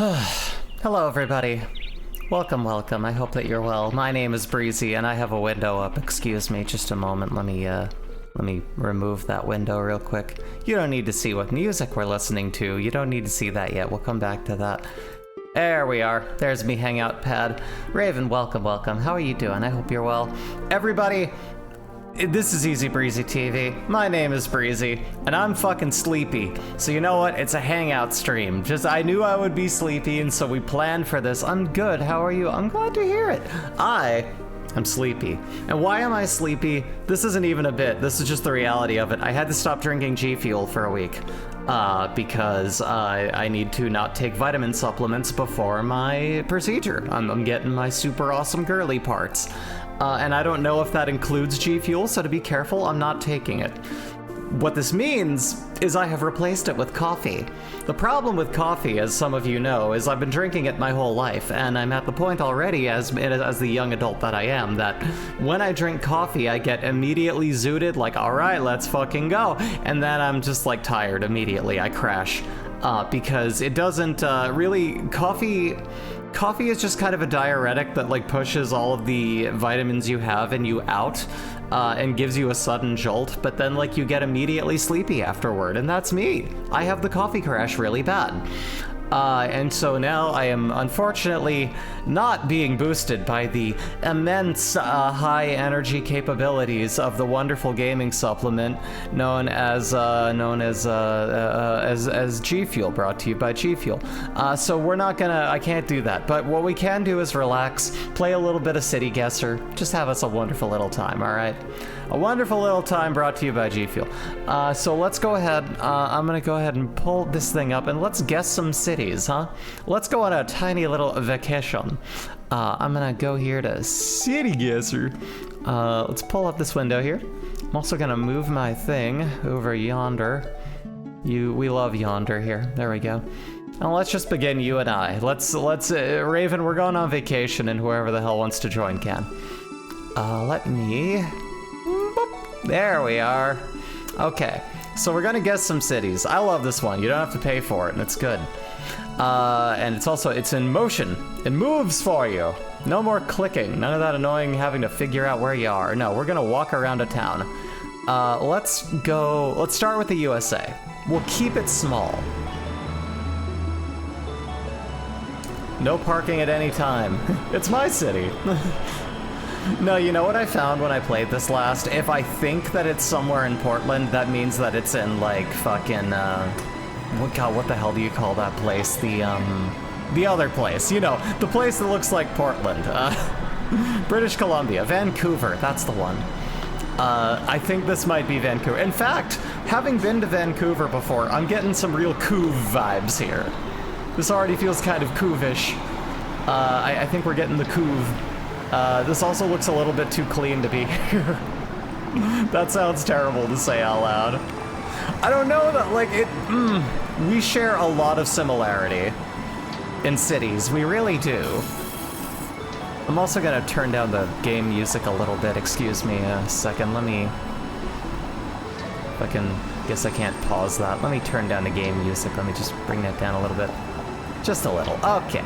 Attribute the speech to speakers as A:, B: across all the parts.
A: Hello, everybody. Welcome, welcome. I hope that you're well. My name is Breezy, and I have a window up. Excuse me, just a moment. Let me remove that window real quick. You don't need to see what music we're listening to. You don't need to see that yet. We'll come back to that. There we are. There's me Hangout pad. Raven, welcome, welcome. How are you doing? I hope you're well. Everybody, this is Easy Breezy TV. My name is Breezy, and I'm fucking sleepy. So you know what? It's a Hangout stream. I knew I would be sleepy, and so we planned for this. I'm good. How are you? I'm glad to hear it. I'm sleepy. And why am I sleepy? This isn't even a bit. This is just the reality of it. I had to stop drinking G Fuel for a week because I need to not take vitamin supplements before my procedure. I'm getting my super awesome girly parts. And I don't know if that includes G Fuel, so to be careful, I'm not taking it. What this means is I have replaced it with coffee. The problem with coffee, as some of you know, is I've been drinking it my whole life, and I'm at the point already, as the young adult that I am, that when I drink coffee, I get immediately zooted, like, all right, let's fucking go. And then I'm just, like, tired immediately. I crash. Because it doesn't really... Coffee is just kind of a diuretic that, like, pushes all of the vitamins you have in you out. And gives you a sudden jolt, but then, like, you get immediately sleepy afterward, and that's me. I have the coffee crash really bad. And so now I am unfortunately not being boosted by the immense high energy capabilities of the wonderful gaming supplement known as G Fuel, brought to you by G Fuel. So I can't do that. But what we can do is relax, play a little bit of Sitty Guesser, just have us a wonderful little time, all right? A wonderful little time brought to you by G Fuel. So let's go ahead. I'm gonna go ahead and pull this thing up and let's guess some cities, huh? Let's go on a tiny little vacation. I'm gonna go here to City Guesser. Let's pull up this window here. I'm also gonna move my thing over yonder. We love yonder here. There we go. And let's just begin, you and I. Let's Raven, we're going on vacation, and whoever the hell wants to join can. Let me... There we are. Okay, so we're gonna guess some cities. I love this one. You don't have to pay for it, and it's good. And it's in motion. It moves for you. No more clicking. None of that annoying having to figure out where you are. No, we're gonna walk around a town. Let's start with the USA. We'll keep it small. No parking at any time. It's my city. No, you know what I found when I played this last? If I think that it's somewhere in Portland, that means that it's in, like, fucking, what the hell do you call that place? The other place, you know, the place that looks like Portland. British Columbia, Vancouver, that's the one. I think this might be Vancouver. In fact, having been to Vancouver before, I'm getting some real Couve vibes here. This already feels kind of Couve-ish. I think we're getting the Couve. This also looks a little bit too clean to be here. That sounds terrible to say out loud. I don't know that, like, we share a lot of similarity in cities. We really do. I'm also gonna turn down the game music a little bit. Excuse me a second. Let me... guess I can't pause that. Let me turn down the game music. Let me just bring that down a little bit. Just a little. Okay.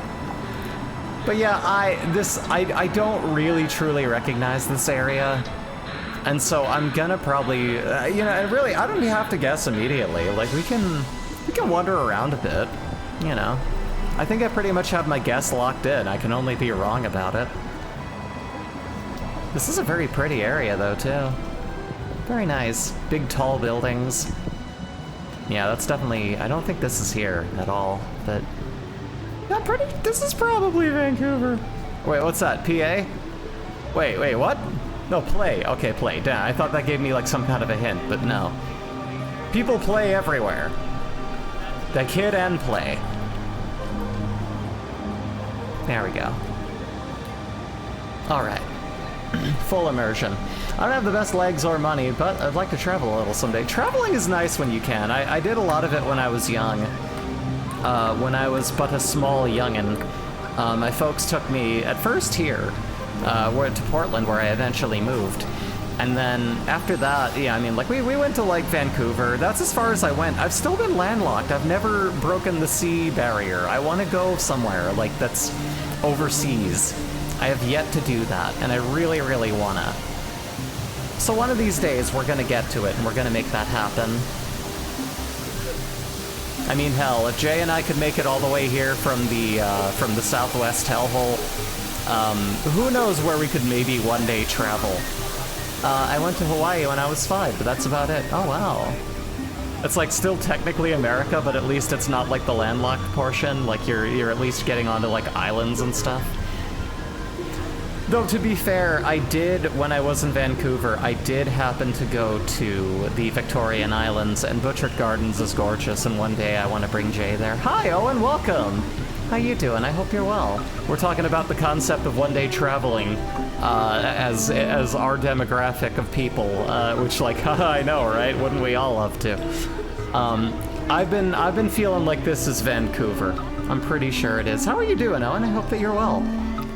A: But yeah, I don't really truly recognize this area, and so I'm gonna probably, you know, and really, I don't have to guess immediately. Like, we can wander around a bit, you know. I think I pretty much have my guess locked in. I can only be wrong about it. This is a very pretty area, though, too. Very nice. Big, tall buildings. Yeah, that's definitely, I don't think this is here at all, but... this is probably Vancouver. Wait, what's that, PA? Wait, what? No, play. Okay, play. Damn, I thought that gave me, like, some kind of a hint, but no. People play everywhere. The kid and play. There we go. Alright. Full immersion. I don't have the best legs or money, but I'd like to travel a little someday. Traveling is nice when you can. I did a lot of it when I was young. When I was but a small youngin'. My folks took me, at first here, to Portland, where I eventually moved. And then after that, yeah, I mean, like, we went to, like, Vancouver. That's as far as I went. I've still been landlocked. I've never broken the sea barrier. I want to go somewhere, like, that's overseas. I have yet to do that, and I really, really wanna. So one of these days, we're gonna get to it, and we're gonna make that happen. I mean, hell, if Jay and I could make it all the way here from the Southwest hellhole, who knows where we could maybe one day travel. I went to Hawaii when I was 5, but that's about it. Oh, wow. It's like still technically America, but at least it's not like the landlocked portion. Like you're at least getting onto like islands and stuff. Though to be fair, I did, when I was in Vancouver, I did happen to go to the Victorian Islands, and Butchert Gardens is gorgeous, and one day I want to bring Jay there. Hi, Owen, welcome! How you doing? I hope you're well. We're talking about the concept of one day traveling as our demographic of people, which, like, haha, I know, right? Wouldn't we all love to? I've been feeling like this is Vancouver. I'm pretty sure it is. How are you doing, Owen? I hope that you're well.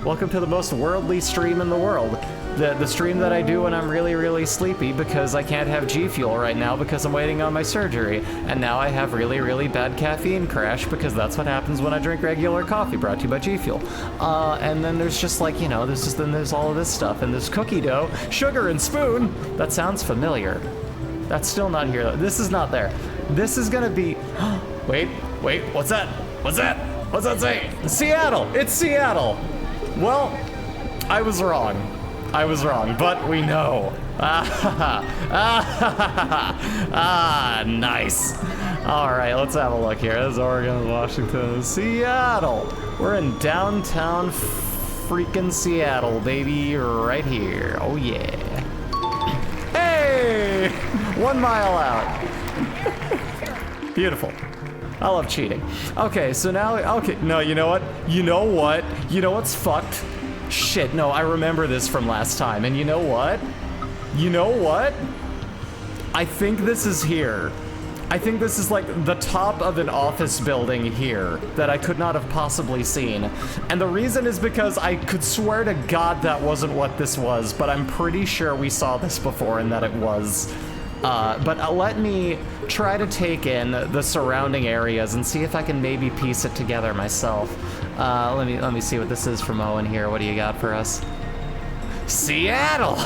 A: Welcome to the most worldly stream in the world. The stream that I do when I'm really, really sleepy because I can't have G Fuel right now because I'm waiting on my surgery. And now I have really, really bad caffeine crash because that's what happens when I drink regular coffee, brought to you by G Fuel. And then there's just like, you know, there's all of this stuff, and there's cookie dough, sugar and spoon. That sounds familiar. That's still not here though. This is not there. This is gonna be, wait, what's that? What's that? What's that say? Seattle, it's Seattle. Well, I was wrong, but we know. Nice. All right, let's have a look here. This is Oregon, Washington, Seattle. We're in downtown freaking Seattle, baby, right here. Oh yeah. Hey, 1 mile out. Beautiful. I love cheating. Okay, so now, okay, no, you know what? You know what's fucked? Shit, no, I remember this from last time, and you know what? I think this is here. I think this is like the top of an office building here that I could not have possibly seen. And the reason is because I could swear to God that wasn't what this was, but I'm pretty sure we saw this before and that it was. But let me try to take in the surrounding areas and see if I can maybe piece it together myself. Let me see what this is from Owen here. What do you got for us? Seattle!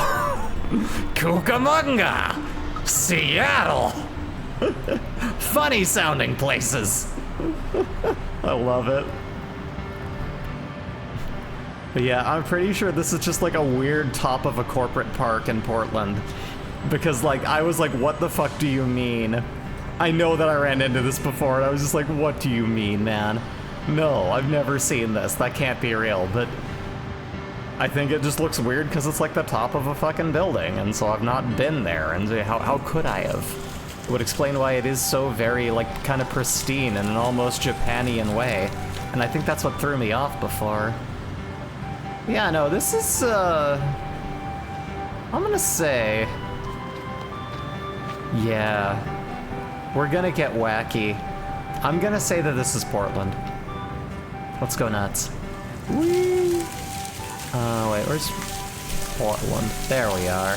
A: Cucamonga! Seattle! Funny sounding places. I love it. But yeah, I'm pretty sure this is just like a weird top of a corporate park in Portland. Because, like, I was like, what the fuck do you mean? I know that I ran into this before, and I was just like, what do you mean, man? No, I've never seen this. That can't be real, but I think it just looks weird because it's like the top of a fucking building, and so I've not been there, and how could I have? It would explain why it is so very, like, kind of pristine in an almost Japanian way, and I think that's what threw me off before. Yeah, no, this is, I'm gonna say... Yeah, we're gonna get wacky. I'm gonna say that this is Portland. Let's go nuts. Whee! Wait, where's Portland? There we are.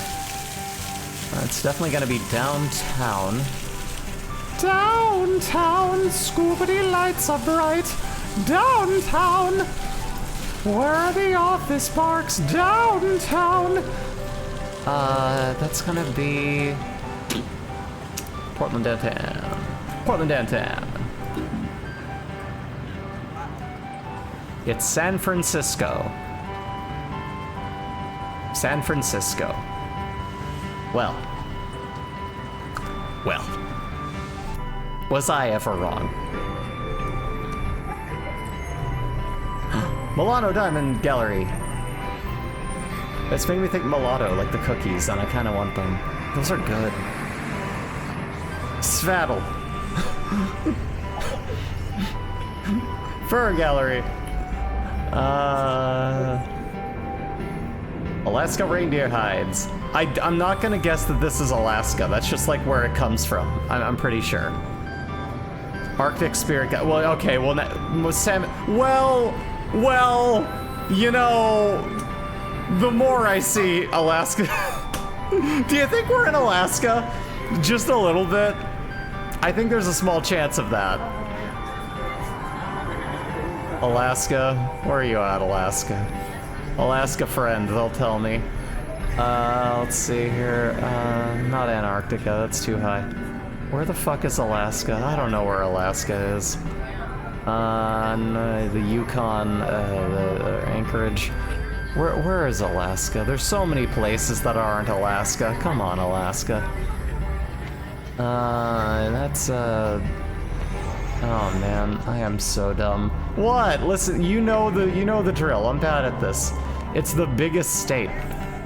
A: It's definitely gonna be downtown. Downtown, scoobity lights are bright. Downtown, where the office parks. Downtown. That's gonna be... Portland downtown. Portland downtown. It's San Francisco. San Francisco. Well. Was I ever wrong? Milano Diamond Gallery. It's making me think mulatto, like the cookies, and I kind of want them. Those are good. Svaddle. Fur Gallery. Alaska reindeer hides. I'm not gonna guess that this is Alaska. That's just like where it comes from. I'm pretty sure. Arctic Spirit well, okay, well, well, you know, the more I see Alaska... Do you think we're in Alaska? Just a little bit? I think there's a small chance of that. Alaska? Where are you at, Alaska? Alaska friend, they'll tell me. Let's see here. Not Antarctica, that's too high. Where the fuck is Alaska? I don't know where Alaska is. No, the Yukon, Anchorage. Where is Alaska? There's so many places that aren't Alaska. Come on, Alaska. That's, oh man, I am so dumb. What? Listen, you know the drill. I'm bad at this. It's the biggest state.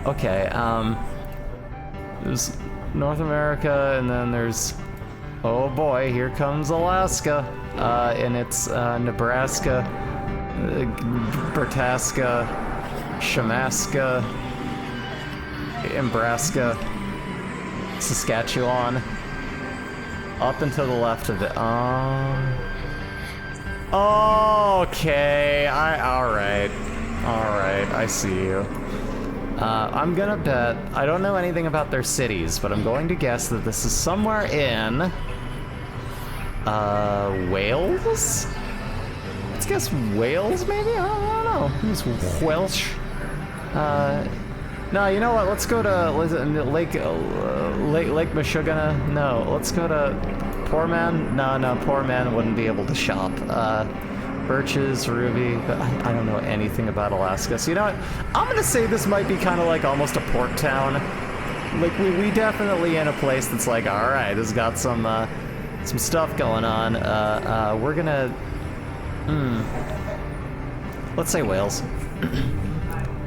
A: Okay, there's North America, and then there's, oh boy, here comes Alaska. And it's, Nebraska, Bertasca, Shamaska, Nebraska, Saskatchewan, up and to the left of it. Okay, alright, I see you. I'm gonna bet, I don't know anything about their cities, but I'm going to guess that this is somewhere in, Wales? Let's guess Wales, maybe? I don't know. It's Welsh. No, you know what? Let's go to Lake Michigan. No, let's go to Poor Man. No, Poor Man wouldn't be able to shop. Birches, Ruby, but I don't know anything about Alaska. So you know what? I'm gonna say this might be kind of like almost a port town. Like we definitely in a place that's like, all right, this has got some stuff going on. We're gonna, let's say Wales.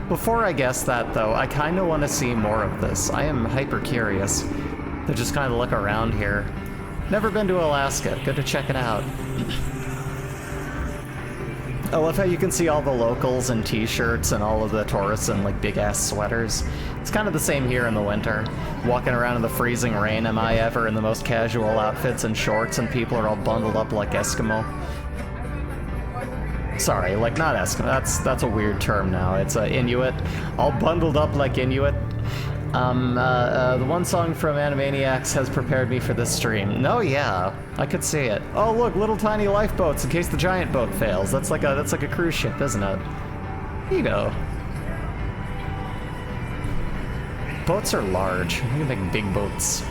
A: Before I guess that, though, I kind of want to see more of this. I am hyper curious to just kind of look around here. Never been to Alaska. Good to check it out. I love how you can see all the locals in t-shirts and all of the tourists in like big ass sweaters. It's kind of the same here in the winter. Walking around in the freezing rain, am I ever in the most casual outfits and shorts, and people are all bundled up like Eskimo. Sorry, like not Eskimo, that's a weird term now. It's Inuit. All bundled up like Inuit. The one song from Animaniacs has prepared me for this stream. No, yeah, I could see it. Oh look, little tiny lifeboats in case the giant boat fails. That's like a cruise ship, isn't it? You know. Boats are large. You can make big boats.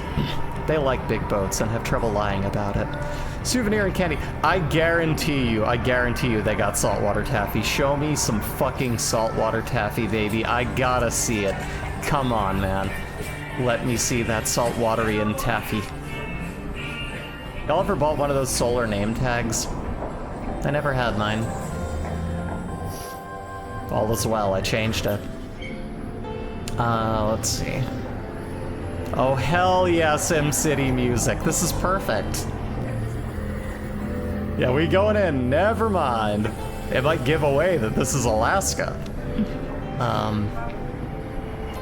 A: They like big boats and have trouble lying about it. Souvenir and candy. I guarantee you they got saltwater taffy. Show me some fucking saltwater taffy, baby. I gotta see it. Come on, man. Let me see that saltwatery and taffy. Y'all ever bought one of those solar name tags? I never had mine. All is well, I changed it. Let's see. Oh, hell yeah, SimCity music. This is perfect. Yeah, we going in. Never mind. It might give away that this is Alaska.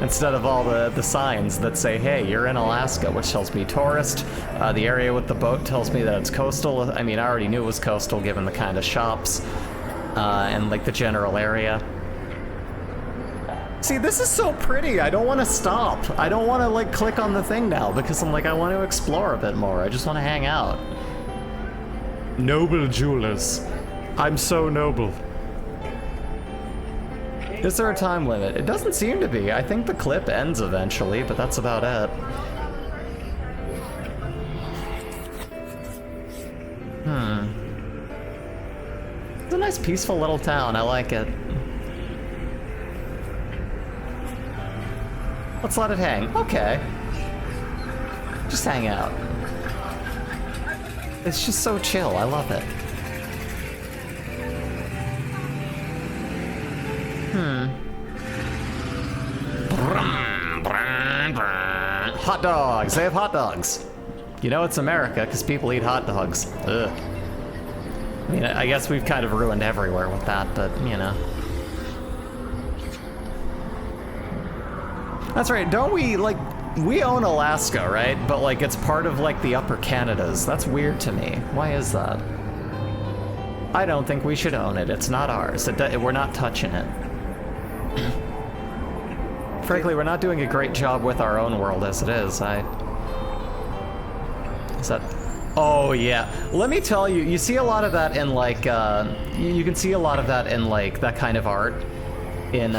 A: Instead of all the signs that say, hey, you're in Alaska, which tells me tourist. The area with the boat tells me that it's coastal. I mean, I already knew it was coastal given the kind of shops and like the general area. See, this is so pretty. I don't want to stop. I don't want to like click on the thing now because I'm like, I want to explore a bit more. I just want to hang out. Noble jewelers. I'm so noble. Is there a time limit? It doesn't seem to be. I think the clip ends eventually, but that's about it. It's a nice peaceful little town. I like it. Let's let it hang. Okay. Just hang out. It's just so chill. I love it. Hot dogs. They have hot dogs. You know it's America because people eat hot dogs. Ugh. I mean, I guess we've kind of ruined everywhere with that, but, you know. That's right, don't we, like, we own Alaska, right? But, like, it's part of, like, the Upper Canadas. That's weird to me. Why is that? I don't think we should own it. It's not ours. We're not touching it. Frankly, we're not doing a great job with our own world as it is. Is that... Oh, yeah. Let me tell you, you see a lot of that in, like, you can see a lot of that in, like, that kind of art. In,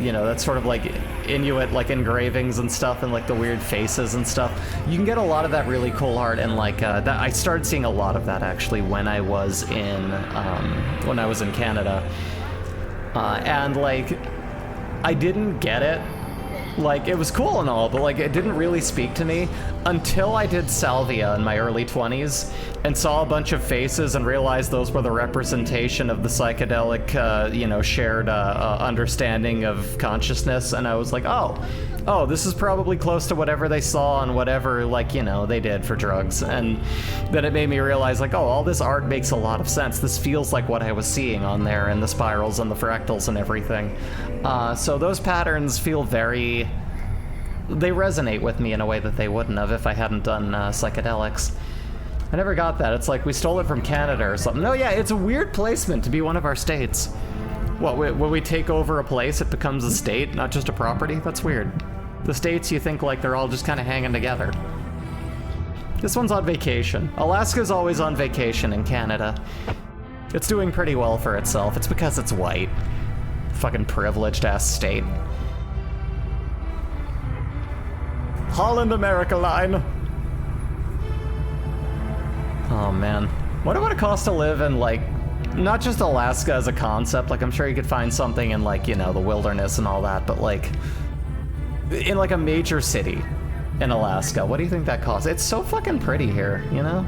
A: you know, that's sort of like Inuit, like, engravings and stuff, and, like, the weird faces and stuff. You can get a lot of that really cool art, and, like, that I started seeing a lot of that, actually, when I was in Canada. And, like, I didn't get it. Like, it was cool and all, but, like, it didn't really speak to me until I did Salvia in my early 20s and saw a bunch of faces and realized those were the representation of the psychedelic, you know, shared understanding of consciousness. And I was like, oh, this is probably close to whatever they saw and whatever, like, you know, they did for drugs. And then it made me realize, like, oh, all this art makes a lot of sense. This feels like what I was seeing on there, and the spirals and the fractals and everything. So those patterns feel very... They resonate with me in a way that they wouldn't have if I hadn't done psychedelics. I never got that. It's like we stole it from Canada or something. No, yeah, it's a weird placement to be one of our states. What, when we take over a place, it becomes a state, not just a property? That's weird. The states, you think like they're all just kind of hanging together. This one's on vacation. Alaska's always on vacation in Canada. It's doing pretty well for itself. It's because it's white. Fucking privileged ass state. Holland America line. Oh man. What would it cost to live in, like, not just Alaska as a concept, like I'm sure you could find something in, like, you know, the wilderness and all that, but like in like a major city in Alaska. What do you think that costs? It's so fucking pretty here, you know?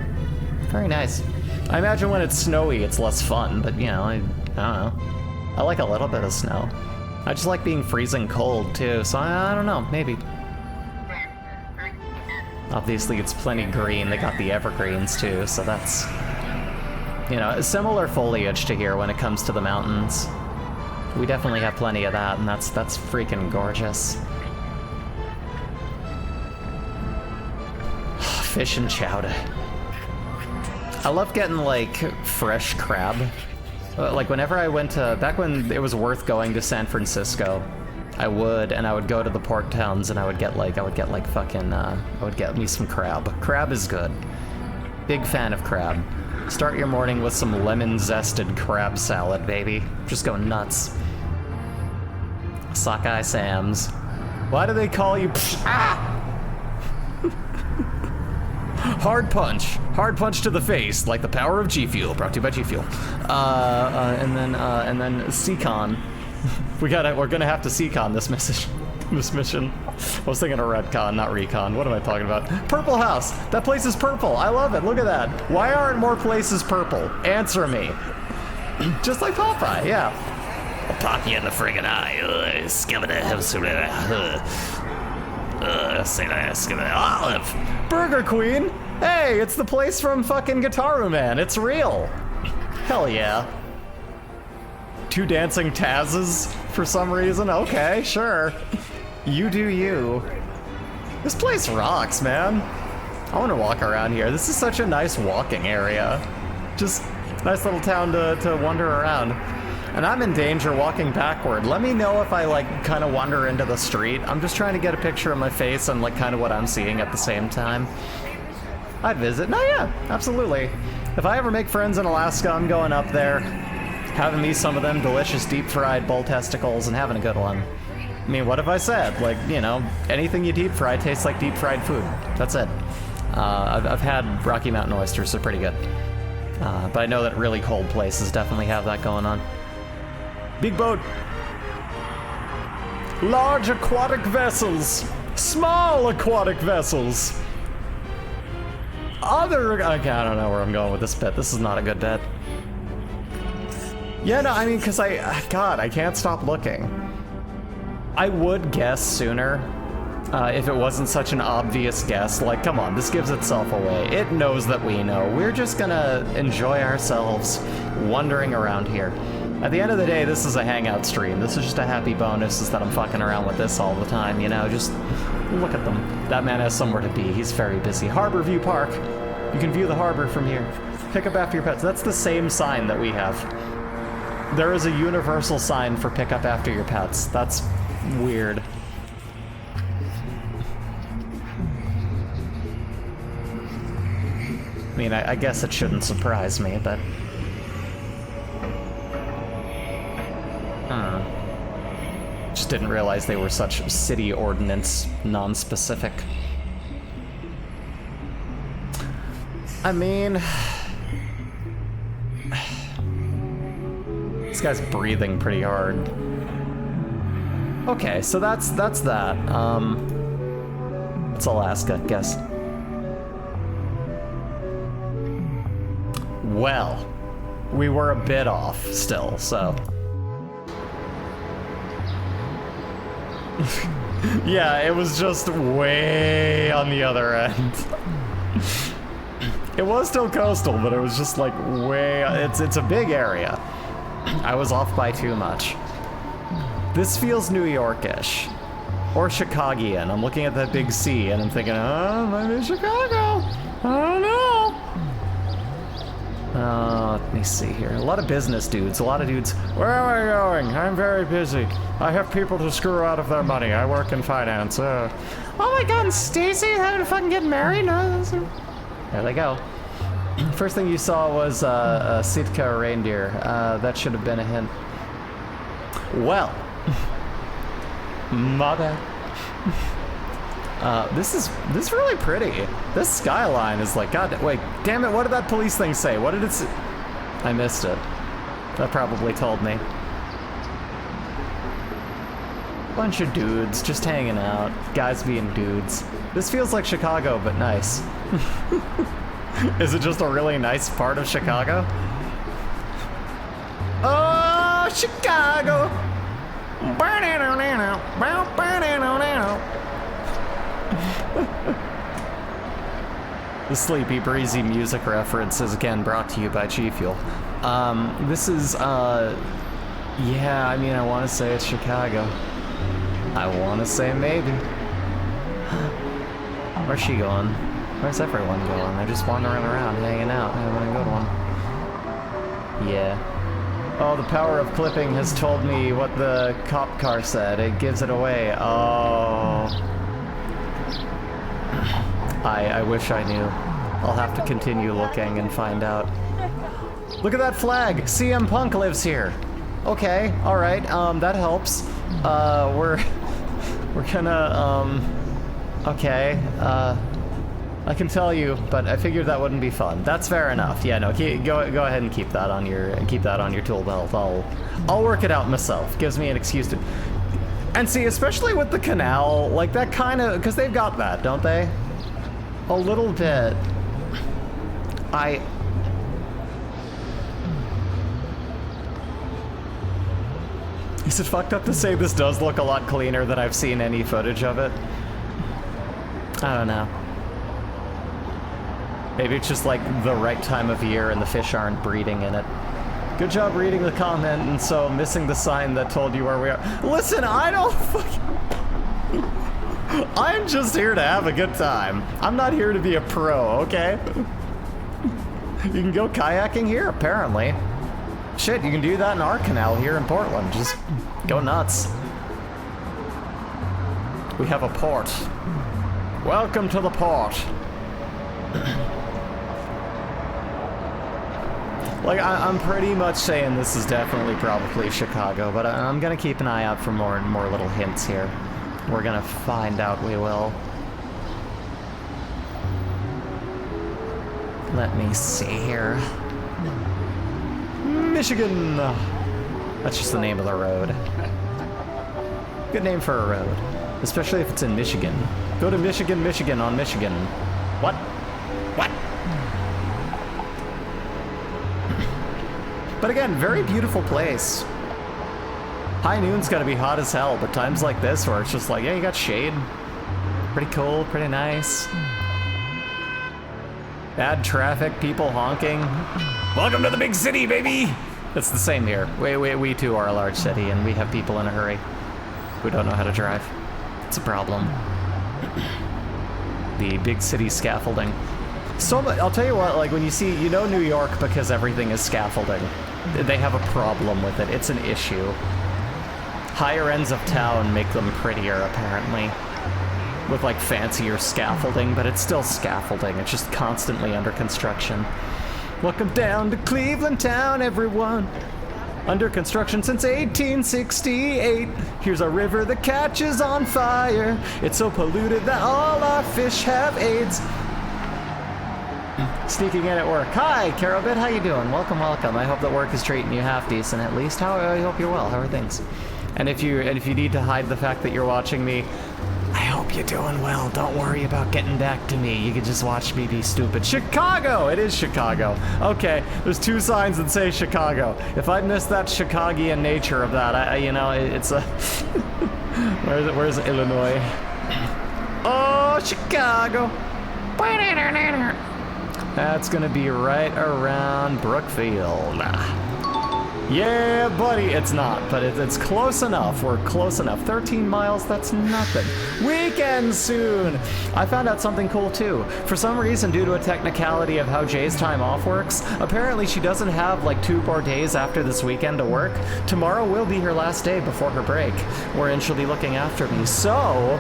A: Very nice. I imagine when it's snowy it's less fun, but you know, I don't know. I like a little bit of snow. I just like being freezing cold too, so I don't know, maybe. Obviously it's plenty green, they got the evergreens too, so that's, you know, similar foliage to here when it comes to the mountains. We definitely have plenty of that, and that's freaking gorgeous. Fish and chowder. I love getting, like, fresh crab. Like, whenever I went to, back when it was worth going to San Francisco, I would go to the port towns and I would get me some crab. Crab is good. Big fan of crab. Start your morning with some lemon-zested crab salad, baby. Just go nuts. Sockeye Sam's. Why do they call you... Ah! Hard punch. Hard punch to the face, like the power of G Fuel. Brought to you by G Fuel. And then Seacon. We're gonna have to Seacon this mission. I was thinking of Redcon, not Recon. What am I talking about? Purple House. That place is purple. I love it. Look at that. Why aren't more places purple? Answer me. Just like Popeye, yeah. I'll pop you in the friggin' eye. Olive. Burger Queen. Hey, it's the place from fucking Guitaru Man. It's real. Hell yeah. Two dancing Tazes for some reason. Okay, sure. You do you. This place rocks, man. I want to walk around here. This is such a nice walking area. Just nice little town to wander around. And I'm in danger walking backward. Let me know if I, like, kind of wander into the street. I'm just trying to get a picture of my face and, like, kind of what I'm seeing at the same time. I'd visit. No, yeah, absolutely. If I ever make friends in Alaska, I'm going up there, having me some of them delicious deep-fried bull testicles and having a good one. I mean, what have I said? Like, you know, anything you deep-fry tastes like deep-fried food. That's it. I've had Rocky Mountain oysters. They're pretty good. But I know that really cold places definitely have that going on. Big boat. Large aquatic vessels. Small aquatic vessels. Okay, I don't know where I'm going with this bit. This is not a good bit. Yeah, no, I mean, because God, I can't stop looking. I would guess sooner if it wasn't such an obvious guess. Like, come on, this gives itself away. It knows that we know. We're just gonna enjoy ourselves wandering around here. At the end of the day, this is a Hangout stream. This is just a happy bonus, is that I'm fucking around with this all the time, you know? Just look at them. That man has somewhere to be. He's very busy. Harbor View Park. You can view the harbor from here. Pick up after your pets. That's the same sign that we have. There is a universal sign for pick up after your pets. That's weird. mean, I guess it shouldn't surprise me, but... Just didn't realize they were such city ordinance, non-specific. I mean... This guy's breathing pretty hard. Okay, so that's that. It's Alaska, guess. Well, we were a bit off still, so... Yeah, it was just way on the other end. It was still coastal, but it was just like way... It's a big area. I was off by too much. This feels New York-ish. Or Chicagoan. I'm looking at that big C and I'm thinking, oh, maybe Chicago. I don't know. Let me see here. A lot of business dudes. A lot of dudes. Where am I going? I'm very busy. I have people to screw out of their money. I work in finance. Oh my god, Stacy having to fucking get married? No, there they go. First thing you saw was a Sitka reindeer. That should have been a hint. Well. My bad. This is really pretty. This skyline is like, god, wait, damn it, what did that police thing say? What did it say? I missed it. That probably told me. Bunch of dudes just hanging out. Guys being dudes. This feels like Chicago, but nice. Is it just a really nice part of Chicago? Oh, Chicago! The sleepy, breezy music reference is again brought to you by G Fuel. This is, yeah, I mean, I want to say it's Chicago. I want to say maybe. Where's she going? Where's everyone going? They're just wandering around, hanging out, having a good one. Yeah. Oh, the power of clipping has told me what the cop car said. It gives it away. Oh. I wish I knew. I'll have to continue looking and find out. Look at that flag! CM Punk lives here! Okay, alright, that helps. We're gonna, okay, I can tell you, but I figured that wouldn't be fun. That's fair enough. Yeah, no, go ahead and keep that on your tool belt. I'll work it out myself. Gives me an excuse to. And see, especially with the canal, like that kind of, because they've got that, don't they? A little bit. Is it fucked up to say this does look a lot cleaner than I've seen any footage of it? I don't know. Maybe it's just like the right time of year and the fish aren't breeding in it. Good job reading the comment and so missing the sign that told you where we are. Listen, I don't fucking... I'm just here to have a good time. I'm not here to be a pro, okay? You can go kayaking here, apparently. Shit, you can do that in our canal here in Portland. Just go nuts. We have a port. Welcome to the port. Like, I'm pretty much saying this is definitely probably Chicago, but I'm gonna keep an eye out for more and more little hints here. We're gonna find out, we will. Let me see here. Michigan! That's just the name of the road. Good name for a road. Especially if it's in Michigan. Go to Michigan, Michigan on Michigan. What? What? But again, very beautiful place. High noon's gotta be hot as hell, but times like this where it's just like, yeah, you got shade. Pretty cool, pretty nice. Bad traffic, people honking. Welcome to the big city, baby! It's the same here. We too are a large city, and we have people in a hurry who don't know how to drive. It's a problem. The big city scaffolding. So, I'll tell you what, like when you see, you know New York because everything is scaffolding. They have a problem with it. It's an issue. Higher ends of town make them prettier, apparently. with like fancier scaffolding, but it's still scaffolding. It's just constantly under construction. Welcome down to Cleveland town, everyone. Under construction since 1868. Here's a river that catches on fire. It's so polluted that all our fish have AIDS. Sneaking in at work. Hi, Carobit, how you doing? Welcome, welcome. I hope that work is treating you half decent at least. I hope you're well. How are things? And if you need to hide the fact that you're watching me, I hope you're doing well. Don't worry about getting back to me. You can just watch me be stupid. Chicago! It is Chicago. Okay, there's 2 signs that say Chicago. If I miss that Chicagian nature of that, it's a... Where's Illinois? Oh, Chicago! That's gonna be right around Brookfield. Yeah, buddy, it's not, but it's close enough. We're close enough. 13 miles, that's nothing. Weekend soon! I found out something cool too. For some reason, due to a technicality of how Jay's time off works, apparently she doesn't have like 2 more days after this weekend to work. Tomorrow will be her last day before her break, wherein she'll be looking after me. So,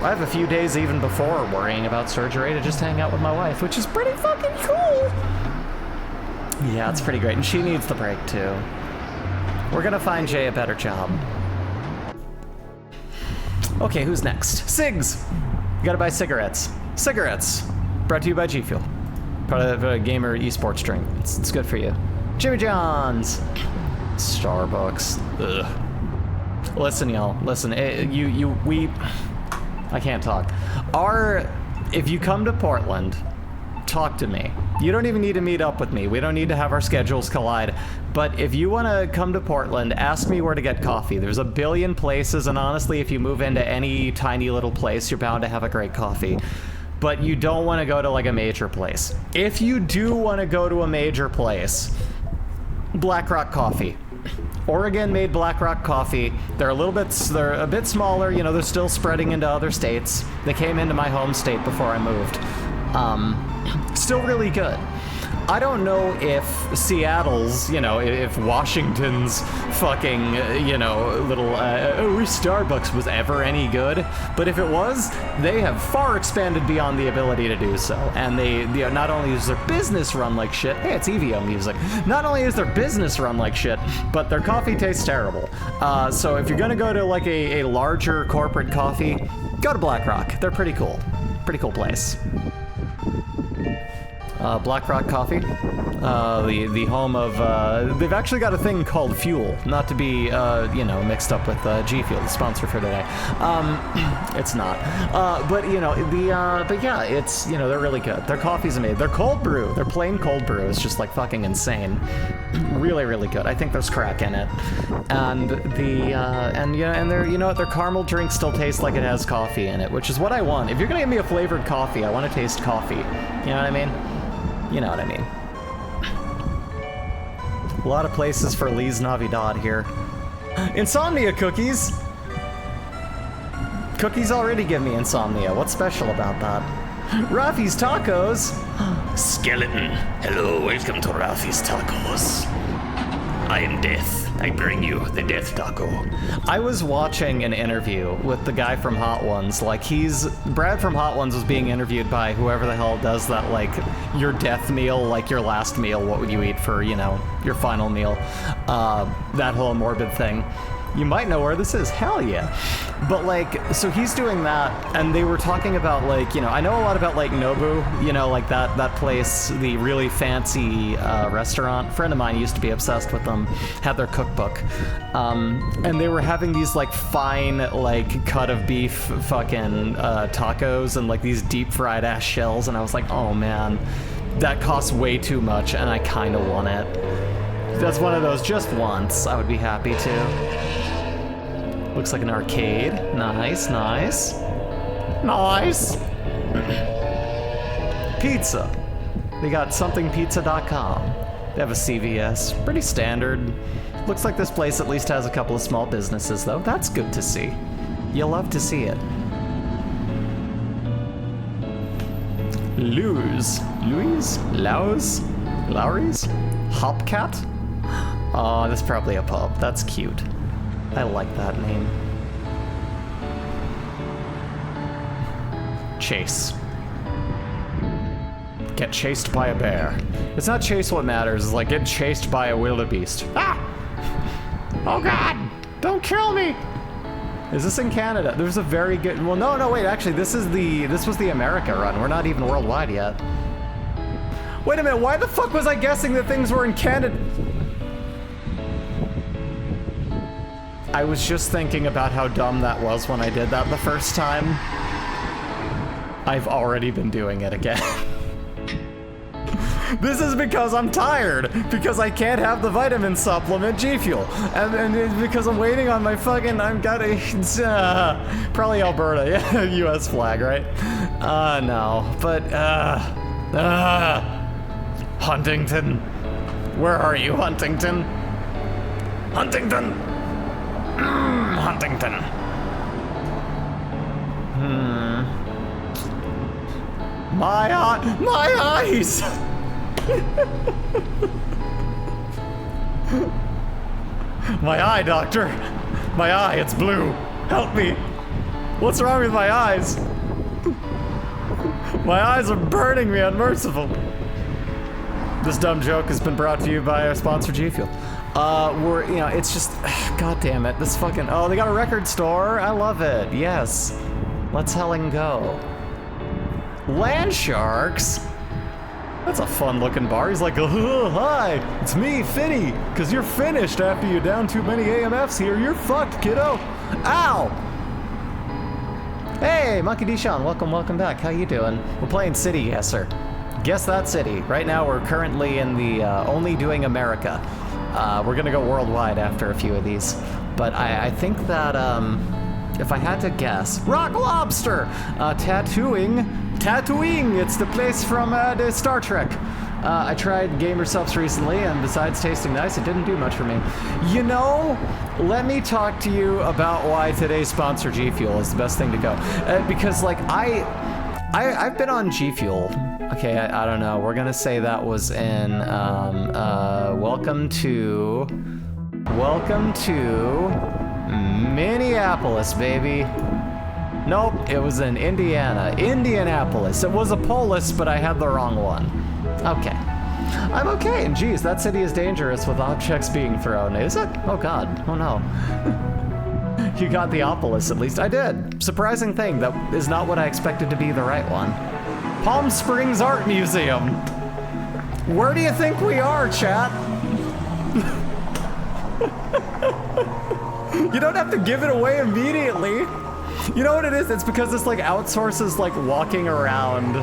A: I have a few days even before worrying about surgery to just hang out with my wife, which is pretty fucking cool. Yeah, it's pretty great, and she needs the break too. We're gonna find Jay a better job. Okay, who's next? Cigs! You gotta buy cigarettes. Cigarettes! Brought to you by G Fuel. Part of a gamer esports drink. It's good for you. Jimmy John's! Starbucks. Ugh. Listen, y'all. Listen, we... I can't talk. If you come to Portland, talk to me. You don't even need to meet up with me. We don't need to have our schedules collide. But if you want to come to Portland, ask me where to get coffee. There's a billion places, and honestly, if you move into any tiny little place, you're bound to have a great coffee. But you don't want to go to like a major place. If you do want to go to a major place, Black Rock Coffee. Oregon-made Black Rock Coffee. They're a bit smaller. You know, they're still spreading into other states. They came into my home state before I moved. Still really good. I don't know if Seattle's, if Washington's fucking, little, Starbucks was ever any good. But if it was, they have far expanded beyond the ability to do so. And they not only is their business run like shit, hey, it's EVO music. Not only is their business run like shit, but their coffee tastes terrible. So if you're gonna go to like a larger corporate coffee, go to Black Rock. They're pretty cool. Pretty cool place. Black Rock Coffee, the home of, they've actually got a thing called Fuel, not to be, mixed up with G Fuel, the sponsor for today. It's not. But yeah, it's, they're really good. Their coffee's amazing. Their cold brew, their plain cold brew is just like fucking insane. Really, really good. I think there's crack in it. And their caramel drink still tastes like it has coffee in it, which is what I want. If you're gonna give me a flavored coffee, I want to taste coffee. You know what I mean? You know what I mean. A lot of places for Lee's Navidad here. Insomnia cookies! Cookies already give me insomnia. What's special about that? Rafi's Tacos!
B: Skeleton, hello, welcome to Rafi's Tacos. I am Death. I bring you the Death Taco.
A: I was watching an interview with the guy from Hot Ones. Brad from Hot Ones was being interviewed by whoever the hell does that, like, your death meal, like your last meal, what would you eat for, your final meal? That whole morbid thing. You might know where this is, hell yeah. But so he's doing that, and they were talking about I know a lot about Nobu, like that place, the really fancy restaurant. A friend of mine used to be obsessed with them, had their cookbook. And they were having these fine, cut of beef fucking tacos and these deep fried ass shells, and I was like, oh man, that costs way too much, and I kinda want it. That's one of those, just once, I would be happy to. Looks like an arcade. Nice, nice. Nice! Pizza. They got somethingpizza.com. They have a CVS. Pretty standard. Looks like this place at least has a couple of small businesses, though. That's good to see. You love to see it. Louis? Lowry's? Hopcat? Oh, that's probably a pub. That's cute. I like that name. Chase. Get chased by a bear. It's not chase what matters, it's like get chased by a wildebeest. Ah! Oh god! Don't kill me! Is this in Canada? There's a very good, well no, wait, actually this was the America run. We're not even worldwide yet. Wait a minute, why the fuck was I guessing that things were in Canada? I was just thinking about how dumb that was when I did that the first time. I've already been doing it again. This is because I'm tired, because I can't have the vitamin supplement G Fuel, and it's because I'm waiting on my fucking, probably Alberta, yeah, US flag, right? No, but, Huntington. Where are you, Huntington? Huntington! Huntington. My eyes! My eye, doctor. My eye, it's blue. Help me. What's wrong with my eyes? My eyes are burning me unmerciful. This dumb joke has been brought to you by our sponsor, G Fuel. It's just, god damn it, this fucking, oh, they got a record store. I love it. Yes. Let's helling go. Land Sharks? That's a fun-looking bar. He's like, hi, it's me, Fitty, because you're finished after you down too many AMFs here. You're fucked, kiddo. Ow! Hey, Monkey D-Sean, welcome back. How you doing? We're playing Sitty, yes, sir. Guess that city. Right now, we're currently in the only doing America. We're gonna go worldwide after a few of these. But I think that, if I had to guess, Rock Lobster! Tattooing, it's the place from the Star Trek. I tried Gamer Subs recently, and besides tasting nice, it didn't do much for me. You know, let me talk to you about why today's sponsor, G Fuel, is the best thing to go. Because, like, I've been on G Fuel. Okay, I don't know. We're gonna say that was in, welcome to Minneapolis, baby. Nope, it was in Indianapolis. It was a polis, but I had the wrong one. Okay. I'm okay, and geez, that city is dangerous with objects being thrown, is it? Oh god, oh no. You got the opolis, at least. I did. Surprising thing, that is not what I expected to be the right one. Palm Springs Art Museum. Where do you think we are, chat? You don't have to give it away immediately. You know what it is? It's because this like outsources like walking around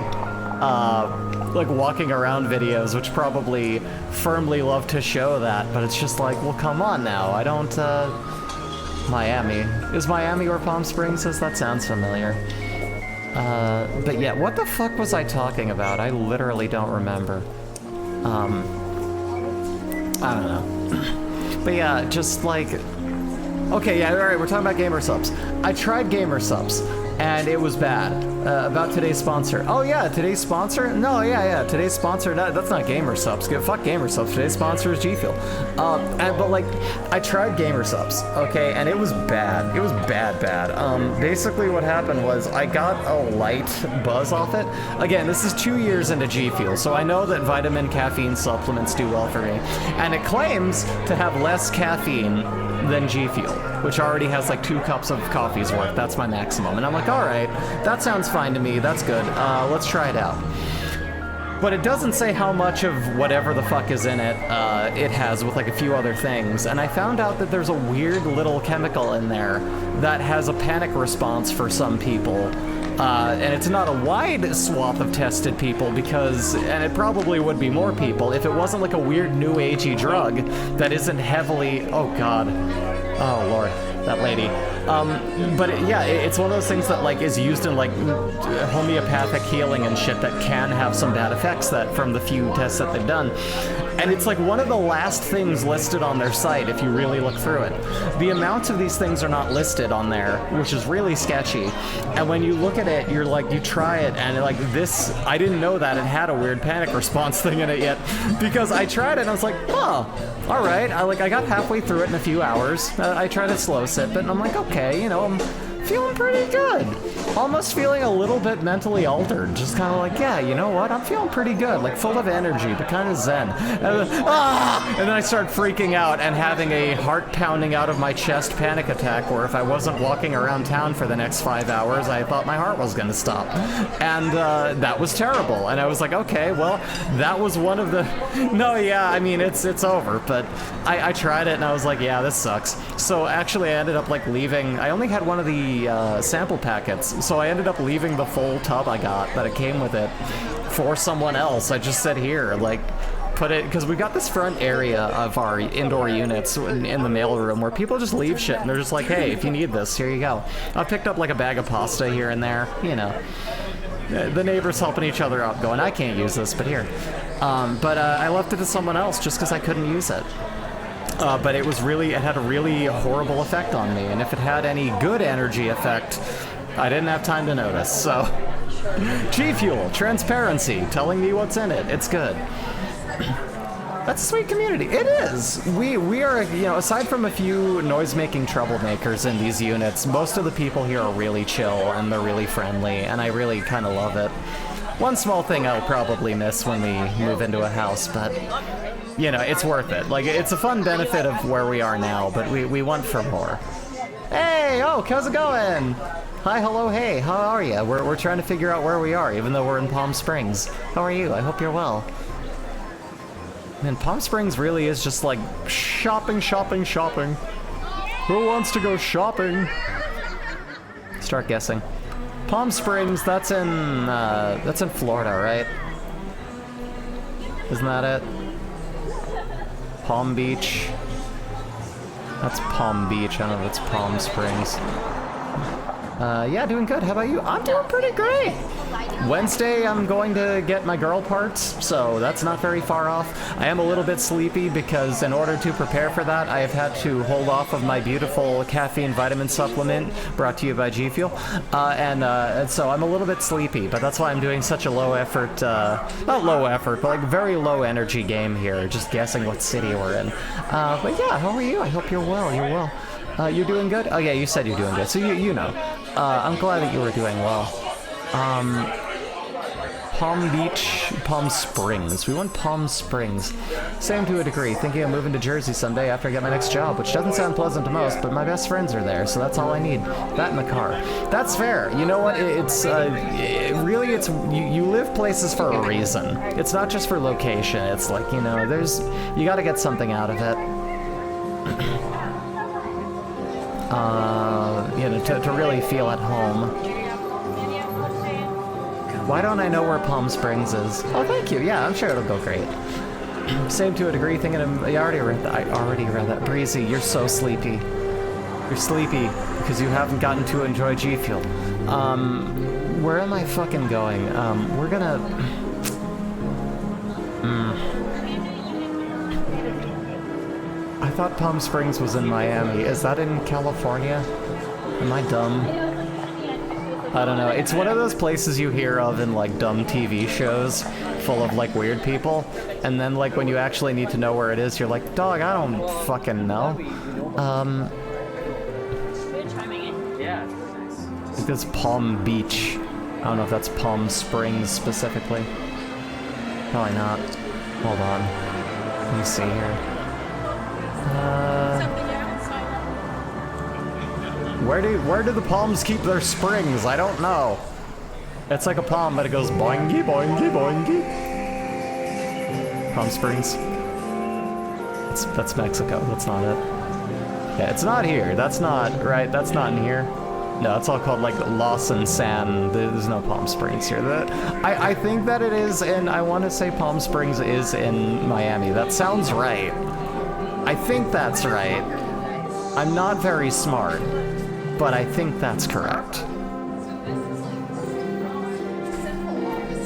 A: videos, which probably firmly love to show that, but it's just like, well, come on now. I don't, Miami. Is Miami where Palm Springs is? That sounds familiar. But yeah, what the fuck was I talking about? I literally don't remember. I don't know. But yeah, just like, okay, yeah, all right, we're talking about Gamer Subs. I tried Gamer Subs, and it was bad. About today's sponsor. Oh yeah, today's sponsor? No, yeah, today's sponsor, that's not Gamer Subs. Fuck Gamer Subs, today's sponsor is G Fuel. But like, I tried Gamer Subs, okay, and it was bad. It was bad. Basically what happened was I got a light buzz off it. Again, this is 2 years into G Fuel, so I know that vitamin caffeine supplements do well for me. And it claims to have less caffeine than G Fuel, which already has like 2 cups of coffee's worth. That's my maximum. And I'm like, all right, that sounds fine to me. That's good. Let's try it out. But it doesn't say how much of whatever the fuck is in it, it has with like a few other things. And I found out that there's a weird little chemical in there that has a panic response for some people. And it's not a wide swath of tested people because, and it probably would be more people if it wasn't like a weird new agey drug that isn't heavily, oh god, oh lord, that lady. It's one of those things that like is used in like homeopathic healing and shit that can have some bad effects that from the few tests that they've done. And it's like one of the last things listed on their site if you really look through it. The amounts of these things are not listed on there, which is really sketchy. And when you look at it, you're like, you try it and like this, I didn't know that it had a weird panic response thing in it yet because I tried it and I was like, oh, all right. I got halfway through it in a few hours. I tried a slow sip and I'm like, okay, you know, I'm feeling pretty good. Almost feeling a little bit mentally altered. Just kind of like, yeah, you know what? I'm feeling pretty good. Like full of energy, but kind of zen. And then I start freaking out and having a heart pounding out of my chest panic attack where if I wasn't walking around town for the next 5 hours, I thought my heart was gonna stop. And that was terrible. And I was like, okay, well, that was one of the... No, yeah, I mean, it's over. But I tried it and I was like, yeah, this sucks. So actually I ended up like leaving... I only had one of the sample packets. So I ended up leaving the full tub I got that it came with it for someone else. I just said here, like... put it, because we got this front area of our indoor units in the mailroom where people just leave shit and they're just like, hey, if you need this, here you go. I picked up like a bag of pasta here and there, you know. The neighbors helping each other out going, I can't use this, but here. But I left it to someone else just because I couldn't use it. But it had a really horrible effect on me, and if it had any good energy effect, I didn't have time to notice, so. G Fuel, transparency, telling me what's in it, it's good. That's a sweet community. It is. We are, you know, aside from a few noise-making troublemakers in these units, most of the people here are really chill and they're really friendly, and I really kind of love it. One small thing I'll probably miss when we move into a house, but, you know, it's worth it. Like, it's a fun benefit of where we are now, but we want for more. Hey, oh, how's it going? Hi, hello, hey, how are you? We're trying to figure out where we are, even though we're in Palm Springs. How are you? I hope you're well. Man, Palm Springs really is just like shopping, shopping, shopping. Who wants to go shopping? Start guessing. Palm Springs, that's in Florida, right? Isn't that it? Palm Beach. That's Palm Beach. I don't know if it's Palm Springs. Yeah, doing good. How about you? I'm doing pretty great. Wednesday, I'm going to get my girl parts, so that's not very far off. I am a little bit sleepy because in order to prepare for that, I have had to hold off of my beautiful caffeine vitamin supplement brought to you by G Fuel. And so I'm a little bit sleepy, but that's why I'm doing such a low effort, not low effort, but like very low energy game here, just guessing what city we're in. But yeah, how are you? I hope you're well. You're well. You're doing good? Oh yeah, you said you're doing good, so you know. I'm glad that you were doing well. Palm Beach, Palm Springs. We want Palm Springs. Same to a degree. Thinking of moving to Jersey someday after I get my next job, which doesn't sound pleasant to most, but my best friends are there, so that's all I need. That and the car. That's fair. You know what? Really, you live places for a reason. It's not just for location. It's like, you know, you gotta get something out of it. You know, to really feel at home. Why don't I know where Palm Springs is? Oh, thank you. Yeah, I'm sure it'll go great. Same to a degree, thinking of... I already read that. Breezy, you're so sleepy. You're sleepy because you haven't gotten to enjoy G Fuel. Where am I fucking going? We're gonna... I thought Palm Springs was in Miami. Is that in California? Am I dumb? I don't know. It's one of those places you hear of in like dumb TV shows full of like weird people, and then like when you actually need to know where it is, you're like, dog, I don't fucking know. I think it's Palm Beach. I don't know if that's Palm Springs specifically. Probably not. Hold on. Let me see here. Where do the palms keep their springs? I don't know. It's like a palm, but it goes boingy, boingy, boingy. Palm Springs. That's Mexico. That's not it. Yeah, it's not here. That's not right. That's not in here. No, it's all called like Lawson San. There's no Palm Springs here. I think that it is, and I want to say Palm Springs is in Miami. That sounds right. I think that's right. I'm not very smart, but I think that's correct.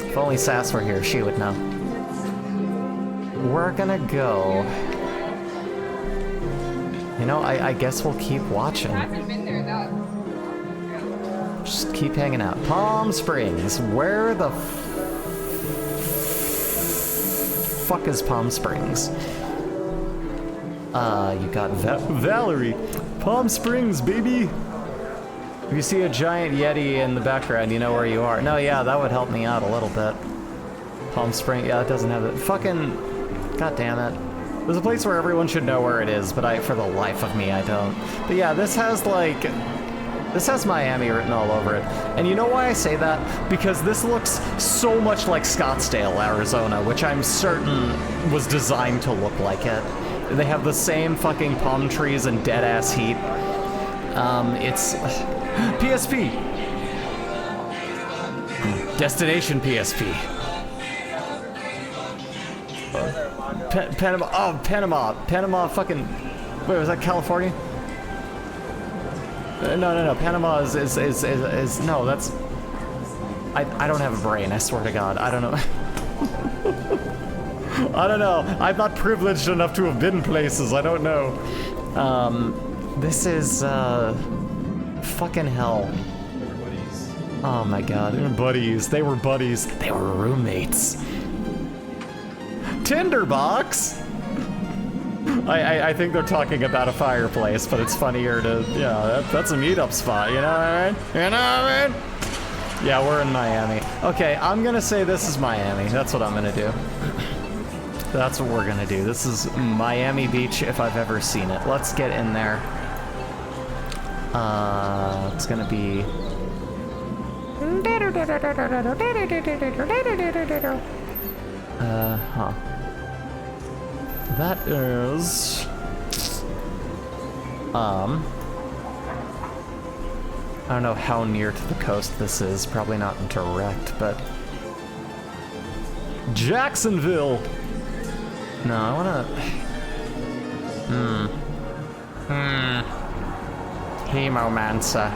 A: If only Sass were here, she would know. We're gonna go... You know, I guess we'll keep watching. Just keep hanging out. Palm Springs. Where the fuck is Palm Springs? You got Valerie. Palm Springs, baby. If you see a giant Yeti in the background, you know where you are. No, yeah, that would help me out a little bit. Palm Spring, yeah, it doesn't have it. Fucking, god damn it. There's a place where everyone should know where it is, but for the life of me, I don't. But yeah, this has like, this has Miami written all over it. And you know why I say that? Because this looks so much like Scottsdale, Arizona, which I'm certain was designed to look like it. They have the same fucking palm trees and dead-ass heat. It's... PSP! Destination PSP. Panama, oh, Panama. Panama fucking... Wait, was that California? No. Panama is no, that's... I don't have a brain, I swear to God. I don't know. I don't know. I'm not privileged enough to have been places. I don't know. This is, fucking hell. Oh my God. They were buddies. They were buddies. They were roommates. Tinderbox? I think they're talking about a fireplace, but it's funnier to, yeah, that's a meetup spot, you know what I mean? You know what I mean? Yeah, we're in Miami. Okay, I'm gonna say this is Miami. That's what I'm gonna do. That's what we're gonna do. This is Miami Beach if I've ever seen it. Let's get in there. It's gonna be... huh. That is... I don't know how near to the coast this is. Probably not direct, but... Jacksonville! No, I wanna... Hemomancer.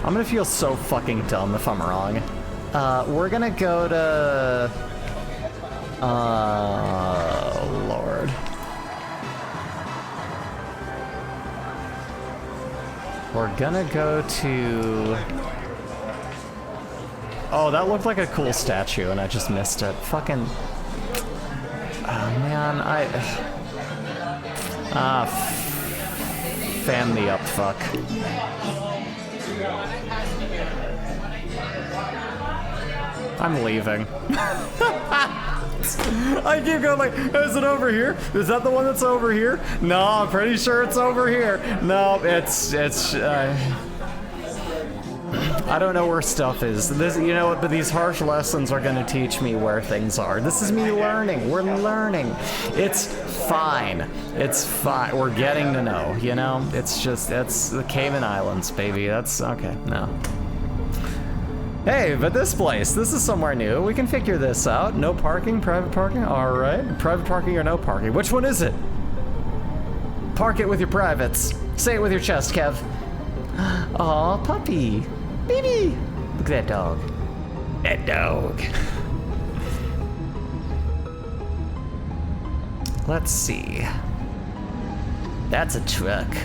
A: I'm gonna feel so fucking dumb if I'm wrong. We're gonna go to... Lord. We're gonna go to... Oh, that looked like a cool statue and I just missed it. Fucking... Oh man, fan me up, fuck. I'm leaving. I keep going like, is it over here? Is that the one that's over here? No, I'm pretty sure it's over here. No, it's I don't know where stuff is. This, you know what, but these harsh lessons are gonna teach me where things are. This is me learning. We're learning. It's fine. It's fine. We're getting to know, you know? It's just, it's the Cayman Islands, baby. That's, okay, no. Hey, but this place, this is somewhere new. We can figure this out. No parking, private parking, all right. Private parking or no parking? Which one is it? Park it with your privates. Say it with your chest, Kev. Aw, puppy. Baby! Look at that dog. That dog. Let's see. That's a truck.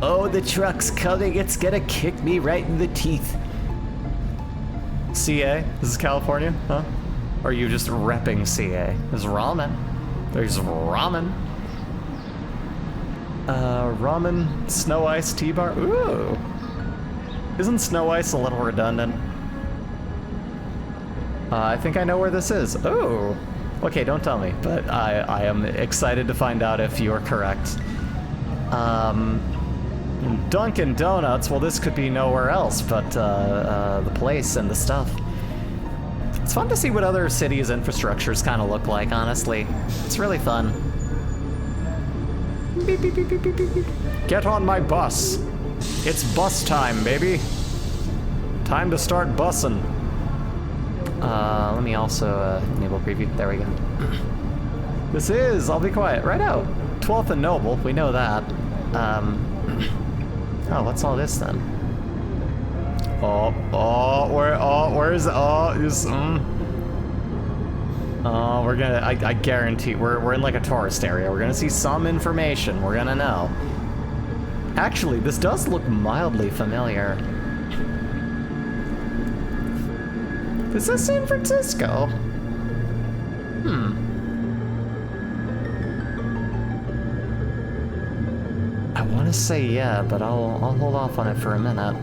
A: Oh, the truck's coming. It's gonna kick me right in the teeth. CA? This is California? Huh? Or are you just repping CA? There's ramen. There's ramen. Ramen, snow ice tea bar. Ooh. Isn't snow ice a little redundant? I think I know where this is. Oh. Okay, don't tell me, but I am excited to find out if you're correct. Dunkin' Donuts, well this could be nowhere else but the place and the stuff. It's fun to see what other cities' infrastructures kind of look like, honestly. It's really fun. Beep, beep, beep, beep, beep, beep. Get on my bus. It's bus time, baby. Time to start bussin'. Let me also enable preview. There we go. This is, I'll be quiet, right out. 12th and Noble, we know that. Oh, what's all this then? Where's, Oh, we're gonna, I guarantee, we're in like a tourist area. We're gonna see some information, we're gonna know. Actually, this does look mildly familiar. Is this San Francisco? I want to to say yeah, but I'll hold off on it for a minute.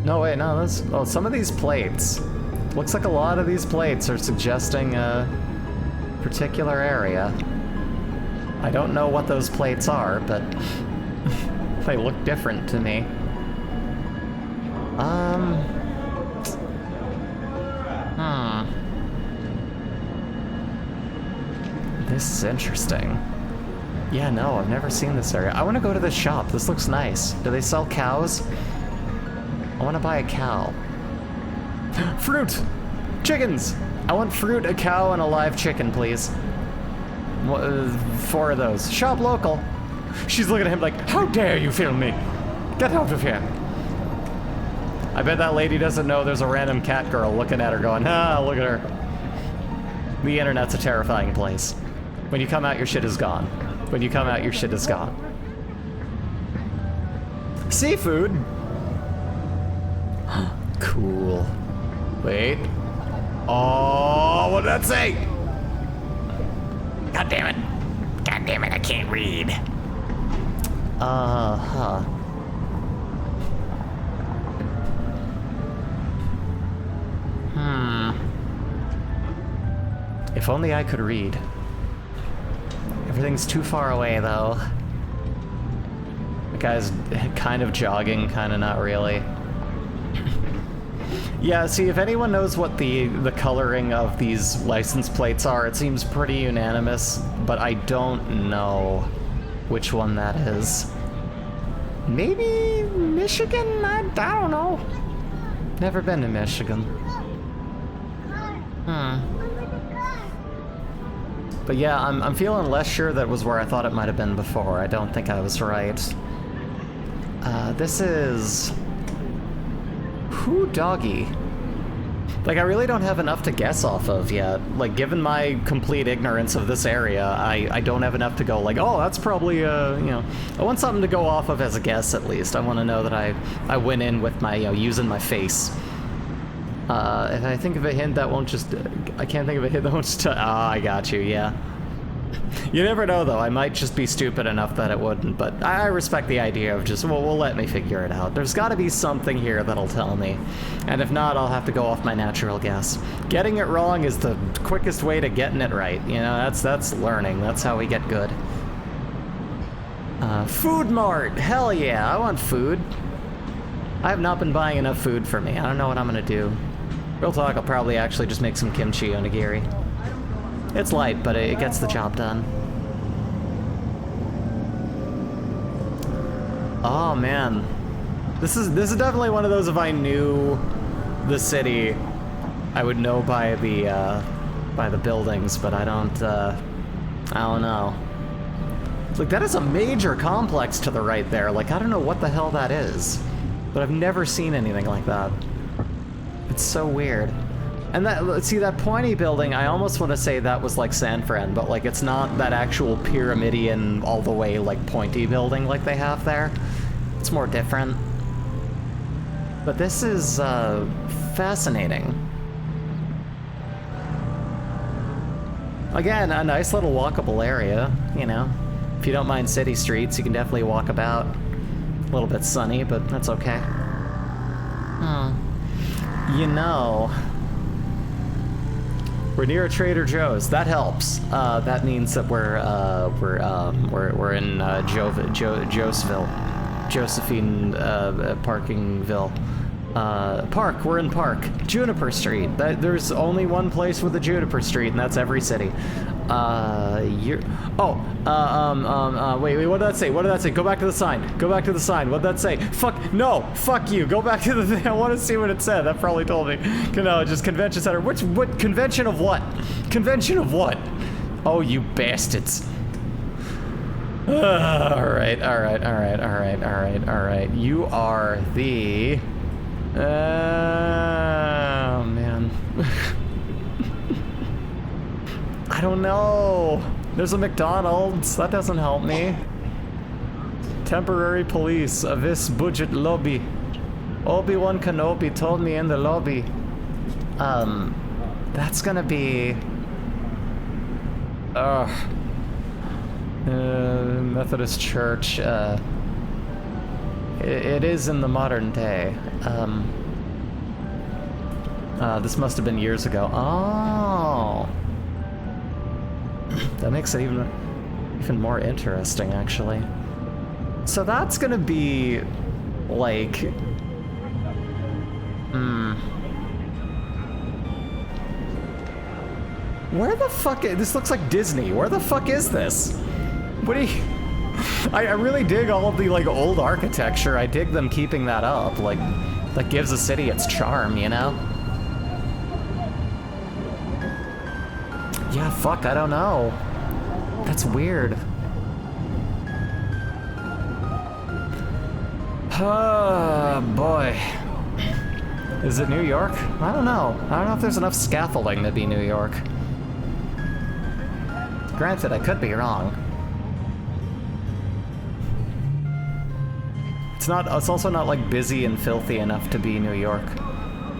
A: No, wait, no, that's... Oh, some of these plates. Looks like a lot of these plates are suggesting a particular area. I don't know what those plates are, but they look different to me. This is interesting. Yeah, no, I've never seen this area. I want to go to this shop. This looks nice. Do they sell cows? I want to buy a cow. Fruit! Chickens! I want fruit, a cow, and a live chicken, please. 4 of those. Shop local. She's looking at him like, how dare you film me? Get out of here. I bet that lady doesn't know there's a random cat girl looking at her going, ah, look at her. The internet's a terrifying place. When you come out, your shit is gone. When you come out, your shit is gone. Seafood? Cool. Wait. Oh, what did that say?
B: God damn it. God damn it, I can't read.
A: Uh-huh. If only I could read. Everything's too far away, though. The guy's kind of jogging, kind of not really. Yeah, see, if anyone knows what the coloring of these license plates are, it seems pretty unanimous, but I don't know which one that is. Maybe Michigan? I don't know. Never been to Michigan. But yeah, I'm feeling less sure that was where I thought it might have been before. I don't think I was right. This is... Who doggy? Like, I really don't have enough to guess off of yet. Like, given my complete ignorance of this area, I don't have enough to go like, oh, that's probably, you know... I want something to go off of as a guess, at least. I want to know that I went in with my, you know, using my face. If I think of a hint that won't just... I can't think of a hint that won't just... I got you, yeah. You never know, though. I might just be stupid enough that it wouldn't, but I respect the idea of just, well, let me figure it out. There's gotta be something here that'll tell me. And if not, I'll have to go off my natural guess. Getting it wrong is the quickest way to getting it right. You know, that's learning. That's how we get good. Food mart! Hell yeah, I want food. I have not been buying enough food for me. I don't know what I'm gonna do. Real talk, I'll probably actually just make some kimchi onigiri. It's light, but it gets the job done. Oh man, this is definitely one of those. If I knew the city, I would know by the buildings, but I don't know. Like, that is a major complex to the right there. Like, I don't know what the hell that is, but I've never seen anything like that. It's so weird. And that, see, that pointy building, I almost want to say that was like San Fran, but like it's not that actual pyramidian all the way like pointy building like they have there. It's more different. But this is fascinating. Again, a nice little walkable area, you know. If you don't mind city streets, you can definitely walk about. A little bit sunny, but that's okay. You know, we're near a Trader Joe's. That helps. That means that we're in Joseville, Josephine Parkingville. Park. We're in Park. Juniper Street. There's only one place with a Juniper Street, and that's every city. Wait, what did that say? What did that say? Go back to the sign. Go back to the sign. What did that say? Fuck, no, fuck you. Go back to the thing. I want to see what it said. That probably told me. No, just convention center. What convention of what? Convention of what? Oh, you bastards. Alright. You are the... Oh, man. I don't know. There's a McDonald's. That doesn't help me. Temporary police. Avis budget lobby. Obi-Wan Kenobi told me in the lobby. That's gonna be... Methodist Church, it is in the modern day. This must have been years ago. Oh! That makes it even more interesting, actually. So that's gonna be, like... Where the fuck this looks like Disney. Where the fuck is this? What do you... I really dig all of the, like, old architecture. I dig them keeping that up. Like, that gives a city its charm, you know? Yeah, fuck, I don't know. That's weird. Oh, boy. Is it New York? I don't know. I don't know if there's enough scaffolding to be New York. Granted, I could be wrong. It's also not, like, busy and filthy enough to be New York.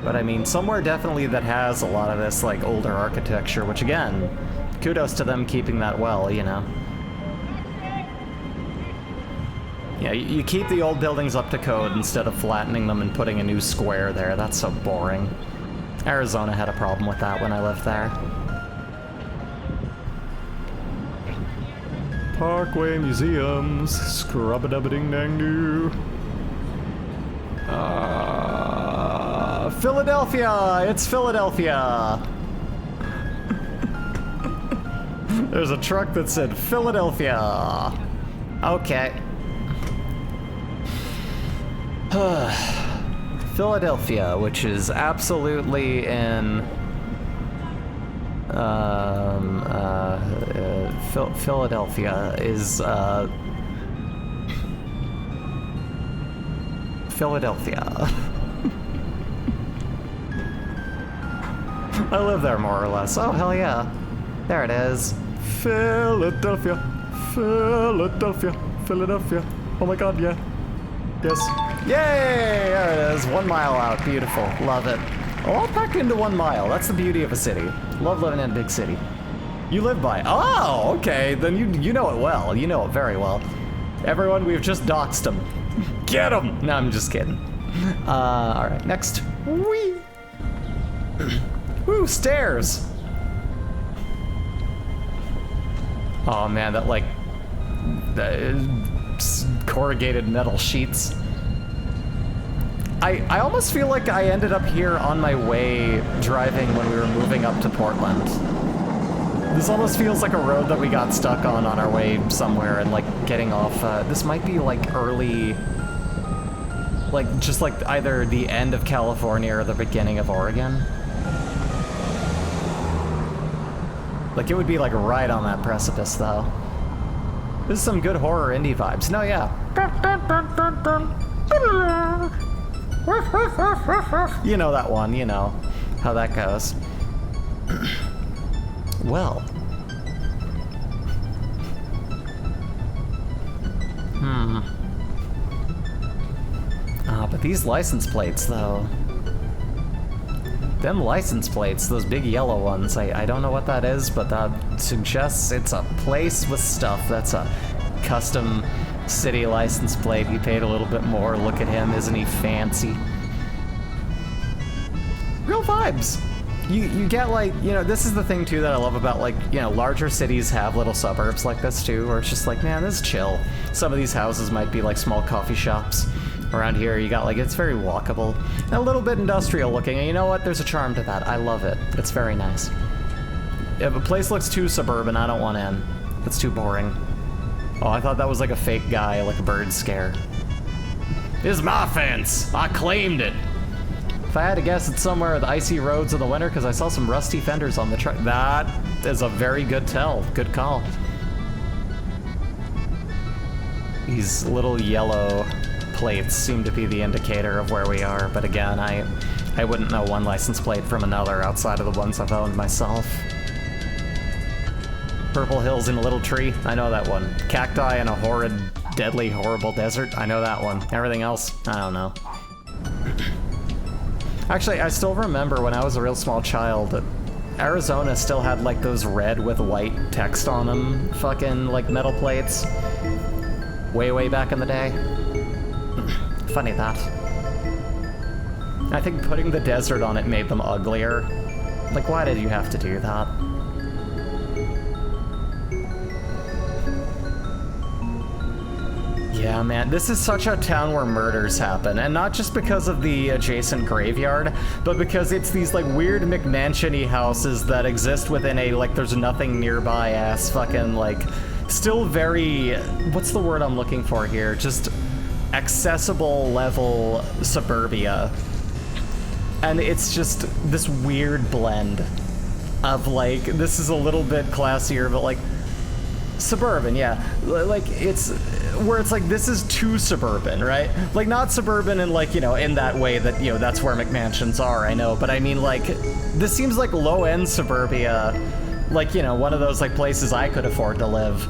A: But I mean, somewhere definitely that has a lot of this, like, older architecture, which again, kudos to them keeping that well, you know? Yeah, you keep the old buildings up to code instead of flattening them and putting a new square there. That's so boring. Arizona had a problem with that when I lived there. Parkway Museums, scrub-a-dub-a-ding-dang-doo. Philadelphia! It's Philadelphia! There's a truck that said Philadelphia. Okay. Philadelphia, which is absolutely in Philadelphia is Philadelphia. I live there more or less. Oh, hell yeah. There it is. Philadelphia. Philadelphia. Philadelphia. Oh my god, yeah. Yes. Yay! There it is. 1 mile out. Beautiful. Love it. All packed into 1 mile. That's the beauty of a city. Love living in a big city. You live by. Oh, okay. Then you know it well. You know it very well. Everyone, we've just doxed him. Get him! No, I'm just kidding. Alright, next. Whee! Woo, stairs! Oh man, that like... corrugated metal sheets. I almost feel like I ended up here on my way driving when we were moving up to Portland. This almost feels like a road that we got stuck on our way somewhere and like getting off. This might be like early, like just like either the end of California or the beginning of Oregon. Like it would be like right on that precipice though. This is some good horror indie vibes. No, yeah. You know that one, you know how that goes. Well. But these license plates, though. Them license plates, those big yellow ones, I don't know what that is, but that suggests it's a place with stuff. That's a custom city license plate. He paid a little bit more. Look at him, isn't he fancy? Real vibes. You get like, you know, this is the thing too that I love about like, you know, larger cities have little suburbs like this too, where it's just like, man, this is chill. Some of these houses might be like small coffee shops. Around here, you got like, it's very walkable. And a little bit industrial looking, and you know what? There's a charm to that. I love it. It's very nice. If a place looks too suburban, I don't want in. It's too boring. Oh, I thought that was like a fake guy, like a bird scare. This is my fence. I claimed it. If I had to guess, it's somewhere with icy roads in the winter, because I saw some rusty fenders on the truck. That is a very good tell. Good call. These little yellow plates seem to be the indicator of where we are, but again, I wouldn't know one license plate from another outside of the ones I've owned myself. Purple hills in a little tree, I know that one. Cacti in a horrid, deadly, horrible desert, I know that one. Everything else, I don't know. Actually, I still remember when I was a real small child, Arizona still had like those red with white text on them fucking like metal plates. Way back in the day. Funny that. I think putting the desert on it made them uglier. Like, why did you have to do that? Yeah, man, this is such a town where murders happen, and not just because of the adjacent graveyard, but because it's these, like, weird McMansion-y houses that exist within a, like, there's nothing nearby ass fucking, like, still very, what's the word I'm looking for here? Just accessible level suburbia. And it's just this weird blend of, like, this is a little bit classier, but, like, suburban, yeah. Like, it's where it's like, this is too suburban, right? Like, not suburban in, like, you know, in that way that, you know, that's where McMansions are, I know. But I mean, like, this seems like low-end suburbia, like, you know, one of those, like, places I could afford to live.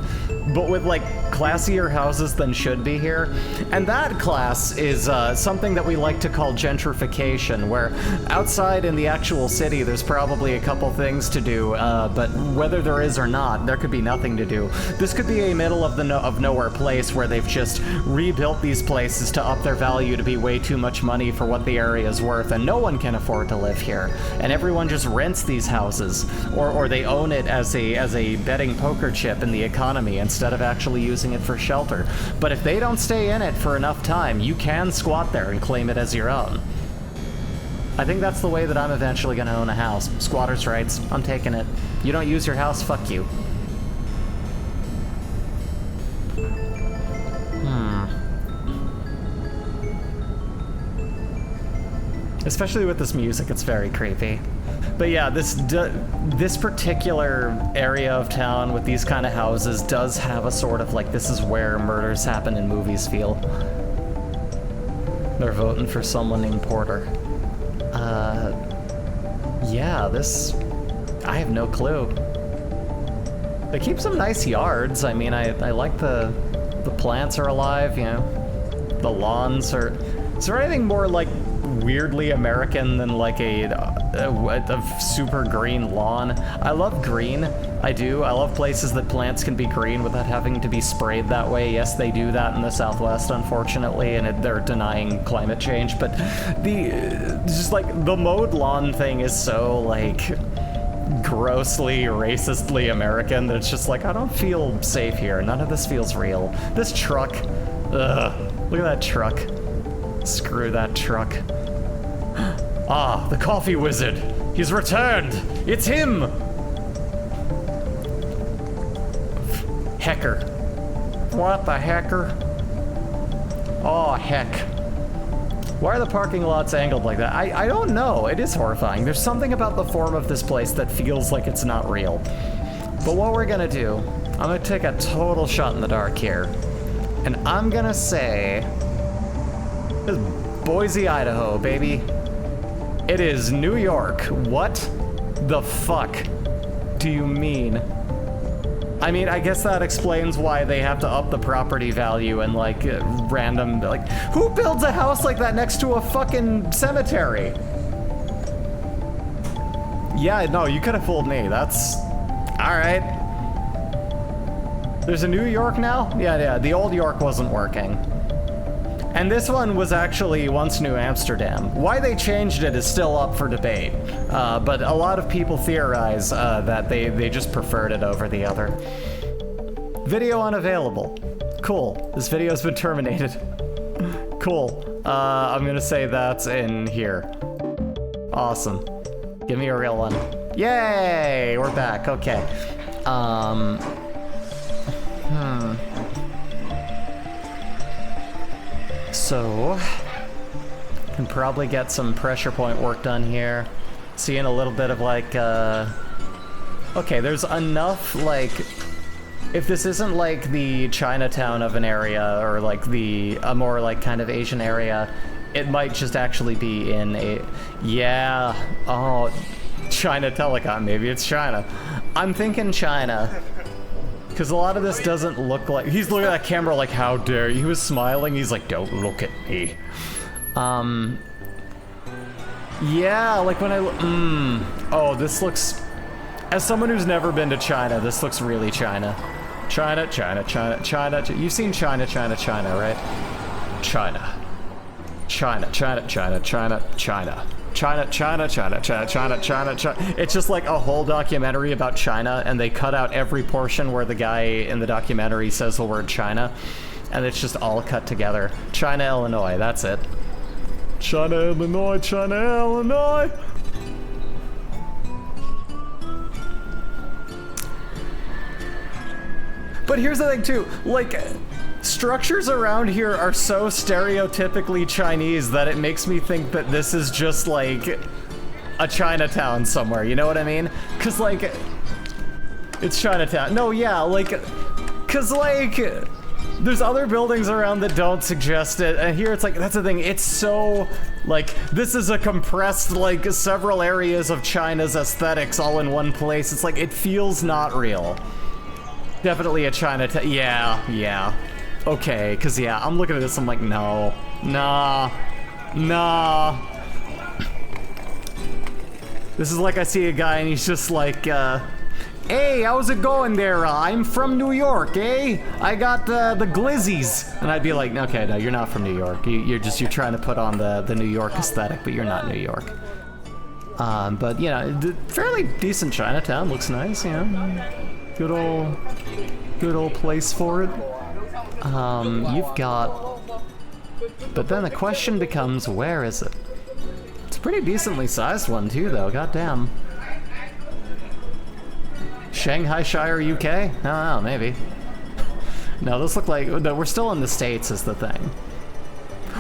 A: But with, like, classier houses than should be here. And that class is something that we like to call gentrification, where outside in the actual city there's probably a couple things to do, but whether there is or not, there could be nothing to do. This could be a middle of the nowhere place where they've just rebuilt these places to up their value to be way too much money for what the area is worth, and no one can afford to live here. And everyone just rents these houses, or they own it as a betting poker chip in the economy instead of actually using it for shelter. But if they don't stay in it for enough time, you can squat there and claim it as your own. I think that's the way that I'm eventually going to own a house. Squatters' rights. I'm taking it. You don't use your house, fuck you. Especially with this music, it's very creepy. But yeah, this particular area of town with these kind of houses does have a sort of like, this is where murders happen in movies feel. They're voting for someone named Porter. Yeah, this, I have no clue. They keep some nice yards. I mean, I like the plants are alive, you know. The lawns are, is there anything more like weirdly American than like a super green lawn? I love green. I do. I love places that plants can be green without having to be sprayed that way. Yes, they do that in the Southwest, unfortunately, and they're denying climate change. But just like the mowed lawn thing is so like grossly, racistly American that it's just like, I don't feel safe here. None of this feels real. This truck, ugh, look at that truck. Screw that truck. Ah, the coffee wizard. He's returned. It's him. Hecker. What the hecker? Oh, heck. Why are the parking lots angled like that? I don't know. It is horrifying. There's something about the form of this place that feels like it's not real. But what we're gonna do, I'm gonna take a total shot in the dark here. And I'm gonna say, this is Boise, Idaho, baby. It is New York. What the fuck do you mean? I mean, I guess that explains why they have to up the property value and like random, like, who builds a house like that next to a fucking cemetery? Yeah, no, you could have fooled me. That's, all right. There's a New York now? Yeah, the old York wasn't working. And this one was actually once New Amsterdam. Why they changed it is still up for debate, but a lot of people theorize that they just preferred it over the other. Video unavailable. Cool. This video's been terminated. Cool. I'm gonna say that's in here. Awesome. Give me a real one. Yay! We're back. Okay. So, can probably get some pressure point work done here. Seeing a little bit of like, okay, there's enough, like, if this isn't like the Chinatown of an area or like a more like kind of Asian area, it might just actually be in a, yeah, oh, China Telecom, maybe it's China. I'm thinking China. Because a lot of this doesn't look like, he's looking at that camera like, how dare you? He was smiling, he's like, don't look at me. Yeah, like when oh, this looks As someone who's never been to China, this looks really China. China, China, China, China. You've seen China, China, China, right? China. China, China, China, China, China. China, China, China, China, China, China, China. It's just like a whole documentary about China, and they cut out every portion where the guy in the documentary says the word China, and it's just all cut together. China, Illinois, that's it. China, Illinois, China, Illinois. But here's the thing too, like, structures around here are so stereotypically Chinese that it makes me think that this is just like a Chinatown somewhere, you know what I mean? Cause like, it's Chinatown. No, yeah, like, cause like, there's other buildings around that don't suggest it, and here it's like, that's the thing, it's so, like, this is a compressed, like, several areas of China's aesthetics all in one place. It's like, it feels not real. Definitely a Chinatown, yeah. Okay, cause yeah, I'm looking at this, I'm like, no, nah. This is like I see a guy and he's just like, hey, how's it going there? I'm from New York, eh? I got the glizzies. And I'd be like, okay, no, you're not from New York. You're trying to put on the New York aesthetic, but you're not New York. But you know, fairly decent Chinatown, looks nice, you know. Good old place for it. You've got... But then the question becomes, where is it? It's a pretty decently sized one too, though, goddamn. Shanghai Shire, UK? I don't know, maybe. No, this look like... No, we're still in the States is the thing.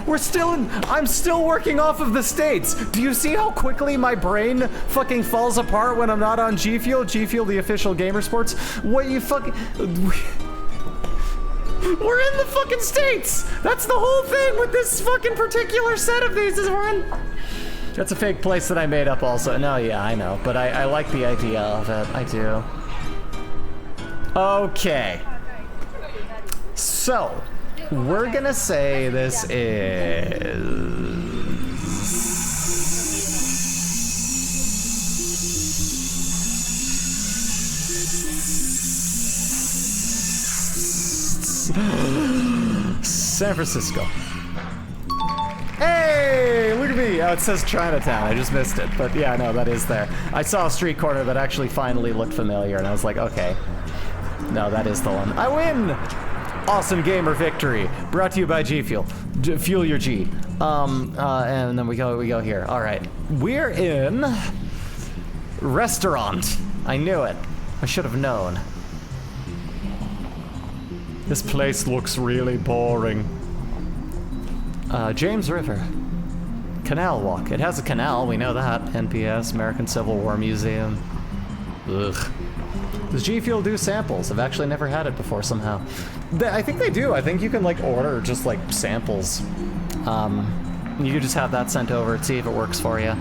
A: I'm still working off of the States! Do you see how quickly my brain fucking falls apart when I'm not on G Fuel? G Fuel, the official gamer sports? What you fucking... We're in the fucking States! That's the whole thing with this fucking particular set of these is we're in... That's a fake place that I made up also. No, yeah, I know. But I like the idea of it. I do. Okay. So, we're gonna say this is... San Francisco. Hey, look at me. Oh, it says Chinatown. I just missed it. But yeah, no, that is there. I saw a street corner that actually finally looked familiar, and I was like, okay. No, that is the one. I win! Awesome gamer victory. Brought to you by G Fuel. Fuel your G. And then we go here. All right. We're in... Restaurant. I knew it. I should have known. This place looks really boring. James River. Canal Walk. It has a canal, we know that. NPS, American Civil War Museum. Ugh. Does G Fuel do samples? I've actually never had it before somehow. I think they do. I think you can like order just like samples. You just have that sent over and see if it works for you.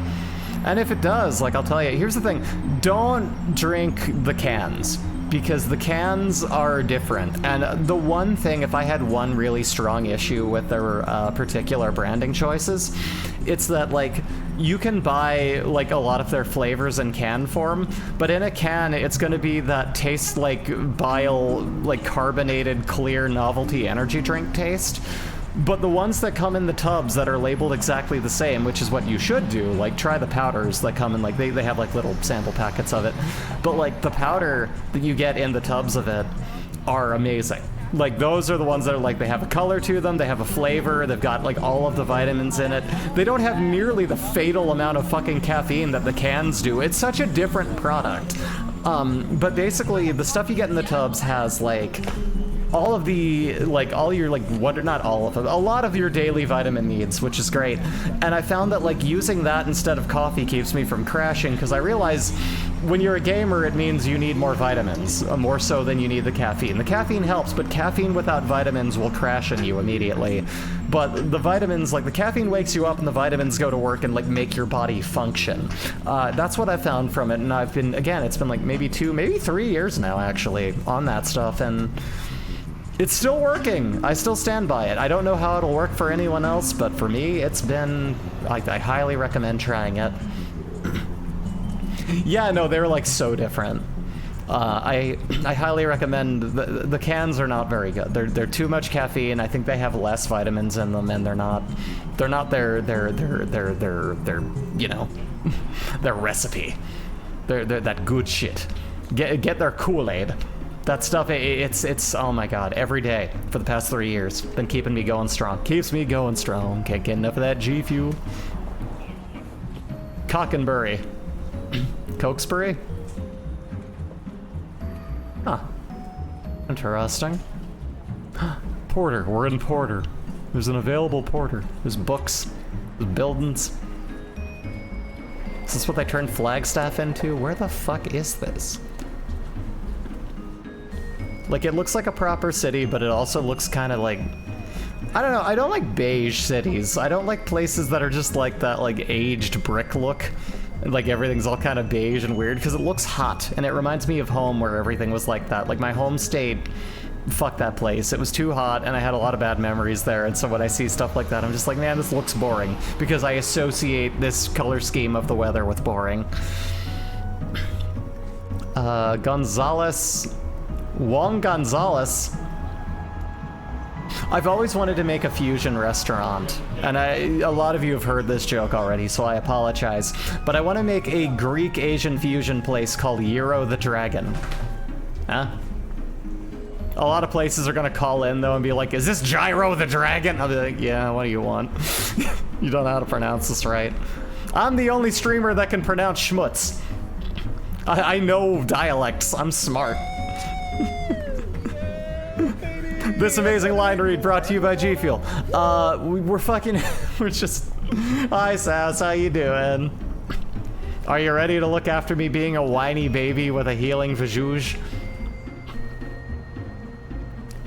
A: And if it does, like I'll tell you, here's the thing. Don't drink the cans. Because the cans are different. And the one thing, if I had one really strong issue with their particular branding choices, it's that like you can buy like a lot of their flavors in can form, but in a can it's gonna be that tastes like bile, like carbonated clear novelty energy drink taste. But the ones that come in the tubs that are labeled exactly the same, which is what you should do, like try the powders that come in, like they have like little sample packets of it. But like the powder that you get in the tubs of it are amazing. Like those are the ones that are like, they have a color to them, they have a flavor, they've got like all of the vitamins in it. They don't have nearly the fatal amount of fucking caffeine that the cans do. It's such a different product. But basically the stuff you get in the tubs has like all of the, like, all your, like, what, not all of them, a lot of your daily vitamin needs, which is great. And I found that, like, using that instead of coffee keeps me from crashing, because I realize when you're a gamer, it means you need more vitamins, more so than you need the caffeine. The caffeine helps, but caffeine without vitamins will crash on you immediately. But the vitamins, like, the caffeine wakes you up and the vitamins go to work and, like, make your body function. That's what I found from it, and I've been, again, it's been, like, maybe 2, maybe 3 years now, actually, on that stuff, and it's still working. I still stand by it. I don't know how it'll work for anyone else, but for me, it's been, I highly recommend trying it. Yeah, no, they're like so different. I highly recommend the cans are not very good. They're too much caffeine. I think they have less vitamins in them, and they're not their you know their recipe. They're that good shit. Get their Kool-Aid. That stuff, it's oh my god, every day for the past 3 years. Been keeping me going strong. Keeps me going strong. Can't get enough of that G Fuel. Cockenberry. Cokesbury? Huh. Interesting. Porter. We're in Porter. There's an available Porter. There's books. There's buildings. Is this what they turned Flagstaff into? Where the fuck is this? Like, it looks like a proper city, but it also looks kind of like... I don't know, I don't like beige cities. I don't like places that are just like that, like, aged brick look. Like, everything's all kind of beige and weird, because it looks hot, and it reminds me of home where everything was like that. Like, my home state, fuck that place. It was too hot, and I had a lot of bad memories there, and so when I see stuff like that, I'm just like, man, this looks boring, because I associate this color scheme of the weather with boring. Gonzalez... Juan Gonzalez. I've always wanted to make a fusion restaurant, and a lot of you have heard this joke already, so I apologize. But I want to make a Greek Asian fusion place called Euro the Dragon. Huh? A lot of places are gonna call in though and be like, "Is this Gyro the Dragon?" I'll be like, "Yeah, what do you want?" You don't know how to pronounce this right. I'm the only streamer that can pronounce schmutz. I know dialects. I'm smart. This amazing line read brought to you by G Fuel. We're fucking... We're just... Hi, Sass. How you doing? Are you ready to look after me being a whiny baby with a healing vajouge?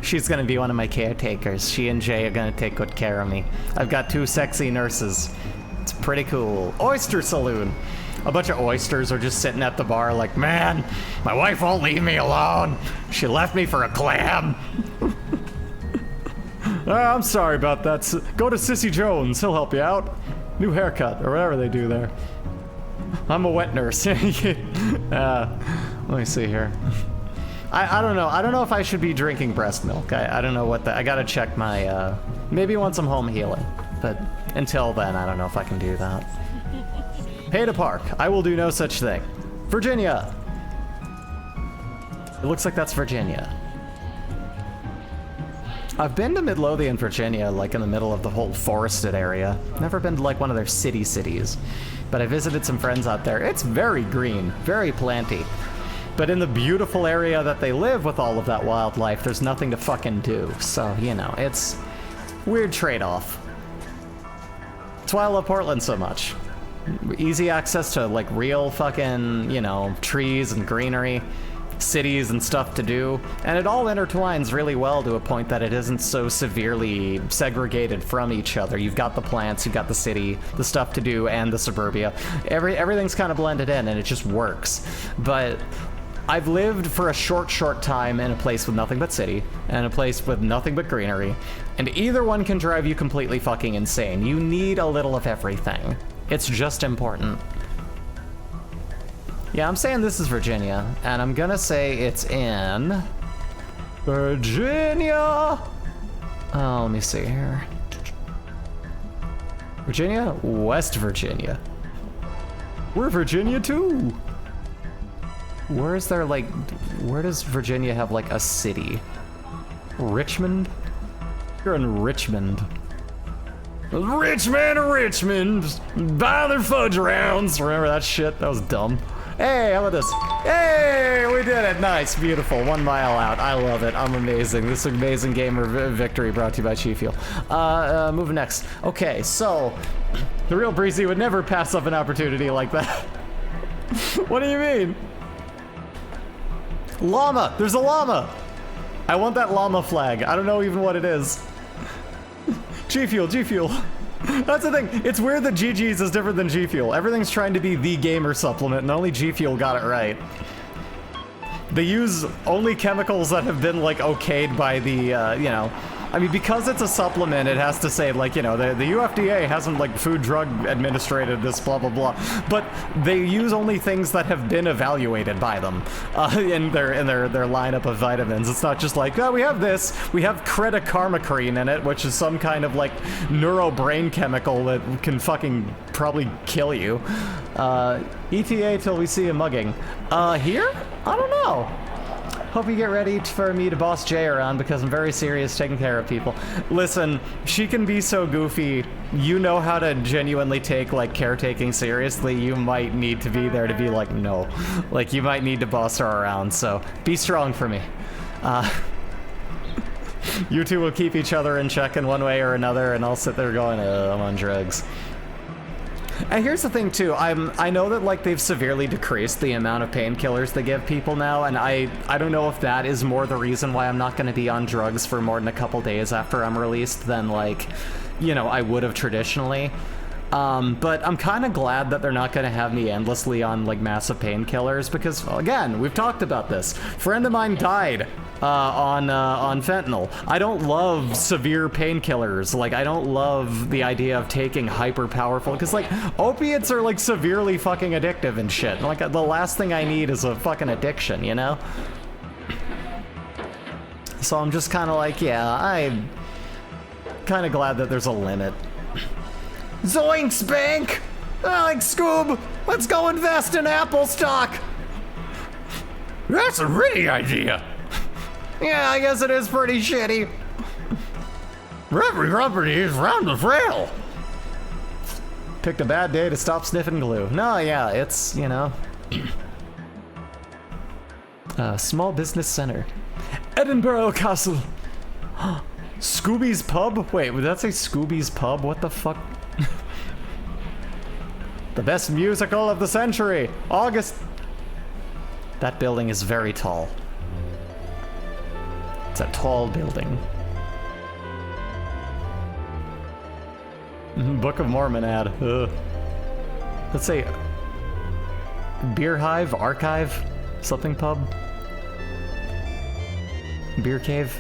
A: She's gonna be one of my caretakers. She and Jay are gonna take good care of me. I've got 2 sexy nurses. It's pretty cool. Oyster Saloon. A bunch of oysters are just sitting at the bar like, man, my wife won't leave me alone. She left me for a clam. I'm sorry about that. Go to Sissy Jones. He'll help you out. New haircut, or whatever they do there. I'm a wet nurse. Let me see here. I don't know. I don't know if I should be drinking breast milk. I don't know what I gotta check my, maybe once I'm home healing. But until then, I don't know if I can do that. Pay to park. I will do no such thing. Virginia. It looks like that's Virginia. I've been to Midlothian, Virginia, like in the middle of the whole forested area. Never been to like one of their cities. But I visited some friends out there. It's very green, very planty. But in the beautiful area that they live with all of that wildlife, there's nothing to fucking do. So, you know, it's weird trade-off. That's why I love Portland so much. Easy access to like real fucking, you know, trees and greenery, cities and stuff to do, and it all intertwines really well to a point that it isn't so severely segregated from each other. You've got the plants, you've got the city, the stuff to do, and the suburbia. Everything's kind of blended in, and it just works. But I've lived for a short time in a place with nothing but city, and a place with nothing but greenery, and either one can drive you completely fucking insane. You need a little of everything. It's just important. Yeah, I'm saying this is Virginia, and I'm gonna say it's in... Virginia! Oh, let me see here. Virginia? West Virginia. We're Virginia too! Where is there, like... Where does Virginia have, like, a city? Richmond? You're in Richmond. Richmond, buy their fudge rounds. Remember that shit? That was dumb. Hey, how about this? Hey, we did it. Nice, beautiful. 1 mile out. I love it. I'm amazing. This amazing gamer victory brought to you by Chief Fuel. Moving next. Okay, so the real Breezy would never pass up an opportunity like that. What do you mean? Llama. There's a llama. I want that llama flag. I don't know even what it is. G Fuel, G Fuel. That's the thing. It's weird that GG's is different than G Fuel. Everything's trying to be the gamer supplement, and only G Fuel got it right. They use only chemicals that have been like okayed by the, you know, I mean, because it's a supplement, it has to say, like, you know, the UFDA hasn't, like, Food Drug Administrated this, blah, blah, blah. But they use only things that have been evaluated by them in their lineup of vitamins. It's not just like, oh, we have this. We have cretacarmacrine in it, which is some kind of, like, neurobrain chemical that can fucking probably kill you. ETA till we see a mugging. Here? I don't know. Hope you get ready for me to boss Jay around because I'm very serious taking care of people. Listen, she can be so goofy. You know how to genuinely take, like, caretaking seriously. You might need to be there to be like, no. Like, you might need to boss her around, so be strong for me. You two will keep each other in check in one way or another, and I'll sit there going, I'm on drugs. And here's the thing too, I know that, like, they've severely decreased the amount of painkillers they give people now, and I don't know if that is more the reason why I'm not going to be on drugs for more than a couple days after I'm released than, like, you know, I would have traditionally. But I'm kind of glad that they're not going to have me endlessly on, like, massive painkillers because, again, we've talked about this. Friend of mine died on fentanyl. I don't love severe painkillers. Like, I don't love the idea of taking hyper powerful, because, like, opiates are, like, severely fucking addictive and shit. Like, the last thing I need is a fucking addiction, you know? So I'm just kind of like, yeah, I'm kind of glad that there's a limit. Zoinks, Bank! I like Scoob! Let's go invest in Apple stock!
B: That's a really idea!
A: Yeah, I guess it is pretty shitty.
B: Every company is round the rail!
A: Picked a bad day to stop sniffing glue. No, yeah, it's, you know... Small business center. Edinburgh Castle! Scooby's Pub? Wait, would that say Scooby's Pub? What the fuck? The best musical of the century! August... That building is very tall. It's a tall building. Book of Mormon ad. Ugh. Let's say... Beer Hive? Archive? Something pub? Beer Cave?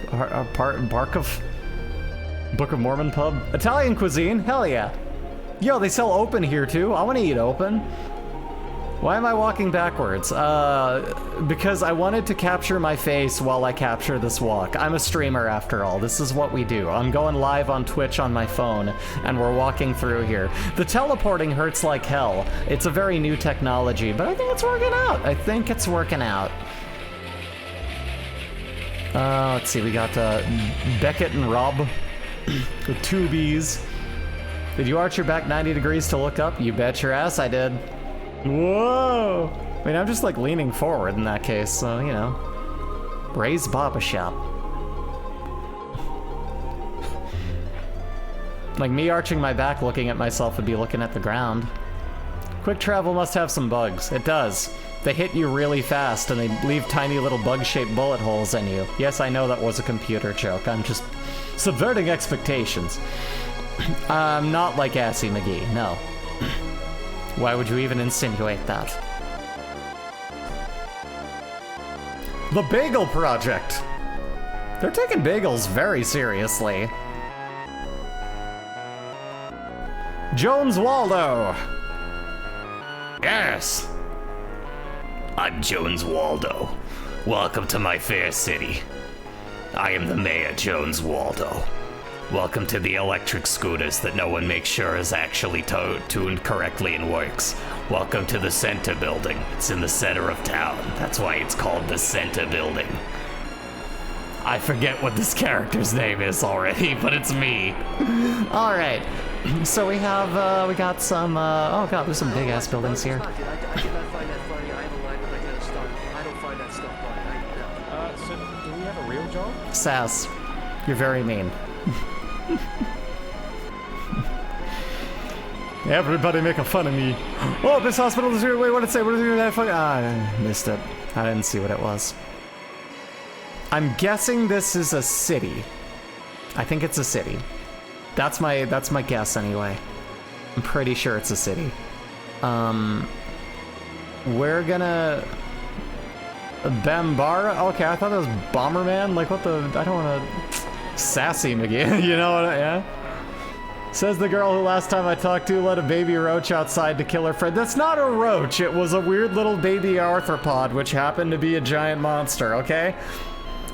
A: Barkov? Book of Mormon pub? Italian cuisine? Hell yeah. Yo, they sell open here too. I want to eat open. Why am I walking backwards? Because I wanted to capture my face while I capture this walk. I'm a streamer after all. This is what we do. I'm going live on Twitch on my phone, and we're walking through here. The teleporting hurts like hell. It's a very new technology, but I think it's working out. I think it's working out. Let's see, we got Beckett and Rob with 2 Bs. Did you arch your back 90 degrees to look up? You bet your ass I did. Whoa! I mean, I'm just, like, leaning forward in that case, so, you know. Ray's Baba Shop. Like, me arching my back looking at myself would be looking at the ground. Quick travel must have some bugs. It does. They hit you really fast, and they leave tiny little bug-shaped bullet holes in you. Yes, I know that was a computer joke. I'm just subverting expectations. Not like Assy McGee, no. Why would you even insinuate that? The Bagel Project! They're taking bagels very seriously. Jones Waldo!
B: Yes! I'm Jones Waldo. Welcome to my fair city. I am the Mayor Jones Waldo. Welcome to the electric scooters that no one makes sure is actually tuned correctly and works. Welcome to the Center Building. It's in the center of town. That's why it's called the Center Building. I forget what this character's name is already, but it's me.
A: Alright, so we have, we got some, oh god, there's some big-ass buildings here.
C: I did not find that funny. I have a line with that stuff. I don't find that stuff funny.
D: So do we have a real job?
A: Sass, you're very mean. Everybody making fun of me. Oh, this hospital is here. Wait, what did it say? What did it say? I missed it. I didn't see what it was. I'm guessing this is a city. I think it's a city. That's my guess anyway. I'm pretty sure it's a city. We're gonna Bambara. Okay, I thought that was Bomberman. Like what the? I don't wanna. Sassy McGee, you know what, yeah? Says the girl who last time I talked to let a baby roach outside to kill her friend. That's not a roach, it was a weird little baby arthropod, which happened to be a giant monster, okay?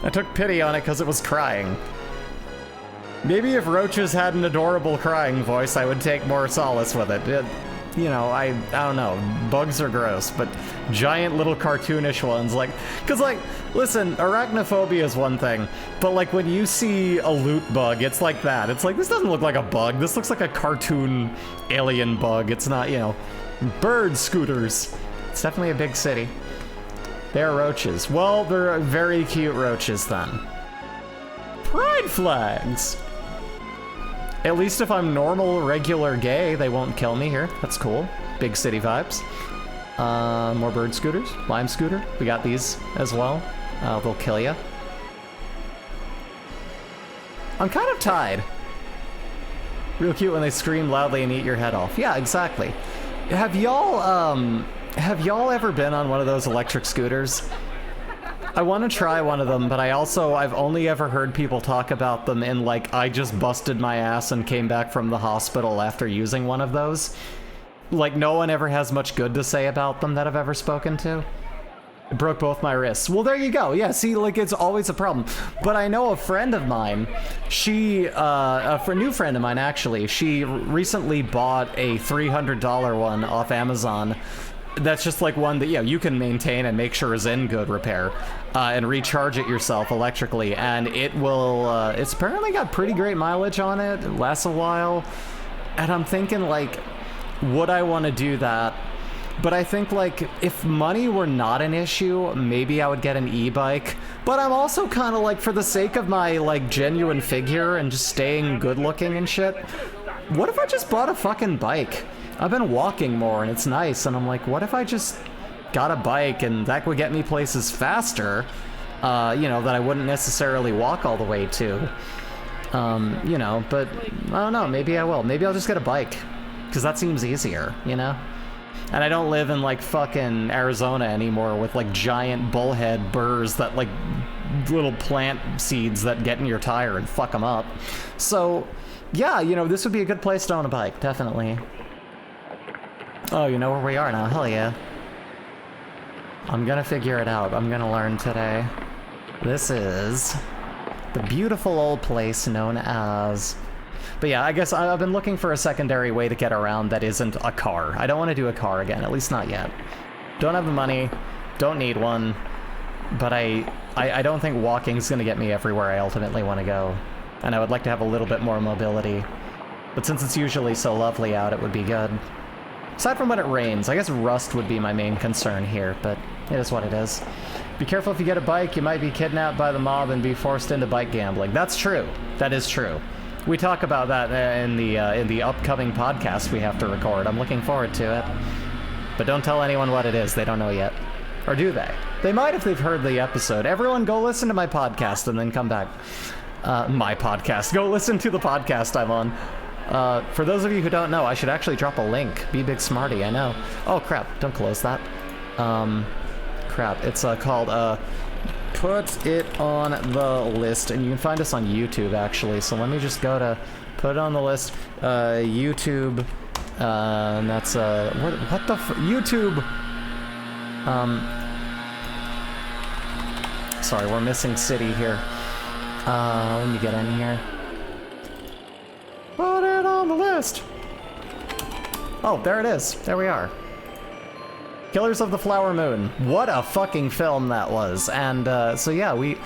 A: I took pity on it because it was crying. Maybe if roaches had an adorable crying voice, I would take more solace with it. You know, I don't know, bugs are gross, but giant little cartoonish ones, like, cause like, listen, arachnophobia is one thing, but like when you see a loot bug, it's like that. It's like, this doesn't look like a bug, this looks like a cartoon alien bug. It's not, you know, bird scooters. It's definitely a big city. They're roaches. Well, they're very cute roaches then. Pride flags! At least if I'm normal, regular, gay, they won't kill me here. That's cool. Big city vibes. More bird scooters. Lime scooter. We got these as well. They'll kill you. I'm kind of tied. Real cute when they scream loudly and eat your head off. Yeah, exactly. Have y'all ever been on one of those electric scooters? I want to try one of them, but I've only ever heard people talk about them in like, I just busted my ass and came back from the hospital after using one of those. Like, no one ever has much good to say about them that I've ever spoken to. It broke both my wrists. Well, there you go. Yeah, see, like, it's always a problem. But I know a friend of mine, a new friend of mine, actually, she recently bought a $300 one off Amazon. That's just like one that, yeah, you can maintain and make sure is in good repair, and recharge it yourself electrically, and it will, it's apparently got pretty great mileage on it, lasts a while, and I'm thinking, like, would I want to do that? But I think, like, if money were not an issue, maybe I would get an e-bike, but I'm also kind of like, for the sake of my, like, genuine figure and just staying good looking and shit, what if I just bought a fucking bike? I've been walking more and it's nice, and I'm like, what if I just got a bike and that would get me places faster, you know, that I wouldn't necessarily walk all the way to, you know, but I don't know, maybe I will. Maybe I'll just get a bike, because that seems easier, you know? And I don't live in like fucking Arizona anymore with like giant bullhead burrs that like little plant seeds that get in your tire and fuck them up. So yeah, you know, this would be a good place to own a bike, definitely. Oh, you know where we are now, hell yeah. I'm gonna figure it out, I'm gonna learn today. This is the beautiful old place known as... But yeah, I guess I've been looking for a secondary way to get around that isn't a car. I don't want to do a car again, at least not yet. Don't have the money, don't need one, but I don't think walking's gonna get me everywhere I ultimately want to go. And I would like to have a little bit more mobility. But since it's usually so lovely out, it would be good. Aside from when it rains, I guess rust would be my main concern here, but it is what it is. Be careful if you get a bike, you might be kidnapped by the mob and be forced into bike gambling. That's true. That is true. We talk about that in the upcoming podcast we have to record. I'm looking forward to it. But don't tell anyone what it is, they don't know yet. Or do they? They might if they've heard the episode. Everyone go listen to my podcast and then come back. My podcast. Go listen to the podcast I'm on. For those of you who don't know, I should actually drop a link. Be big smarty, I know. Oh crap, don't close that. Crap, it's called Put It On The List, and you can find us on YouTube actually, so let me just go to Put It On The List, YouTube, and that's, what the YouTube, sorry, we're missing Sitty here. Let me get in here. Put it on the list! Oh, there it is. There we are. Killers of the Flower Moon. What a fucking film that was. And so yeah, we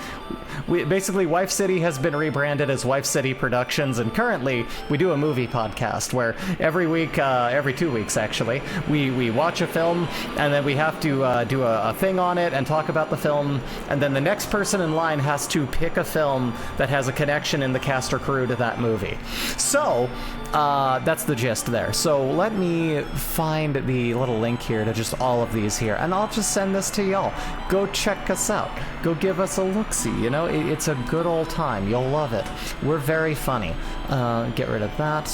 A: basically, Wife City has been rebranded as Wife City Productions, and currently we do a movie podcast where every week, every 2 weeks actually, we watch a film and then we have to do a thing on it and talk about the film, and then the next person in line has to pick a film that has a connection in the cast or crew to that movie. So that's the gist there. So let me find the little link here to just all of these here, and I'll just send this to y'all. Go check us out. Go give us a look-see, you know? It's a good old time. You'll love it. We're very funny. Get rid of that.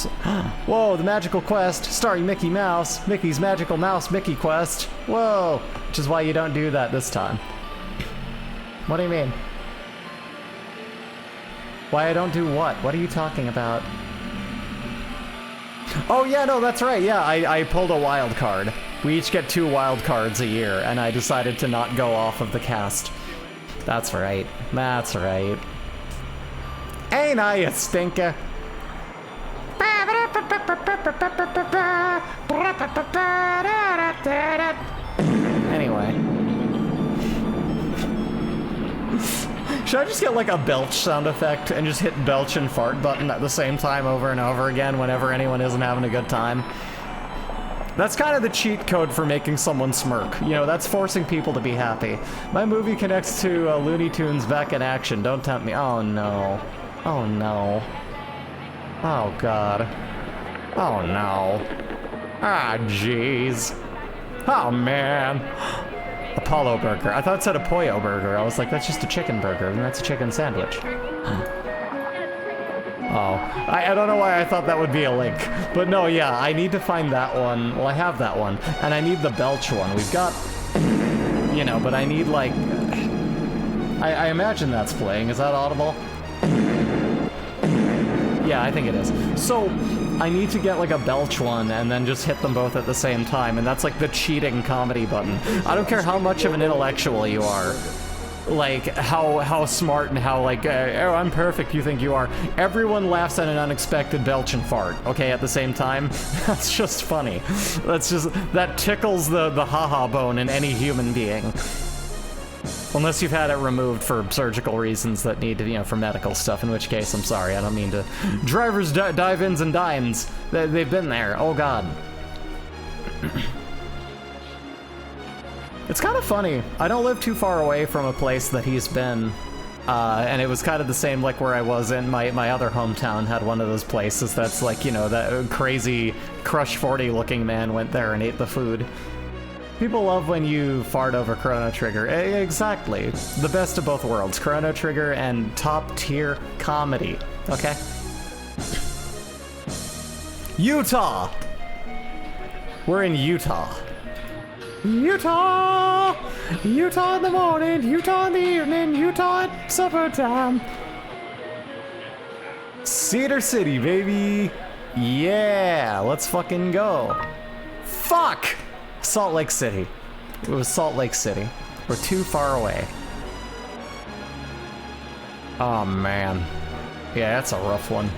A: Whoa, the Magical Quest, starring Mickey Mouse. Mickey's Magical Mouse Mickey Quest. Whoa, which is why you don't do that this time. What do you mean? Why I don't do what? What are you talking about? Oh yeah, no, that's right. Yeah, I pulled a wild card. We each get 2 wild cards a year, and I decided to not go off of the cast. That's right. That's right. Ain't I a stinker? Anyway. Should I just get like a belch sound effect and just hit belch and fart button at the same time over and over again whenever anyone isn't having a good time? That's kind of the cheat code for making someone smirk. You know, that's forcing people to be happy. My movie connects to Looney Tunes back in action. Don't tempt me. Oh no. Oh no. Oh god. Oh no. Ah, jeez. Oh man. Apollo burger. I thought it said a Pollo burger. I was like, that's just a chicken burger, and that's a chicken sandwich. Oh, I don't know why I thought that would be a link. But no, yeah, I need to find that one. Well, I have that one. And I need the belch one. We've got, you know, but I need like, I imagine that's playing. Is that audible? Yeah, I think it is. So, I need to get like a belch one and then just hit them both at the same time. And that's like the cheating comedy button. I don't care how much of an intellectual you are. Like, how smart and how, like, oh, I'm perfect you think you are. Everyone laughs at an unexpected belch and fart, okay, at the same time? That's just funny. That tickles the haha bone in any human being. Unless you've had it removed for surgical reasons that need to, you know, for medical stuff, in which case, I'm sorry, I don't mean to. Drivers dive-ins and dines. They've been there, oh god. It's kind of funny. I don't live too far away from a place that he's been, and it was kind of the same like where I was in my other hometown had one of those places that's like, you know, that crazy Crush 40 looking man went there and ate the food. People love when you fart over Chrono Trigger. Exactly. The best of both worlds. Chrono Trigger and top tier comedy. Okay? Utah! We're in Utah. Utah! Utah in the morning, Utah in the evening, Utah at supper time. Cedar City, baby. Yeah, let's fucking go. Fuck! Salt Lake City. It was Salt Lake City. We're too far away. Oh man. Yeah, that's a rough one.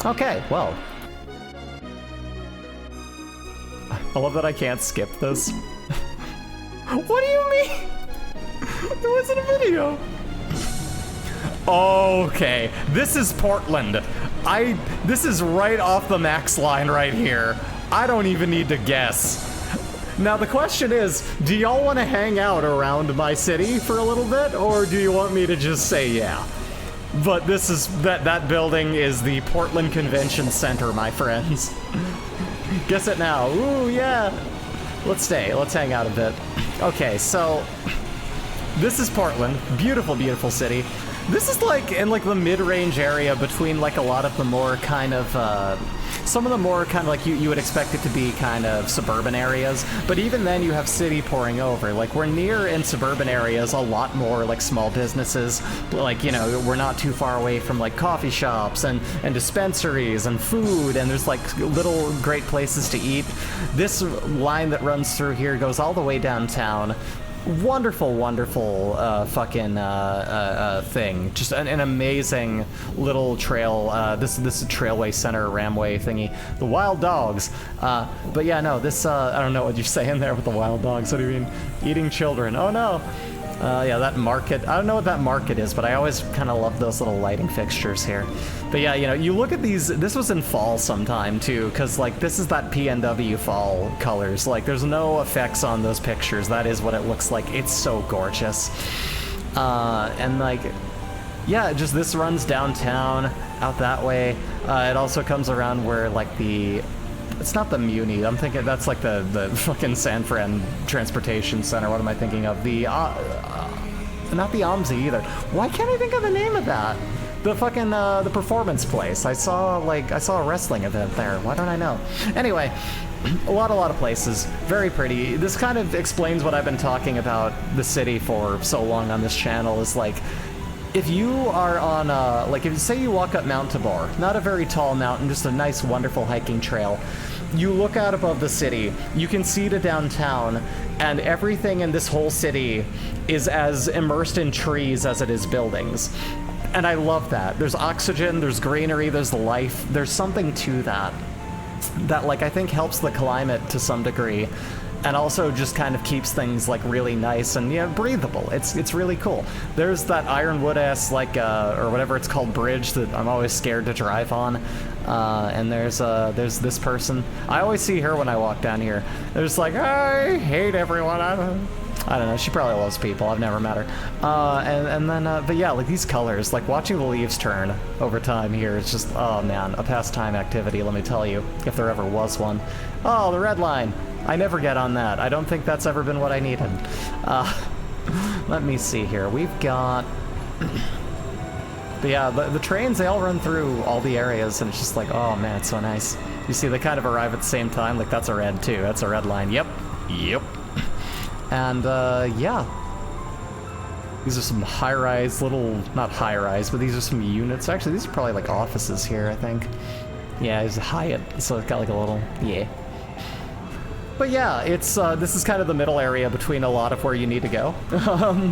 A: Okay, well. I love that I can't skip this. What do you mean? It wasn't a video. Okay, this is Portland. This is right off the max line right here. I don't even need to guess. Now the question is, do y'all want to hang out around my city for a little bit, or do you want me to just say yeah? But this is, that building is the Portland Convention Center, my friends. Guess it now. Ooh, yeah. Let's stay. Let's hang out a bit. Okay, so this is Portland. Beautiful, beautiful city. This is like in like the mid-range area between like a lot of the more kind of some of the more kind of like you would expect it to be kind of suburban areas, but even then you have city pouring over. Like we're near in suburban areas a lot more like small businesses, like, you know, we're not too far away from like coffee shops and dispensaries and food, and there's like little great places to eat. This line that runs through here goes all the way downtown. Wonderful, wonderful fucking thing. Just an amazing little trail. This is a trailway center ramway thingy. The wild dogs. But yeah, no, this, I don't know what you're saying there with the wild dogs. What do you mean? Eating children. Oh no. Yeah, that market. I don't know what that market is, but I always kind of love those little lighting fixtures here. But yeah, you know, you look at these, this was in fall sometime too, because like this is that PNW fall colors. Like there's no effects on those pictures. That is what it looks like. It's so gorgeous. And like, yeah, just this runs downtown out that way. It also comes around where like it's not the Muni. I'm thinking that's like the fucking San Fran Transportation Center. What am I thinking of? The not the OMSI either. Why can't I think of the name of that? The fucking the performance place. I saw a wrestling event there. Why don't I know? Anyway, a lot of places. Very pretty. This kind of explains what I've been talking about the city for so long on this channel. Is like, if you are on, like, if you say you walk up Mount Tabor, not a very tall mountain, just a nice, wonderful hiking trail, you look out above the city, you can see to downtown, and everything in this whole city is as immersed in trees as it is buildings. And I love that. There's oxygen, there's greenery, there's life, there's something to that, like, I think helps the climate to some degree. And also just kind of keeps things like really nice and breathable. It's really cool. There's that ironwood-ass like or whatever it's called bridge that I'm always scared to drive on. And there's this person. I always see her when I walk down here. They're just like, I hate everyone. I don't know. She probably loves people. I've never met her. And then but yeah, like these colors, like watching the leaves turn over time here, it's just, oh man, a pastime activity. Let me tell you, if there ever was one. Oh, the red line. I never get on that. I don't think that's ever been what I needed. Let me see here. We've got... But yeah, the trains, they all run through all the areas, and it's just like, oh man, it's so nice. You see, they kind of arrive at the same time. Like, that's a red, too. That's a red line. Yep. And, yeah. These are some high-rise little... Not high-rise, but these are some units. Actually, these are probably, like, offices here, I think. Yeah, there's a Hyatt, so it's got, like, a little... Yeah. But yeah, it's this is kind of the middle area between a lot of where you need to go,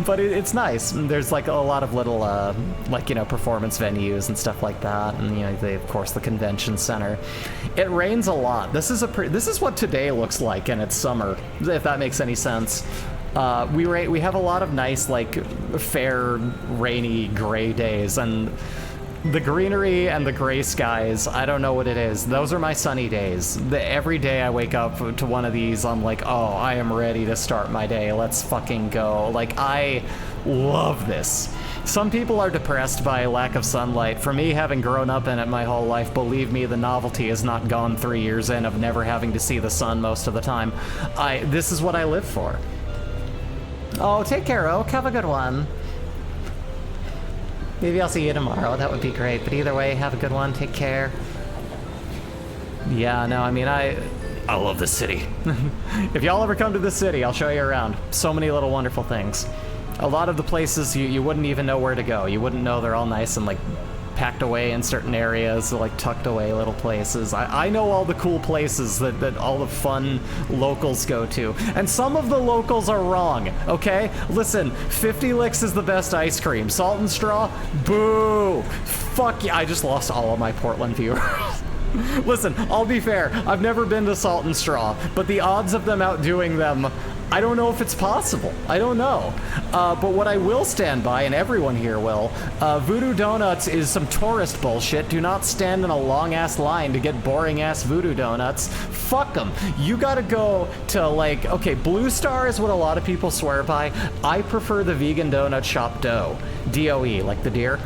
A: but it's nice. There's like a lot of little like performance venues and stuff like that, and they, of course, the convention center. It rains a lot. This is what today looks like, and it's summer, if that makes any sense. We have a lot of nice like fair, rainy, gray days, and the greenery and the gray skies, I don't know what it is. Those are my sunny days. Every day I wake up to one of these, I'm like, oh, I am ready to start my day. Let's fucking go. Like, I love this. Some people are depressed by lack of sunlight. For me, having grown up in it my whole life, believe me, the novelty has not gone 3 years in of never having to see the sun most of the time. This is what I live for. Oh, take care, Oak. Have a good one. Maybe I'll see you tomorrow. That would be great. But either way, have a good one. Take care. Yeah, no, I mean, I
B: love this city.
A: If y'all ever come to this city, I'll show you around. So many little wonderful things. A lot of the places you wouldn't even know where to go. You wouldn't know they're all nice and like packed away in certain areas, like tucked away little places. I know all the cool places that all the fun locals go to. And some of the locals are wrong, okay? Listen, 50 Licks is the best ice cream. Salt and Straw? Boo! Fuck yeah, I just lost all of my Portland viewers. Listen, I'll be fair, I've never been to Salt and Straw, but the odds of them outdoing them, I don't know if it's possible. I don't know. But what I will stand by, and everyone here will, Voodoo Donuts is some tourist bullshit. Do not stand in a long-ass line to get boring-ass Voodoo Donuts. Fuck them. You gotta go to, like, okay, Blue Star is what a lot of people swear by. I prefer the vegan donut shop Doe. D-O-E, like the deer.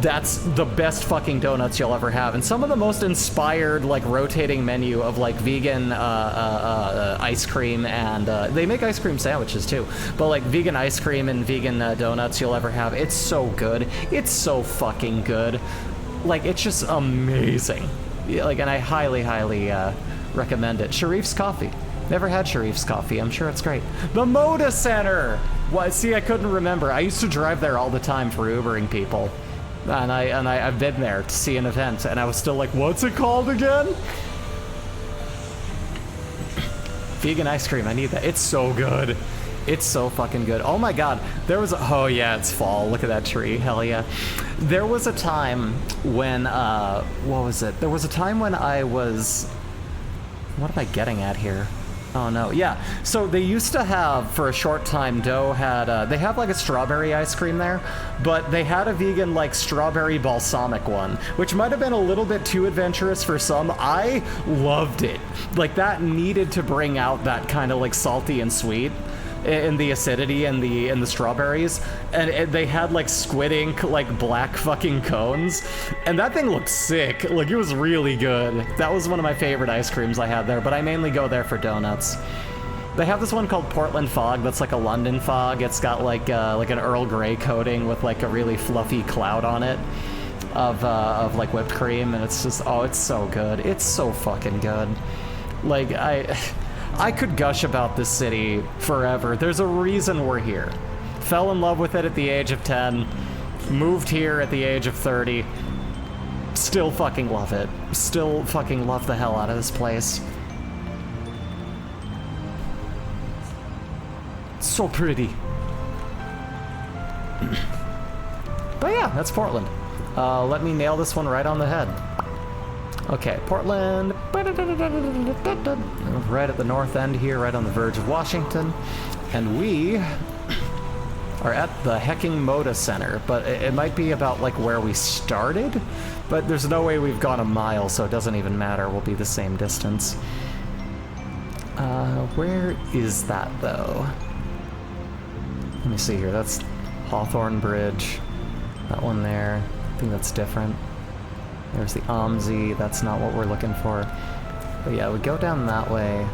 A: That's the best fucking donuts you'll ever have, and some of the most inspired, like, rotating menu of, like, vegan ice cream, and they make ice cream sandwiches too, but like vegan ice cream and vegan donuts you'll ever have. It's so good. It's so fucking good. Like, it's just amazing. Like, and I highly recommend it. Sharif's Coffee. Never had Sharif's Coffee. I'm sure it's great. The Moda Center. What? See, I couldn't remember. I used to drive there all the time for Ubering people. And I've been there to see an event, and I was still like, what's it called again? Vegan ice cream, I need that. It's so good. It's so fucking good. Oh my god, there was a, oh yeah, it's fall. Look at that tree, hell yeah. There was a time when, what was it? There was a time when I was, what am I getting at here? Oh no, yeah. So they used to have, for a short time, Doe had, they have like a strawberry ice cream there, but they had a vegan like strawberry balsamic one, which might have been a little bit too adventurous for some. I loved it. Like, that needed to bring out that kind of like salty and sweet in the acidity and the strawberries, and they had like squid ink, like black fucking cones, and that thing looked sick. Like, it was really good. That was one of my favorite ice creams I had there, but I mainly go there for donuts. They have this one called Portland Fog that's like a London fog. It's got like an Earl Grey coating with like a really fluffy cloud on it of like whipped cream, and it's just, oh, it's so good. It's so fucking good. Like, I could gush about this city forever. There's a reason we're here. Fell in love with it at the age of 10. Moved here at the age of 30. Still fucking love it. Still fucking love the hell out of this place. So pretty. But yeah, that's Portland. Let me nail this one right on the head. Okay, Portland. Right at the north end here, right on the verge of Washington. And we are at the hecking Moda Center, but it might be about like where we started, but there's no way we've gone a mile, so it doesn't even matter. We'll be the same distance. Where is that though? Let me see here. That's Hawthorne Bridge. That one there. I think that's different. There's the OMSI. That's not what we're looking for. But yeah, we go down that way.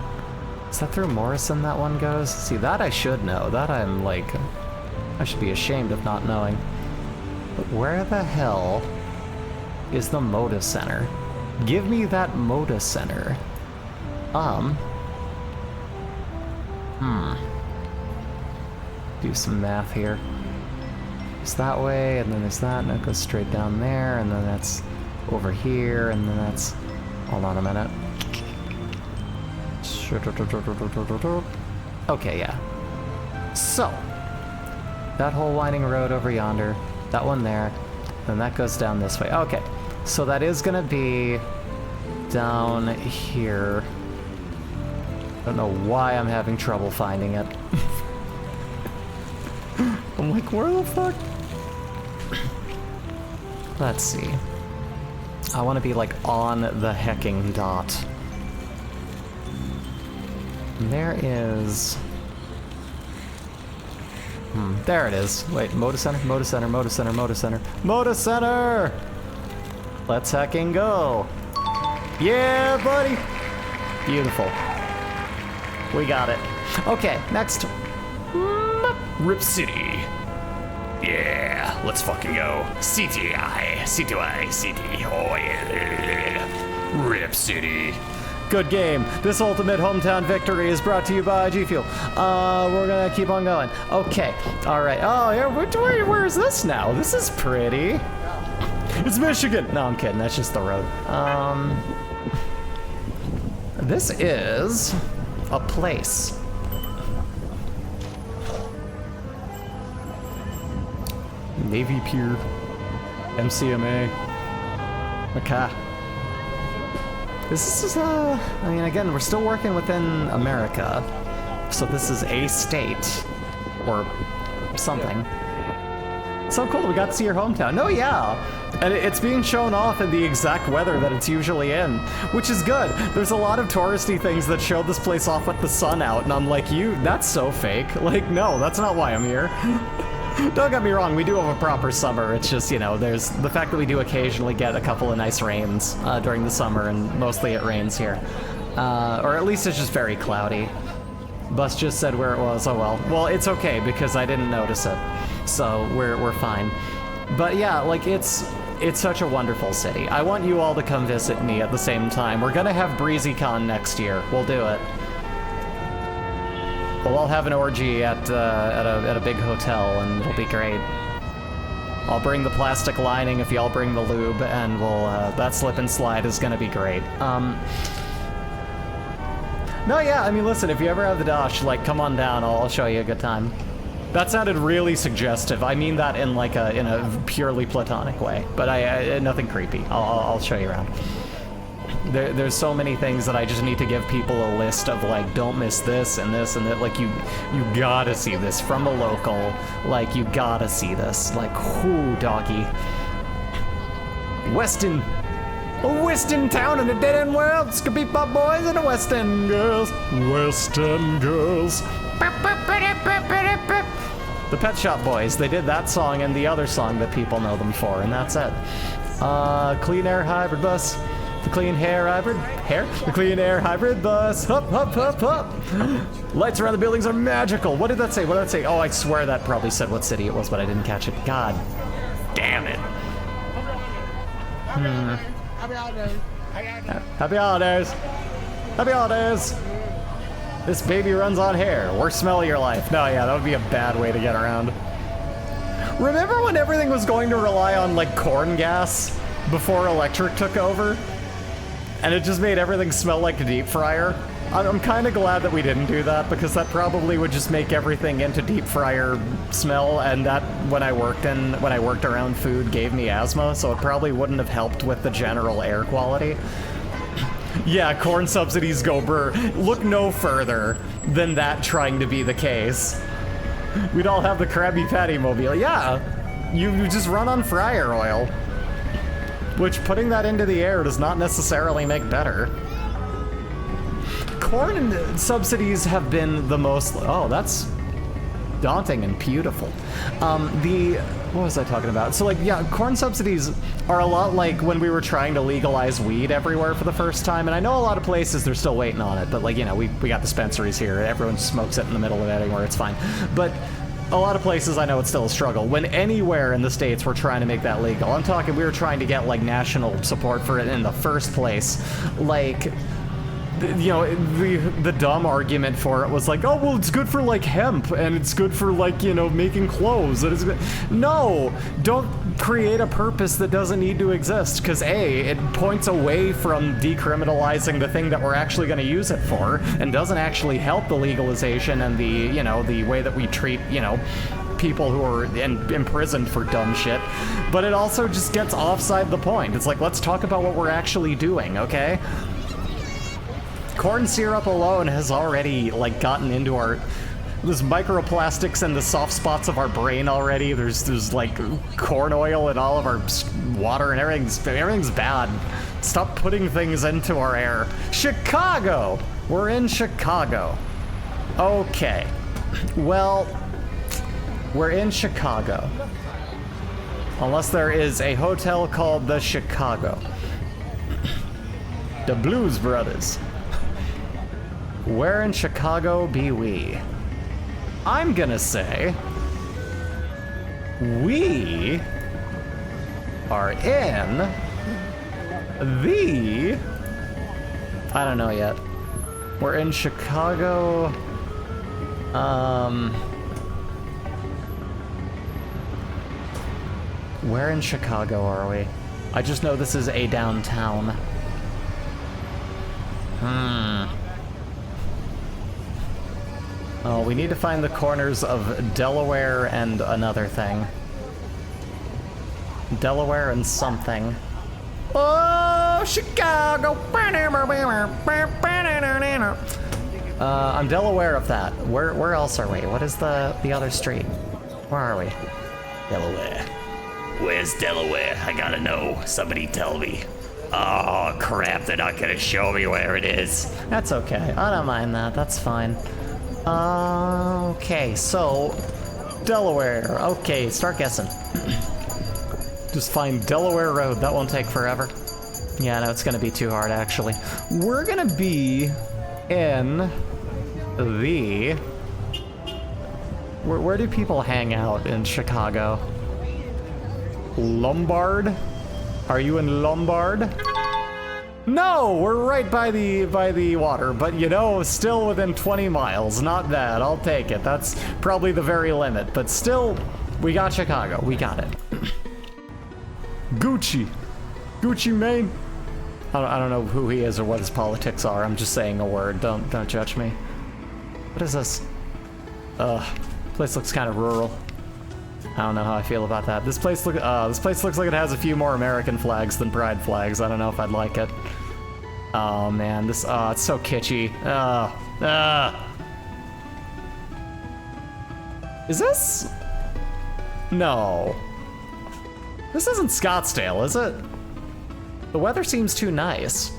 A: Is that through Morrison that one goes? See, that I should know. That I'm like... I should be ashamed of not knowing. But where the hell is the Moda Center? Give me that Moda Center. Do some math here. It's that way, and then there's that, and it goes straight down there, and then that's over here, and then that's... Hold on a minute. Okay, yeah. So, that whole winding road over yonder, that one there, then that goes down this way. Okay, so that is gonna be down here. I don't know why I'm having trouble finding it. I'm like, where the fuck? Let's see. I want to be like on the hecking dot. And there is... there it is. Wait, Moda Center, Moda Center, Moda Center, Moda Center. Moda Center! Let's hecking go. Yeah, buddy! Beautiful. We got it. Okay, next.
B: Rip City. Yeah, let's fucking go. CTI, CTI, City. Oh yeah. Rip City.
A: Good game. This ultimate hometown victory is brought to you by G Fuel. We're gonna keep on going. Okay. All right. Oh, yeah. Where is this now? This is pretty. It's Michigan. No, I'm kidding. That's just the road. This is a place. Navy Pier, MCMA, Macau. This is, I mean, again, we're still working within America, so this is a state, or something. So cool, we got to see your hometown. No, yeah, and it's being shown off in the exact weather that it's usually in, which is good. There's a lot of touristy things that show this place off with the sun out, and I'm like, that's so fake. Like, no, that's not why I'm here. Don't get me wrong, we do have a proper summer. It's just, you know, there's the fact that we do occasionally get a couple of nice rains during the summer, and mostly it rains here. Or at least it's just very cloudy. Bus just said where it was. Oh well. Well, it's okay because I didn't notice it. So we're fine. But yeah, like it's such a wonderful city. I want you all to come visit me at the same time. We're gonna have BreezyCon next year. We'll do it. We'll all have an orgy at a big hotel, and it'll be great. I'll bring the plastic lining if y'all bring the lube, and we'll that slip and slide is gonna be great. No, yeah, I mean, listen, if you ever have the dosh, like, come on down. I'll show you a good time. That sounded really suggestive. I mean that in like in a purely platonic way, but I nothing creepy. I'll show you around. There's so many things that I just need to give people a list of, like, don't miss this and this and that. Like, you gotta see this from a local. Like, you gotta see this. Like, whoo, doggy. Weston. A Weston town in a dead-end world. Skip pop boys and a West End girls. West End girls. The Pet Shop Boys. They did that song and the other song that people know them for, and that's it. Clean Air Hybrid Bus. The Clean Air Hybrid The Clean Air Hybrid Bus. Hup, hup, hup, hup. Lights around the buildings are magical. What did that say? What did that say? Oh, I swear that probably said what city it was, but I didn't catch it. God damn it.
D: Happy holidays.
A: Happy holidays. Happy holidays. This baby runs on hair. Worst smell of your life. No, yeah, that would be a bad way to get around. Remember when everything was going to rely on, like, corn gas before electric took over? And it just made everything smell like a deep fryer? I'm kind of glad that we didn't do that, because that probably would just make everything into deep fryer smell, and that, when I worked around food, gave me asthma, so it probably wouldn't have helped with the general air quality. Yeah, corn subsidies go brr. Look no further than that trying to be the case. We'd all have the Krabby Patty mobile. Yeah, you just run on fryer oil. Which, putting that into the air does not necessarily make better. Corn subsidies have been the most... Oh, that's daunting and beautiful. What was I talking about? So, like, yeah, corn subsidies are a lot like when we were trying to legalize weed everywhere for the first time, and I know a lot of places they're still waiting on it, but, like, you know, we got dispensaries here, everyone smokes it in the middle of anywhere, it's fine. But a lot of places I know it's still a struggle. When anywhere in the States we're trying to make that legal, I'm talking we were trying to get, like, national support for it in the first place. Like... You know, the dumb argument for it was like, oh, well, it's good for, like, hemp, and it's good for, like, you know, making clothes. And it's good. No! Don't create a purpose that doesn't need to exist, because A, it points away from decriminalizing the thing that we're actually going to use it for, and doesn't actually help the legalization and the, you know, the way that we treat, you know, people who are imprisoned for dumb shit. But it also just gets offside the point. It's like, let's talk about what we're actually doing, okay? Corn syrup alone has already, like, gotten into there's microplastics in the soft spots of our brain already. There's like corn oil in all of our water, and everything's bad. Stop putting things into our air. Chicago! We're in Chicago. Okay. Well, we're in Chicago. Unless there is a hotel called the Chicago. The Blues Brothers. Where in Chicago be we? I'm gonna say we are in the... I don't know yet. We're in Chicago. Where in Chicago are we? I just know this is a downtown. Oh, we need to find the corners of Delaware and another thing. Delaware and something. Oh, Chicago! I'm Delaware of that. Where else are we? What is the other street? Where are we?
B: Delaware. Where's Delaware? I gotta know. Somebody tell me. Oh, crap, they're not gonna show me where it is.
A: That's okay. I don't mind that. That's fine. Okay, so... Delaware. Okay, start guessing. Just find Delaware Road. That won't take forever. Yeah, no, it's gonna be too hard, actually. We're gonna be in the... Where do people hang out in Chicago? Lombard? Are you in Lombard? No, we're right by the water, but you know, still within 20 miles. Not bad, I'll take it. That's probably the very limit, but still, we got Chicago. We got it. Gucci. Gucci Mane. I don't know who he is or what his politics are. I'm just saying a word. Don't judge me. What is this? Place looks kind of rural. I don't know how I feel about that. This place looks like it has a few more American flags than Pride flags. I don't know if I'd like it. Oh man, it's so kitschy. Is this? No. This isn't Scottsdale, is it? The weather seems too nice.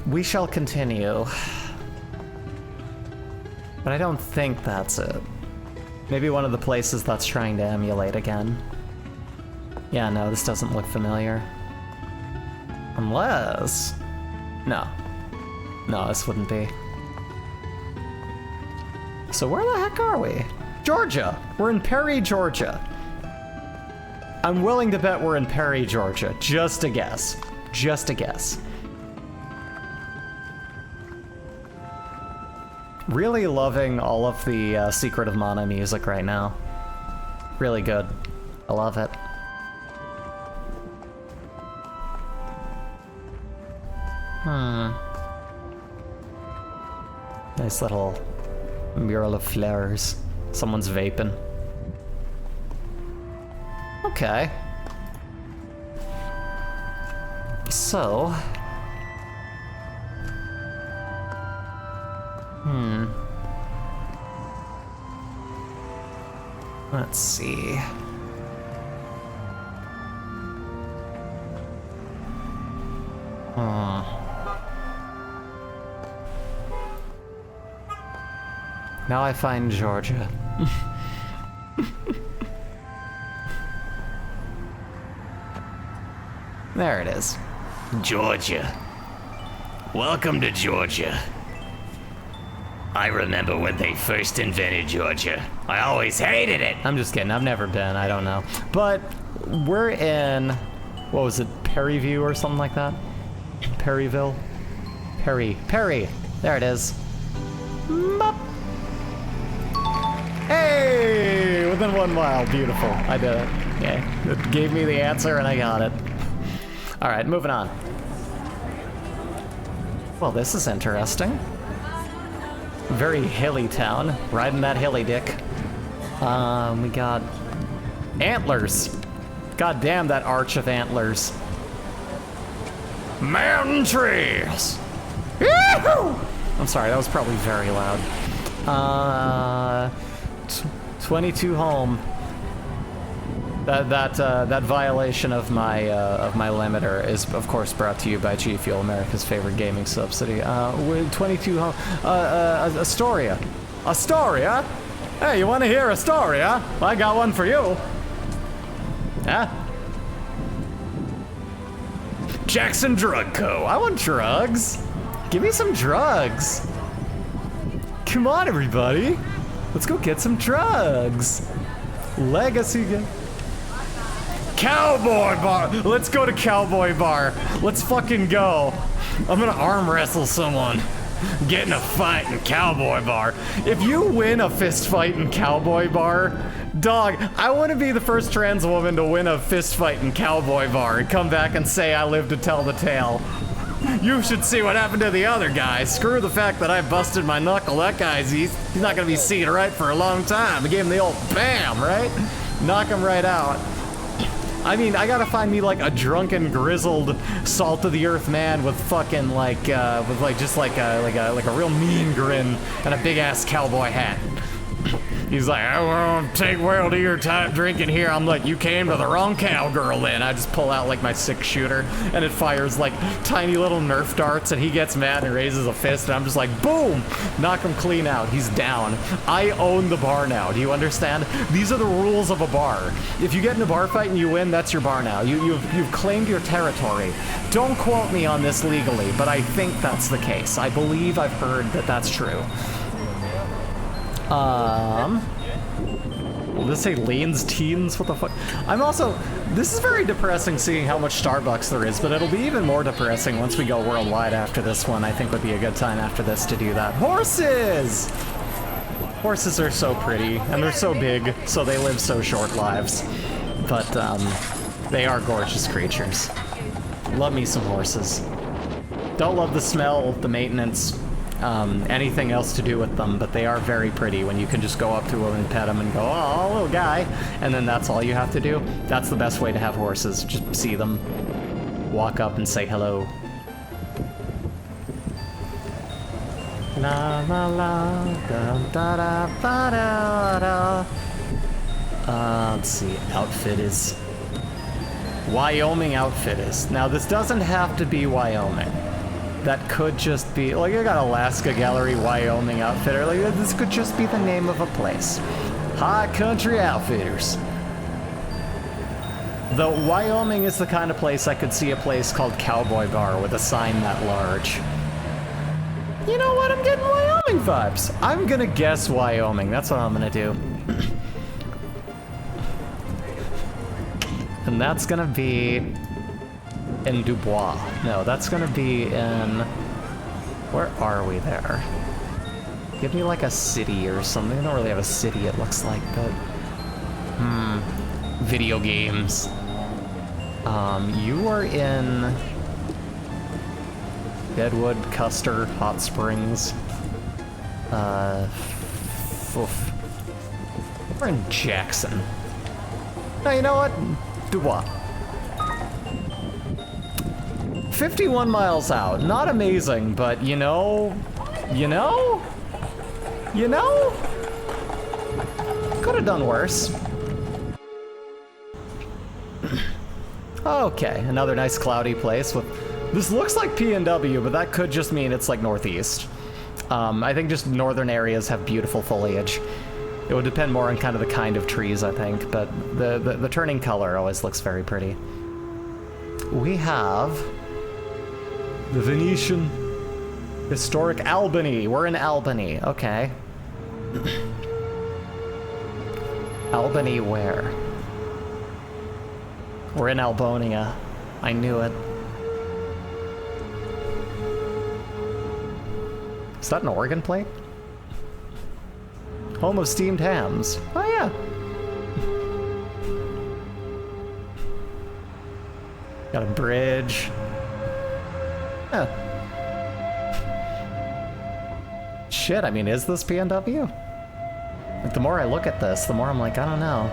A: We shall continue. But I don't think that's it. Maybe one of the places that's trying to emulate again. Yeah, no, this doesn't look familiar. Unless... No. No, this wouldn't be. So where the heck are we? Georgia! We're in Perry, Georgia. I'm willing to bet we're in Perry, Georgia. Just a guess. Just a guess. Really loving all of the Secret of Mana music right now. Really good. I love it. Nice little mural of flowers. Someone's vaping. Okay. So... Let's see. Now I find Georgia. There it is.
B: Georgia. Welcome to Georgia. I remember when they first invented Georgia. I always hated it.
A: I'm just kidding. I've never been. I don't know. But we're in, what was it, Perryview or something like that? Perryville? Perry. There it is. Bop. Hey! Within 1 mile. Beautiful. I did it. Yeah. It gave me the answer and I got it. Alright, moving on. Well, this is interesting. Very hilly town. Riding that hilly dick. We got antlers. God damn that arch of antlers.
B: Mountain trees.
A: Yahoo! I'm sorry, that was probably very loud. 22 home. That violation of my limiter is of course brought to you by G Fuel, America's favorite gaming subsidy. With 22 home. Astoria. Astoria? Hey, you want to hear a story, huh? Well, I got one for you. Yeah.
B: Jackson Drug Co.
A: I want drugs. Give me some drugs. Come on, everybody. Let's go get some drugs. Legacy. Cowboy Bar. Let's go to Cowboy Bar. Let's fucking go. I'm gonna arm wrestle someone. Get in a fight in Cowboy Bar. If you win a fist fight in Cowboy Bar, dog, I want to be the first trans woman to win a fist fight in Cowboy Bar and come back and say I live to tell the tale. You should see what happened to the other guy. Screw the fact that I busted my knuckle. That guy's, he's not gonna be seen right for a long time. I gave him the old bam, right? Knock him right out. I mean, I gotta find me like a drunken, grizzled, salt of the earth man with fucking like, just like a real mean grin and a big ass cowboy hat. He's like, I won't take well to your time drinking here. I'm like, you came to the wrong cowgirl then. I just pull out like my 6-shooter and it fires like tiny little Nerf darts and he gets mad and raises a fist and I'm just like, boom, knock him clean out. He's down. I own the bar now. Do you understand? These are the rules of a bar. If you get in a bar fight and you win, that's your bar now. You've claimed your territory. Don't quote me on this legally, but I think that's the case. I believe I've heard that that's true. Will this say Lane's Teens? What the fuck? This is very depressing seeing how much Starbucks there is, but it'll be even more depressing once we go worldwide after this one. I think would be a good time after this to do that. Horses! Horses are so pretty, and they're so big, so they live so short lives. But, they are gorgeous creatures. Love me some horses. Don't love the smell, the maintenance, anything else to do with them, but they are very pretty when you can just go up to them and pet them and go, oh, little guy, and then that's all you have to do. That's the best way to have horses. Just see them, walk up and say hello. La la la, da da da da da da. Let's see, outfit is... Wyoming outfit is. Now this doesn't have to be Wyoming. That could just be, like, I got Alaska Gallery, Wyoming Outfitter. Like, this could just be the name of a place. High Country Outfitters. Though Wyoming is the kind of place I could see a place called Cowboy Bar with a sign that large. You know what? I'm getting Wyoming vibes. I'm gonna guess Wyoming. That's what I'm gonna do. And that's gonna be... in Dubois. No, that's gonna be in... Where are we there? Give me like a city or something. I don't really have a city, it looks like, but... Video games. You are in... Deadwood, Custer, Hot Springs. We're in Jackson. No, you know what? Dubois. 51 miles out. Not amazing, but you know? Could have done worse. Okay, another nice cloudy place with... This looks like PNW, but that could just mean it's like northeast. I think just northern areas have beautiful foliage. It would depend more on kind of the kind of trees, I think, but the turning color always looks very pretty. We have the Venetian Historic Albany. We're in Albany, okay. Albany where? We're in Albonia. I knew it. Is that an Oregon plate? Home of steamed hams. Oh yeah. Got a bridge. Huh. Shit, I mean, is this PNW? Like, the more I look at this, the more I'm like, I don't know.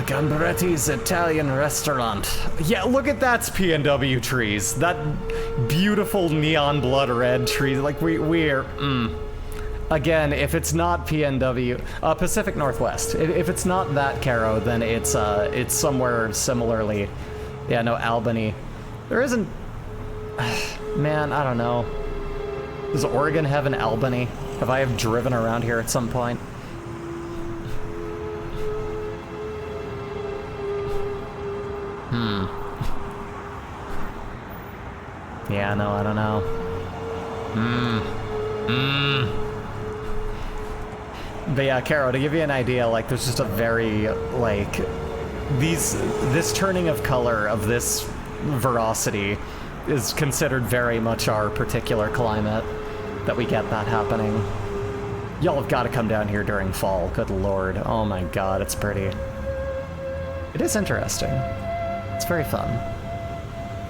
A: Gambretti's Italian restaurant. Yeah, look at that's PNW trees. That beautiful neon blood red tree. Like we're again, if it's not PNW, Pacific Northwest. If it's not that Caro, then it's somewhere similarly. Yeah, no, Albany. There isn't. Man, I don't know. Does Oregon have an Albany? Have I driven around here at some point? Yeah, no, I don't know. But yeah, Caro, to give you an idea, like, there's just a very, like, this turning of color of this veracity is considered very much our particular climate, that we get that happening. Y'all have got to come down here during fall, good lord. Oh my god, it's pretty. It is interesting. It's very fun.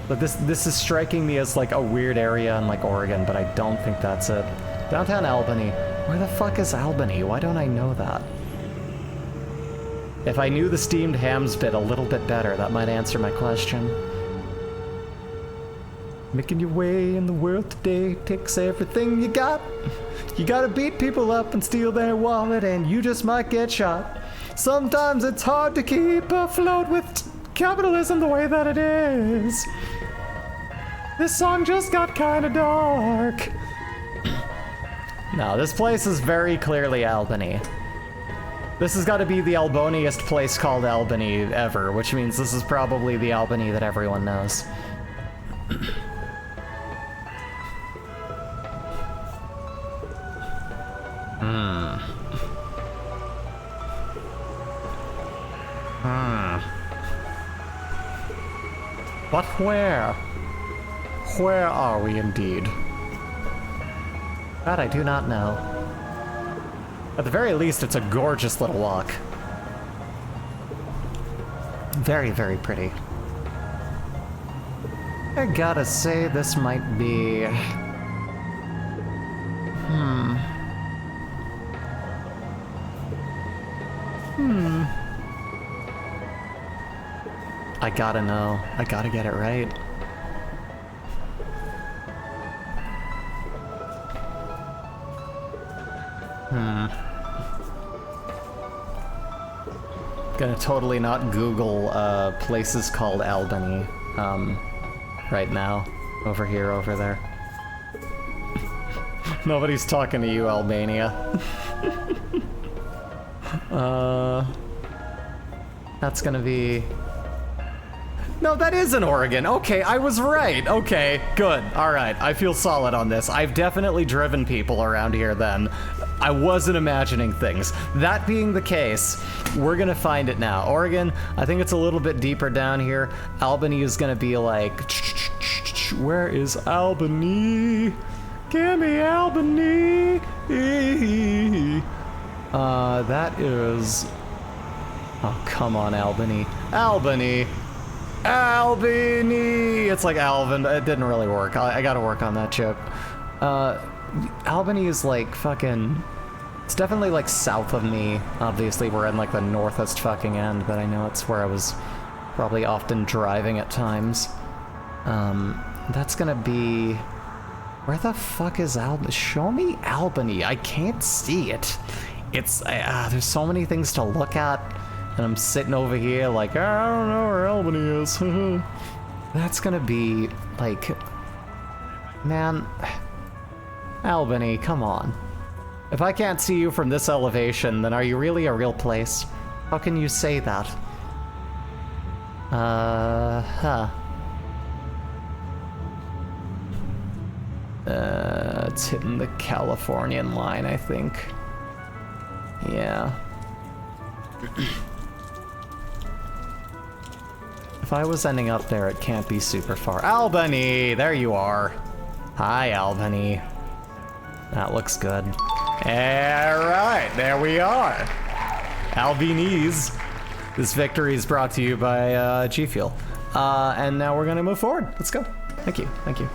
A: But this is striking me as like a weird area in like Oregon, but I don't think that's it. Downtown Albany. Where the fuck is Albany? Why don't I know that? If I knew the steamed hams bit a little bit better, that might answer my question. Making your way in the world today takes everything you got. You gotta beat people up and steal their wallet, and you just might get shot. Sometimes it's hard to keep afloat with capitalism the way that it is. This song just got kinda dark. No, this place is very clearly Albany. This has got to be the Alboniest place called Albany ever, which means this is probably the Albany that everyone knows. But where? Where are we indeed? That I do not know. At the very least, it's a gorgeous little walk. Very, very pretty. I gotta say, this might be... I gotta know. I gotta get it right. Gonna totally not Google places called Albany right now. Over here, over there. Nobody's talking to you, Albania. That's gonna be... No, that is in Oregon. Okay, I was right. Okay, good. All right, I feel solid on this. I've definitely driven people around here then. I wasn't imagining things. That being the case, we're gonna find it now. Oregon, I think it's a little bit deeper down here. Albany is gonna be like, where is Albany? Give me Albany. That is, oh, come on, Albany. Albany. Albany! It's like Alvin. It didn't really work. I gotta work on that joke. Albany is like fucking... It's definitely like south of me. Obviously, we're in like the northest fucking end, but I know it's where I was probably often driving at times. That's gonna be... Where the fuck is Albany? Show me Albany. I can't see it. It's... there's so many things to look at. And I'm sitting over here like, I don't know where Albany is. That's gonna be, like... Man... Albany, come on. If I can't see you from this elevation, then are you really a real place? How can you say that? It's hitting the Californian line, I think. Yeah. If I was ending up there, it can't be super far. Albany! There you are. Hi, Albany. That looks good. Alright, there we are. Albanese. This victory is brought to you by G Fuel. And now we're gonna move forward. Let's go. Thank you, thank you.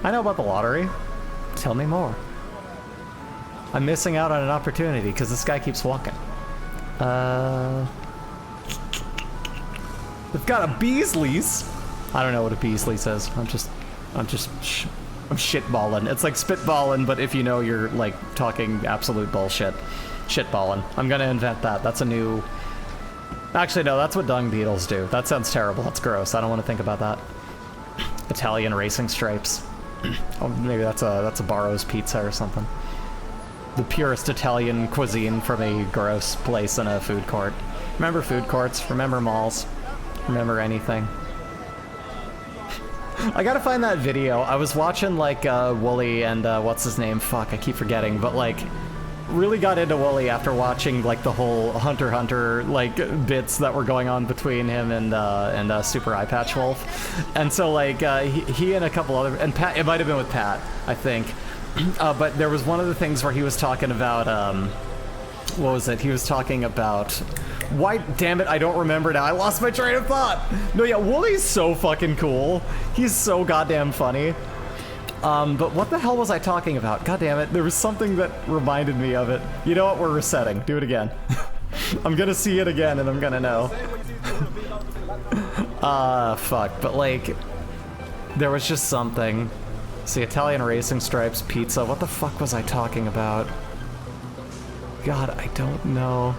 A: I know about the lottery. Tell me more. I'm missing out on an opportunity because this guy keeps walking. We've got a Beasley's. I don't know what a Beasley's is. I'm shitballing. It's like spitballing, but if you know you're like talking absolute bullshit. Shitballing. I'm gonna invent that. That's a new... Actually, no, that's what dung beetles do. That sounds terrible. That's gross. I don't want to think about that. Italian racing stripes. Oh, maybe that's a Barro's Pizza or something. The purest Italian cuisine from a gross place in a food court. Remember food courts, remember malls, remember anything. I gotta find that video. I was watching like Wooly and what's his name? Fuck, I keep forgetting, but like really got into Wooly after watching like the whole Hunter x Hunter like bits that were going on between him and Super Eye Patch Wolf. And so like he and a couple other, and Pat, it might have been with Pat, I think. But there was one of the things where he was talking about, what was it? He was talking about, why, damn it, I don't remember now. I lost my train of thought. No, yeah, Wooly's so fucking cool. He's so goddamn funny. But what the hell was I talking about? God damn it, there was something that reminded me of it. You know what, we're resetting. Do it again. I'm gonna see it again and I'm gonna know. Fuck, but like, there was just something. See, Italian racing stripes, pizza. What the fuck was I talking about? God, I don't know.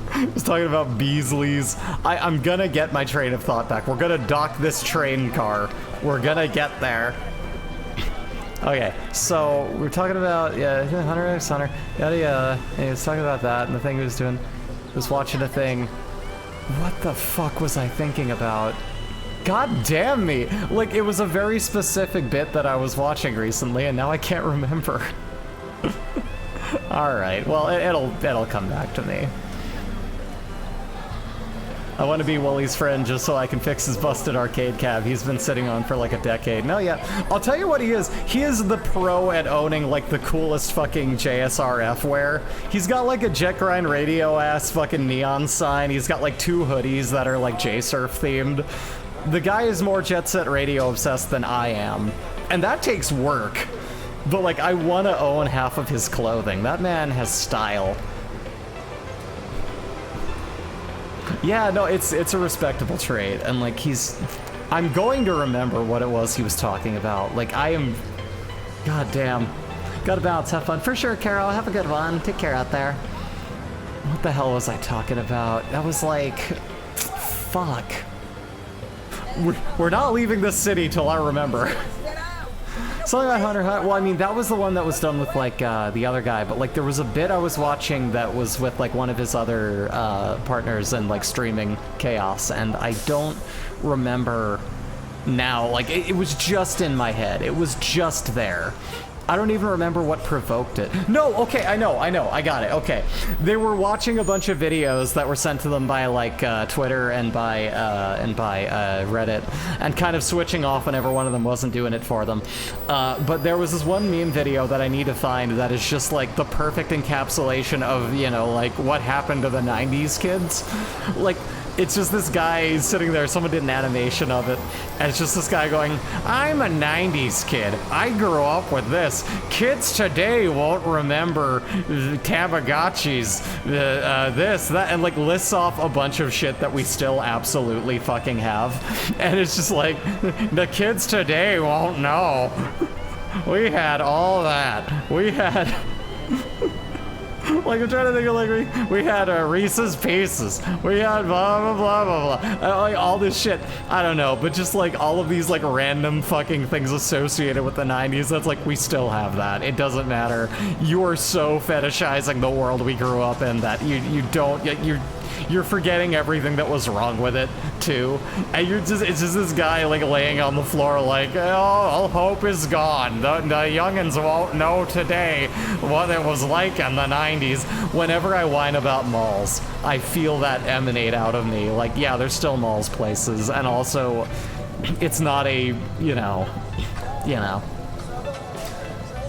A: I was talking about Beasley's. I'm gonna get my train of thought back. We're gonna dock this train car. We're gonna get there. Okay, so we're talking about, yeah, Hunter x Hunter, yada yada. And he was talking about that, and the thing he was doing was watching a thing. What the fuck was I thinking about? God damn me! Like, it was a very specific bit that I was watching recently, and now I can't remember. Alright, well, it'll come back to me. I want to be Wooly's friend just so I can fix his busted arcade cab he's been sitting on for like a decade. No, yeah, I'll tell you what he is. He is the pro at owning like the coolest fucking JSRF wear. He's got like a Jet Grind Radio ass fucking neon sign. He's got like 2 hoodies that are like J-Surf themed. The guy is more Jet Set Radio obsessed than I am, and that takes work. But like, I want to own half of his clothing. That man has style. Yeah, no, it's a respectable trait, and like I'm going to remember what it was he was talking about. Like I am, god damn, gotta bounce, have fun for sure, Carol. Have a good one. Take care out there. What the hell was I talking about? That was like, fuck. We're not leaving this city till I remember. Something about Hunter Hunt. Well, I mean, that was the one that was done with like the other guy, but like there was a bit I was watching that was with like one of his other partners in like streaming chaos, and I don't remember now. Like, it was just in my head. It was just there. I don't even remember what provoked it. No, okay, I know, I got it, okay. They were watching a bunch of videos that were sent to them by, like, Twitter and by Reddit, and kind of switching off whenever one of them wasn't doing it for them. But there was this one meme video that I need to find that is just, like, the perfect encapsulation of, you know, like, what happened to the 90s kids. Like, it's just this guy sitting there, someone did an animation of it, and it's just this guy going, I'm a 90s kid. I grew up with this. Kids today won't remember Tamagotchis, this, that, and like lists off a bunch of shit that we still absolutely fucking have. And it's just like, the kids today won't know. We had all that. We had... Like, I'm trying to think of, like, we had Reese's Pieces. We had blah, blah, blah, blah, blah. Like, all this shit. I don't know, but just, like, all of these, like, random fucking things associated with the 90s, that's like, we still have that. It doesn't matter. You are so fetishizing the world we grew up in that you don't... You're forgetting everything that was wrong with it, too. And it's just this guy, like, laying on the floor like, oh, all hope is gone. The youngins won't know today what it was like in the 90s. Whenever I whine about malls, I feel that emanate out of me. Like, yeah, there's still malls places, and also, it's not a, you know.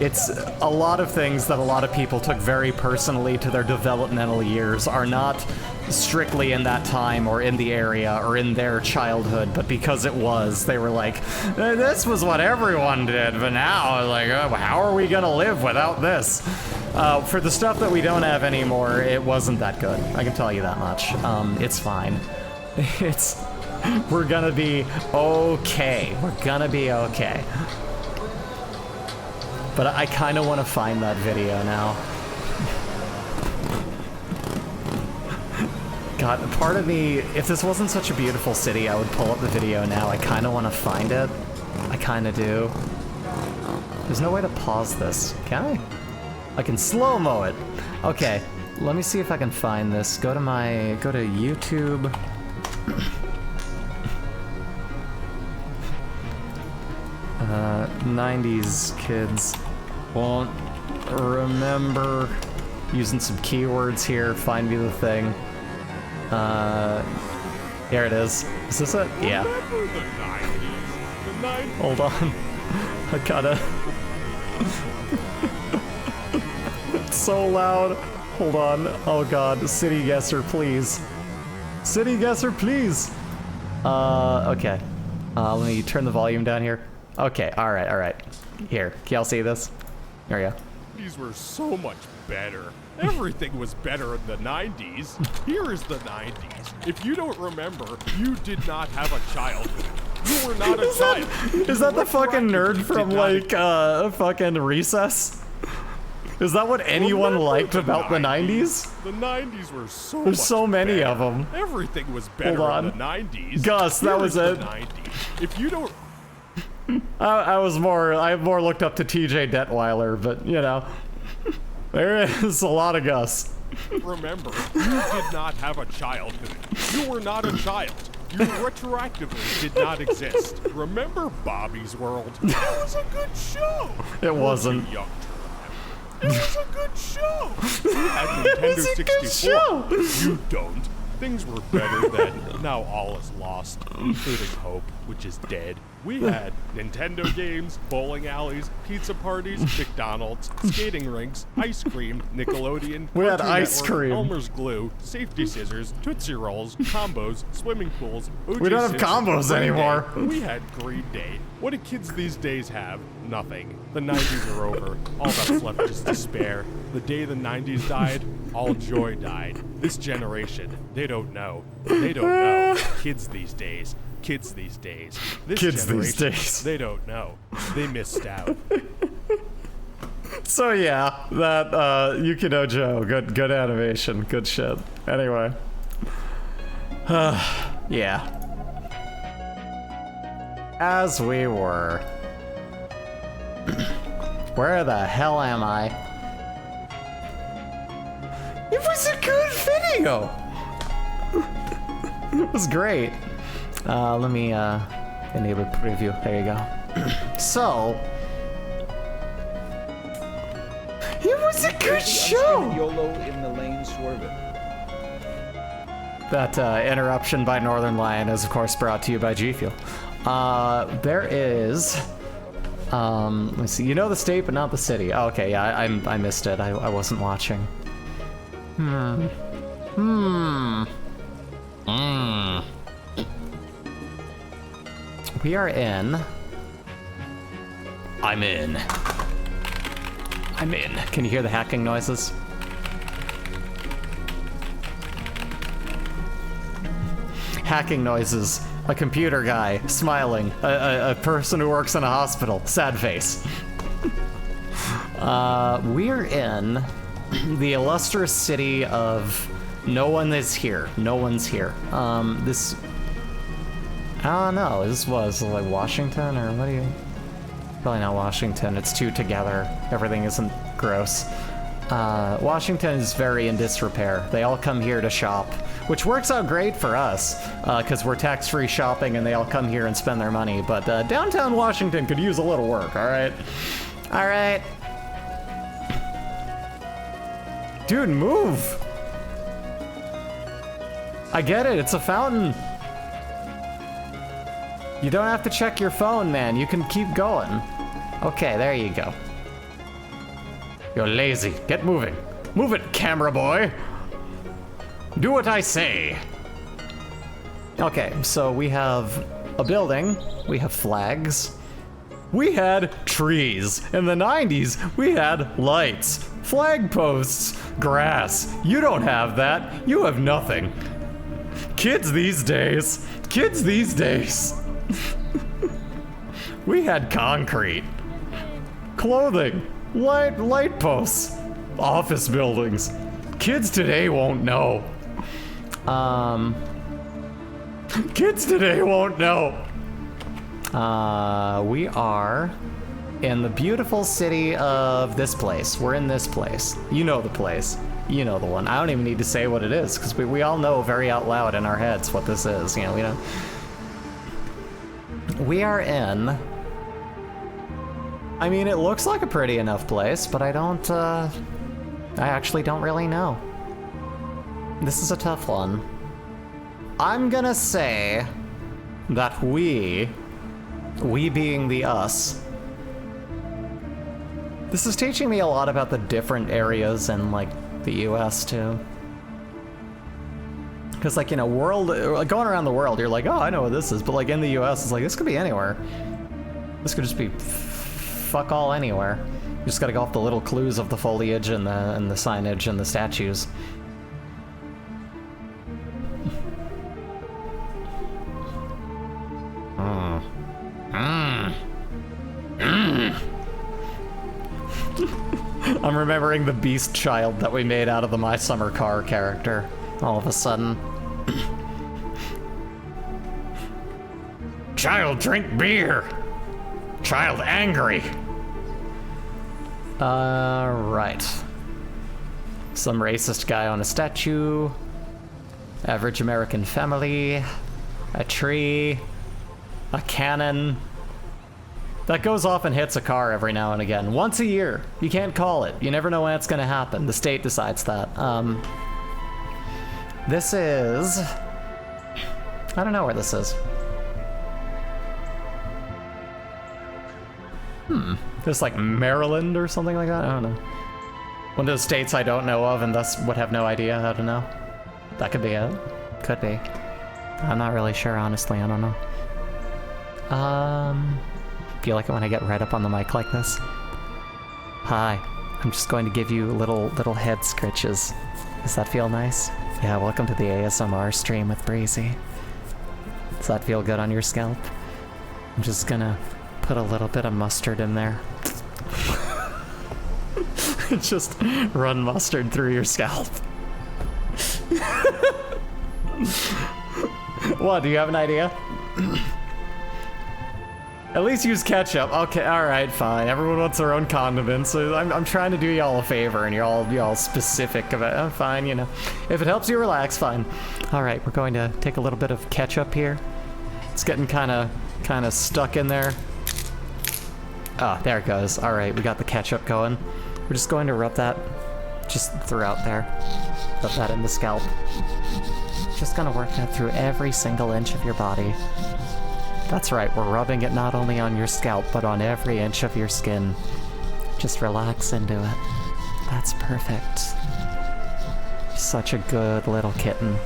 A: It's a lot of things that a lot of people took very personally to their developmental years are not strictly in that time or in the area or in their childhood, but because it was, they were like, this was what everyone did, but now, like, how are we gonna live without this? For the stuff that we don't have anymore, it wasn't that good. I can tell you that much. It's fine. We're gonna be okay. We're gonna be okay. But I kind of want to find that video now. God, part of me, if this wasn't such a beautiful city, I would pull up the video now. I kind of want to find it. I kind of do. There's no way to pause this, can I? I can slow-mo it. Okay, let me see if I can find this. Go to YouTube. 90s kids won't remember. Using some keywords here, find me the thing. Here it is. Is this it? Yeah. Hold on. I gotta... It's so loud. Hold on. Oh god. City guesser, please. City guesser, please. Okay. Let me turn the volume down here. Okay, alright. Here, can y'all see this? There you go.
D: These were so much better. Everything was better in the 90s. Here is the 90s. If you don't remember, you did not have a childhood. You were not a child.
A: Is that the fucking nerd from, like, fucking Recess? Is that what anyone liked about the 90s?
D: The 90s were so
A: There's so many
D: better.
A: of them.
D: Everything was better in the 90s.
A: Gus, that was it.
D: 90s. If you don't...
A: I more looked up to TJ Detweiler, but, you know, there is a lot of Gus.
D: Remember, you did not have a childhood. You were not a child. You retroactively did not exist. Remember Bobby's World? It was a good show.
A: It wasn't.
D: Young to remember. It was a good show. You had Nintendo 64. You don't. Things were better then. Now all is lost, including hope, which is dead. We had Nintendo games, bowling alleys, pizza parties, McDonald's, skating rinks, ice cream, Nickelodeon,
A: we had
D: Cartoon
A: ice
D: Network,
A: cream,
D: Elmer's glue, safety scissors, Tootsie Rolls, combos, swimming pools, OJ
A: we don't have
D: Simpson,
A: combos
D: Green
A: anymore.
D: Day. We had Green Day. What do kids these days have? Nothing. The 90s are over. All that's left is despair. The day the 90s died, all joy died. This generation, they don't know. They don't know. Kids these days. Kids these days. This
A: Kids these
D: generation,
A: days.
D: They don't know. They missed out.
A: So yeah, that Yukino Joe, good animation, good shit. Anyway. Yeah. As we were. Where the hell am I? It was a good video! It was great. Let me Enable preview. There you go. So, it was a good show.
E: YOLO in the lane swerving.
A: That interruption by Northern Lion is, of course, brought to you by G Fuel. There is. Let me see. You know the state, but not the city. Oh, okay, yeah, I missed it. I wasn't watching. We are in.
B: I'm in.
A: I'm in. Can you hear the hacking noises? Hacking noises. A computer guy smiling. A person who works in a hospital. Sad face. We're in the illustrious city of no one is here. No one's here. This. I don't know. This was like Washington or what do you? Probably not Washington. It's two together. Everything isn't gross. Washington is very in disrepair. They all come here to shop, which works out great for us, because we're tax-free shopping and they all come here and spend their money. But downtown Washington could use a little work, all right? All right. Dude, move! I get it, it's a fountain. You don't have to check your phone, man. You can keep going. Okay, there you go. You're lazy. Get moving. Move it, camera boy. Do what I say. Okay, so we have a building. We have flags. We had trees. In the 90s, we had lights, flag posts, grass. You don't have that. You have nothing. Kids these days. Kids these days. We had concrete, clothing, light posts, office buildings. Kids today won't know. Kids today won't know. We are in the beautiful city of this place. We're in this place. You know the place. You know the one. I don't even need to say what it is, because we all know very out loud in our heads what this is. You know, we don't. We are in. I mean, it looks like a pretty enough place, but I actually don't really know. This is a tough one. I'm gonna say that we being the us, this is teaching me a lot about the different areas in, like, the US, too. Because, like, you know, going around the world, you're like, oh, I know what this is. But, like, in the US, it's like, this could be anywhere. This could just be fuck all anywhere. You just gotta go off the little clues of the foliage and the signage and the statues. I'm remembering the beast child that we made out of the My Summer Car character. All of a sudden.
B: Child, drink beer. Child, angry.
A: Right. Some racist guy on a statue. Average American family. A tree. A cannon. That goes off and hits a car every now and again. Once a year. You can't call it. You never know when it's gonna happen. The state decides that. This is... I don't know where this is. This like Maryland or something like that? I don't know. One of those states I don't know of and thus would have no idea how to know. That could be it. Could be. I'm not really sure, honestly. I don't know. Do you like it when I get right up on the mic like this? Hi. I'm just going to give you little head scritches. Does that feel nice? Yeah, welcome to the ASMR stream with Breezy. Does that feel good on your scalp? I'm just gonna put a little bit of mustard in there. Just run mustard through your scalp. What, do you have an idea? At least use ketchup. Okay, alright, fine. Everyone wants their own condiments, so I'm trying to do y'all a favor, and you're all specific about it. Oh, fine, you know. If it helps you relax, fine. Alright, we're going to take a little bit of ketchup here. It's getting kind of kind of stuck in there. Oh, there it goes. All right, we got the ketchup going. We're just going to rub that just throughout there. Rub that in the scalp. Just gonna work that through every single inch of your body. That's right, we're rubbing it not only on your scalp, but on every inch of your skin. Just relax into it. That's perfect. Such a good little kitten.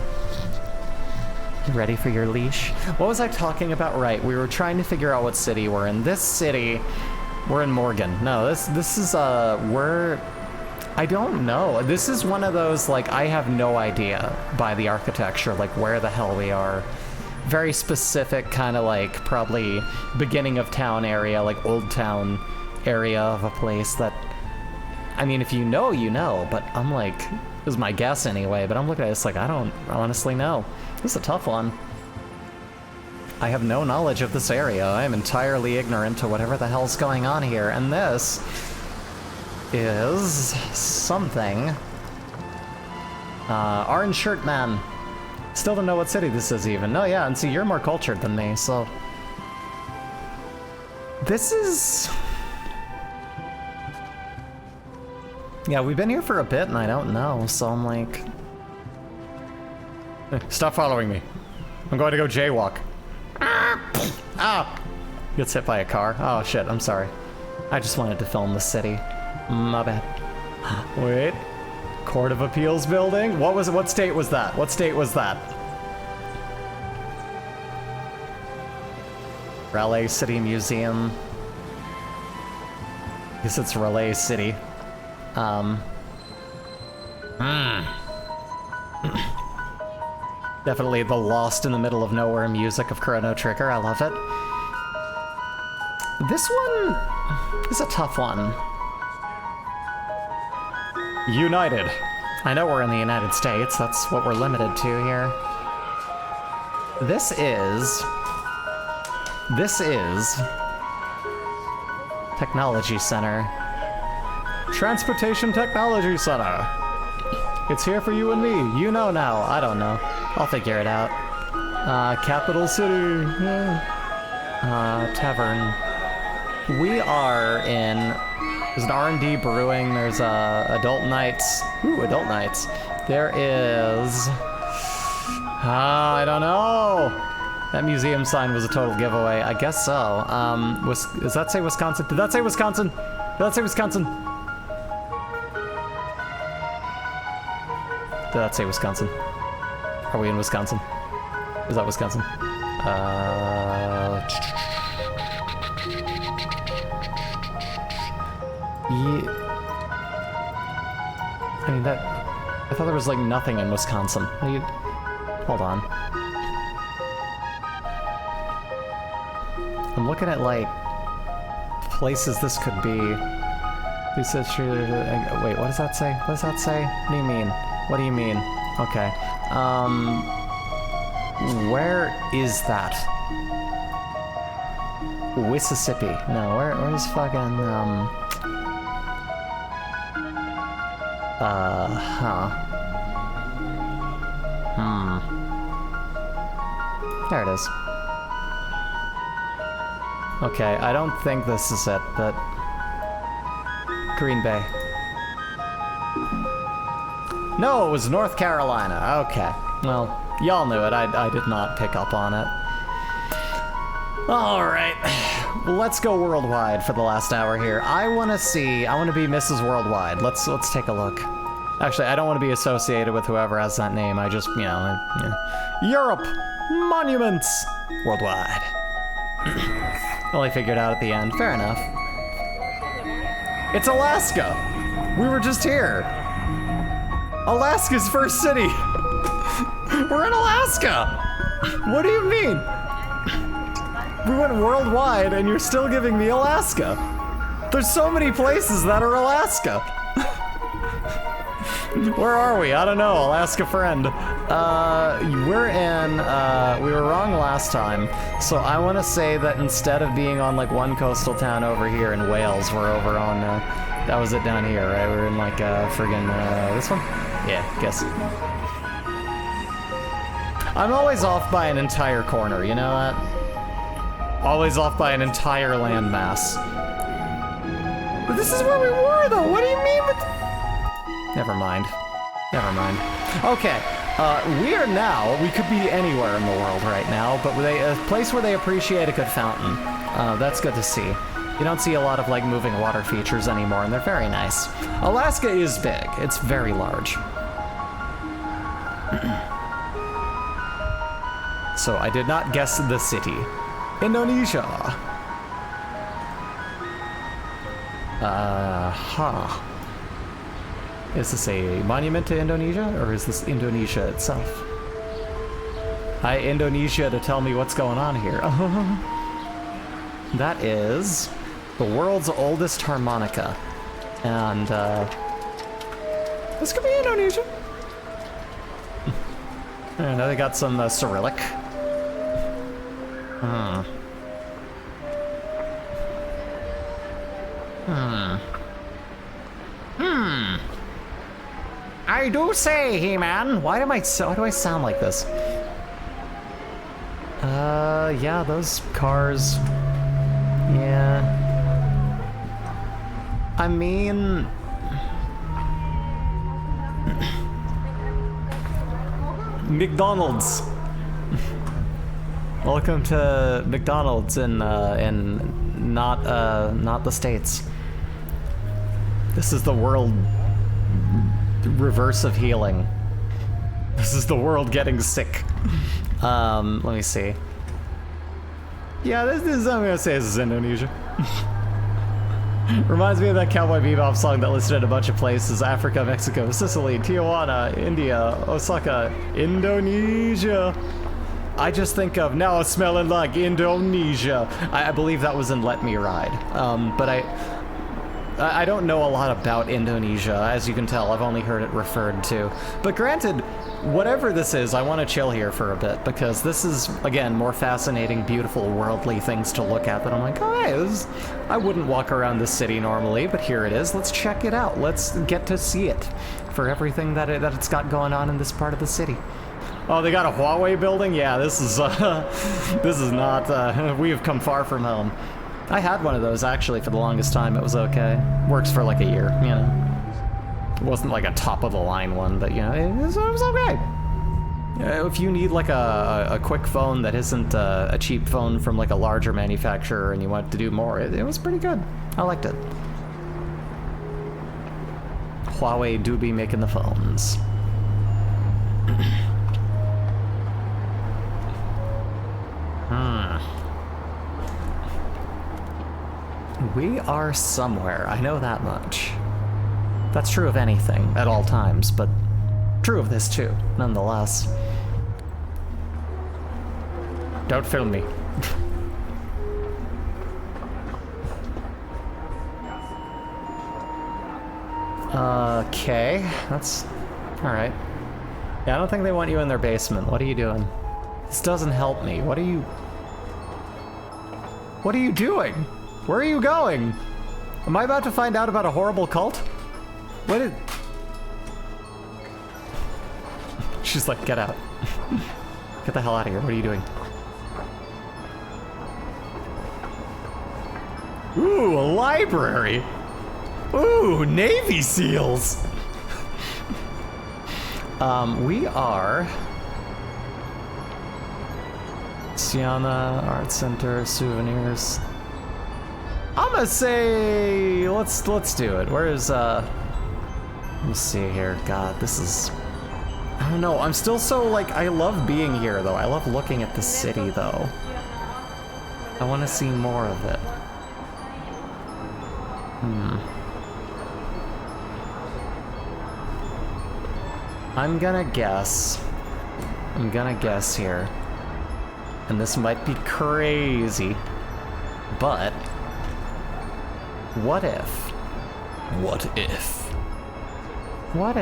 A: You ready for your leash? What was I talking about? Right, we were trying to figure out what city we're in. This city, we're in Morgan. No, this is, I don't know. This is one of those, like, I have no idea by the architecture, like, where the hell we are. Very specific, kind of like, probably beginning of town area, like, old town area of a place that, I mean, if you know, you know, but I'm like, this is my guess anyway, but I'm looking at this like, I don't honestly know. This is a tough one. I have no knowledge of this area. I am entirely ignorant to whatever the hell's going on here, and this is something. Orange shirt man. Still don't know what city this is even. No, yeah, and see, you're more cultured than me, so. This is... Yeah, we've been here for a bit and I don't know, so I'm like... Stop following me. I'm going to go jaywalk. Ah! Gets hit by a car. Oh shit, I'm sorry. I just wanted to film the city. My bad. Wait. Court of Appeals building? What state was that? What state was that? Raleigh City Museum. I guess it's Raleigh City. Definitely the lost in the middle of nowhere music of Chrono Trigger. I love it. This one is a tough one. United. I know we're in the United States. That's what we're limited to here. This is Technology Center. Transportation Technology Center. It's here for you and me. You know now. I don't know. I'll figure it out. Capital City. Yeah. Tavern. We are in... There's an R&D Brewing. There's Adult Nights. Ooh, Adult Nights. There is... I don't know. That museum sign was a total giveaway. I guess so. Does that say Wisconsin? Did that say Wisconsin? Did that say Wisconsin? Did that say Wisconsin? Are we in Wisconsin? Is that Wisconsin? Yeah. I mean, I thought there was like nothing in Wisconsin. Hold on. I'm looking at like places this could be. This is true. Wait, what does that say? What does that say? What do you mean? What do you mean? Okay. Where is that? Mississippi. No, where's fucking, There it is. Okay, I don't think this is it, but... Green Bay. No, it was North Carolina. Okay. Well, y'all knew it. I did not pick up on it. Alright. Well, let's go worldwide for the last hour here. I want to be Mrs. Worldwide. Let's take a look. Actually, I don't want to be associated with whoever has that name. I just, you know... Europe! Monuments! Worldwide. Only figured out at the end. Fair enough. It's Alaska! We were just here! Alaska's first city! We're in Alaska! What do you mean? We went worldwide and you're still giving me Alaska. There's so many places that are Alaska. Where are we? I don't know, Alaska friend. We're in, we were wrong last time, so I want to say that instead of being on like one coastal town over here in Wales, we're over on, that was it down here, right? We're in like, friggin', this one? Yeah, Guessy. I'm always off by an entire corner, you know that? Always off by an entire landmass. But this is where we were, though. What do you mean with... Never mind. Never mind. Okay. We could be anywhere in the world right now, but a place where they appreciate a good fountain. That's good to see. You don't see a lot of, like, moving water features anymore, and they're very nice. Alaska is big. It's very large. So I did not guess the city. Indonesia. Is this a monument to Indonesia, or is this Indonesia itself? Hi, Indonesia, to tell me what's going on here. That is the world's oldest harmonica. And, this could be Indonesia. I know they got some Cyrillic. I do say, He-Man. Why do I sound like this? Yeah, those cars. Yeah. I mean... McDonald's. Welcome to McDonald's in not the States. This is the world reverse of healing. This is the world getting sick. Let me see. Yeah, this is, I'm gonna say this is Indonesia. Reminds me of that Cowboy Bebop song that listed a bunch of places: Africa, Mexico, Sicily, Tijuana, India, Osaka, Indonesia. I just think of now it's smelling like Indonesia. I believe that was in Let Me Ride. But I don't know a lot about Indonesia. As you can tell, I've only heard it referred to. But granted, whatever this is, I want to chill here for a bit, because this is, again, more fascinating, beautiful, worldly things to look at that I'm like, oh, hey, I wouldn't walk around this city normally, but here it is. Let's check it out. Let's get to see it for everything that it's got going on in this part of the city. Oh, they got a Huawei building? Yeah, this is not, we have come far from home. I had one of those, actually, for the longest time. It was okay. Works for like a year, you know. It wasn't like a top-of-the-line one, but, you know, it was okay. If you need like a quick phone that isn't a cheap phone from like a larger manufacturer and you want to do more, it was pretty good. I liked it. Huawei do be making the phones. We are somewhere, I know that much. That's true of anything, at all times, but true of this too, nonetheless. Don't film me. Okay, that's... alright. Yeah, I don't think they want you in their basement. What are you doing? This doesn't help me. What are you... What are you doing? Where are you going? Am I about to find out about a horrible cult? What did... She's like, get out. Get the hell out of here. What are you doing? Ooh, a library. Ooh, Navy SEALs. We are... Siena Art Center, souvenirs. I'm gonna say let's do it. Where is let me see here. God, this is, I don't know. I'm still so like, I love being here though. I love looking at the city though. I want to see more of it. I'm gonna guess here, and this might be crazy, but what if? What if? What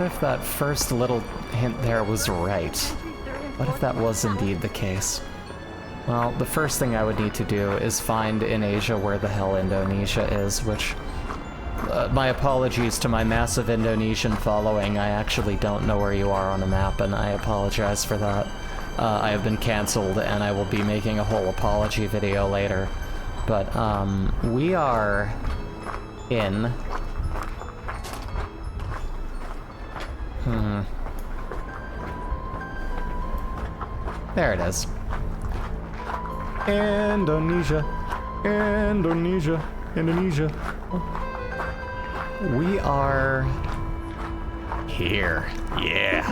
A: if that first little hint there was right? What if that was indeed the case? Well, the first thing I would need to do is find in Asia where the hell Indonesia is, which my apologies to my massive Indonesian following. I actually don't know where you are on the map, and I apologize for that. I have been cancelled, and I will be making a whole apology video later. But, we are in... There it is. Indonesia. Indonesia. Indonesia. We are...
B: Here. Yeah.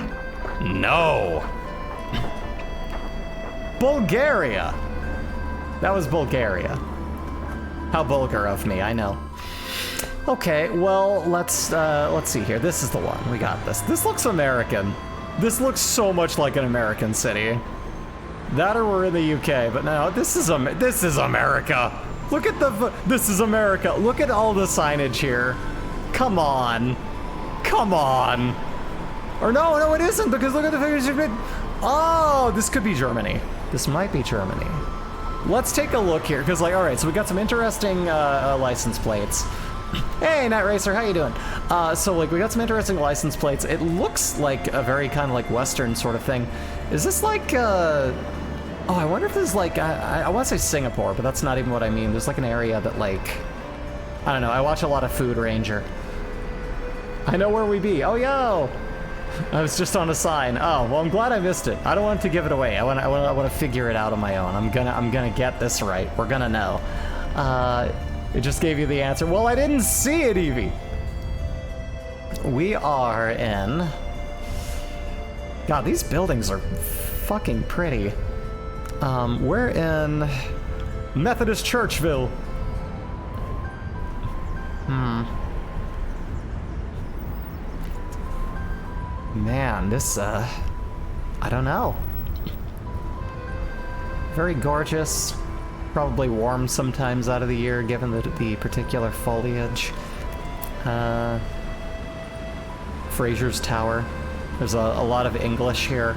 B: No!
A: Bulgaria! That was Bulgaria. How vulgar of me, I know. Okay, well, let's see here. This is the one. We got this. This looks American. This looks so much like an American city. That or we're in the UK, but no, this is America. Look at this is America. Look at all the signage here. Come on. Come on. Or no, it isn't, because look at the figures. Oh, this could be Germany. This might be Germany. Let's take a look here, because like, all right, so we got some interesting license plates. Hey, Night Racer, how you doing? So like, we got some interesting license plates. It looks like a very kind of like Western sort of thing. Is this like, oh, I wonder if this is like, I want to say Singapore, but that's not even what I mean. There's like an area that like, I don't know, I watch a lot of Food Ranger. I know where we be. Oh, yo! I was just on a sign. Oh, well, I'm glad I missed it. I don't want to give it away. I want to figure it out on my own. I'm gonna get this right. We're gonna know. It just gave you the answer. Well, I didn't see it, Evie. We are in... God, these buildings are fucking pretty. We're in Methodist Churchville. Man, this, I don't know. Very gorgeous. Probably warm sometimes out of the year, given the particular foliage. Fraser's Tower. There's a lot of English here.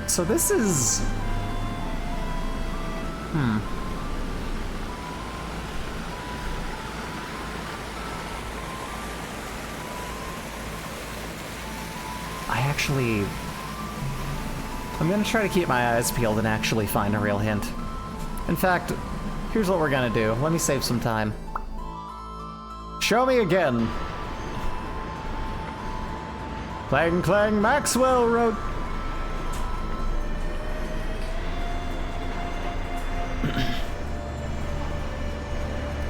A: So this is... I'm gonna try to keep my eyes peeled and actually find a real hint. In fact, here's what we're gonna do. Let me save some time. Show me again. Clang, clang, Maxwell Road.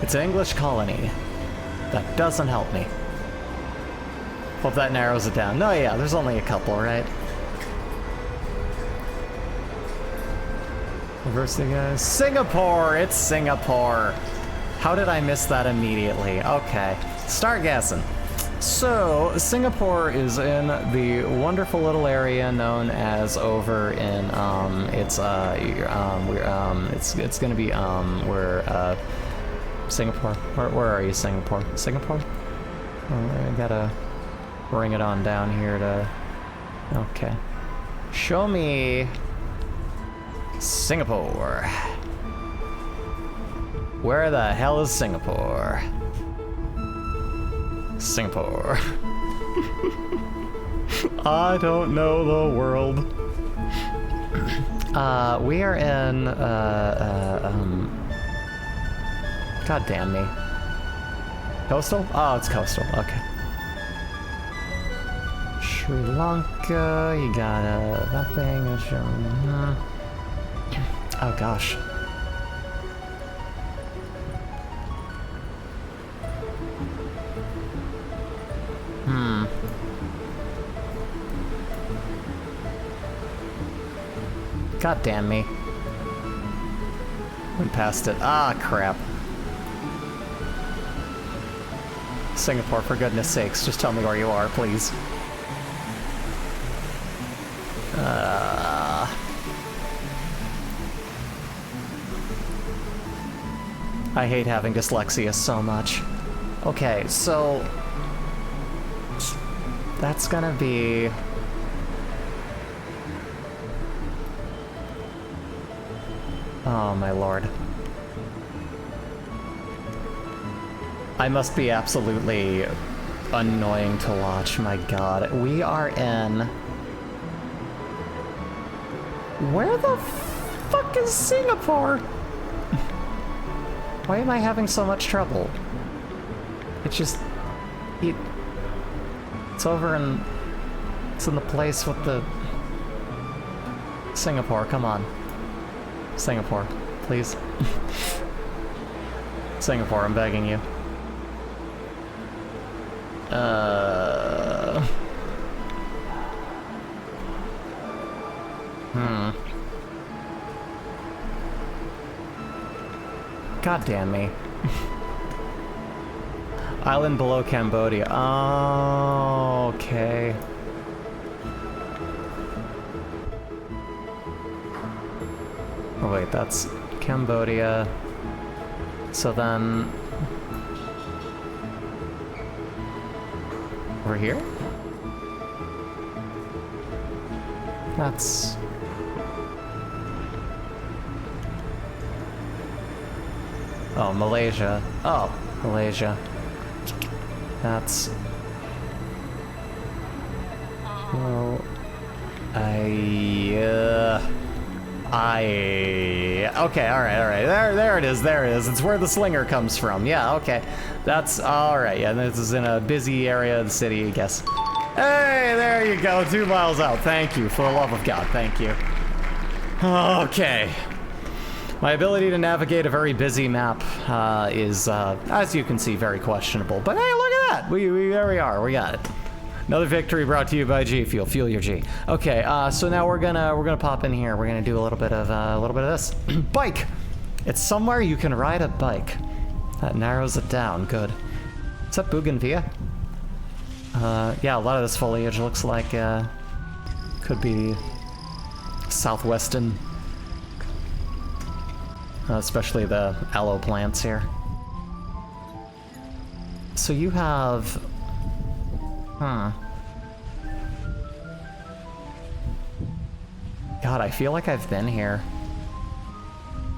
A: It's an English colony. That doesn't help me. Hope that narrows it down. No, yeah, there's only a couple, right? Reverse the guys. Singapore! It's Singapore! How did I miss that immediately? Okay, start guessing. So, Singapore is in the wonderful little area known as over in, it's gonna be, Singapore. Where are you, Singapore? Singapore? Oh, I gotta bring it on down here to... Okay. Show me... Singapore. Where the hell is Singapore? Singapore. I don't know the world. We are in, God damn me. Coastal? Oh, it's coastal, okay. Sri Lanka, you got, that thing is showing, oh gosh. God damn me. Went past it. Ah, crap. Singapore, for goodness sakes, just tell me where you are, please. I hate having dyslexia so much. Okay, so... that's gonna be... Oh my lord. I must be absolutely annoying to watch, my god. We are in... Where the fuck is Singapore? Why am I having so much trouble? It's just... It's over in... It's in the place with the... Singapore, come on. Singapore, please. Singapore, I'm begging you. God damn me. Island below Cambodia. Oh, okay. Oh wait, that's Cambodia. So then... Over here? That's... Oh, Malaysia. Oh, Malaysia. That's... Well... Okay, alright. There it is. It's where the slinger comes from. Yeah, okay. That's... Alright, yeah, this is in a busy area of the city, I guess. Hey, there you go. 2 miles out. Thank you. For the love of God, thank you. Okay. My ability to navigate a very busy map is, as you can see, very questionable. But hey, look at that! There we are. We got it. Another victory brought to you by G Fuel. Fuel your G. Okay, so now we're gonna pop in here. We're gonna do a little bit of this. Bike. It's somewhere you can ride a bike. That narrows it down. Good. Is that Bougainvillea? Yeah, a lot of this foliage looks like could be southwestern. Especially the aloe plants here. So you have... God, I feel like I've been here.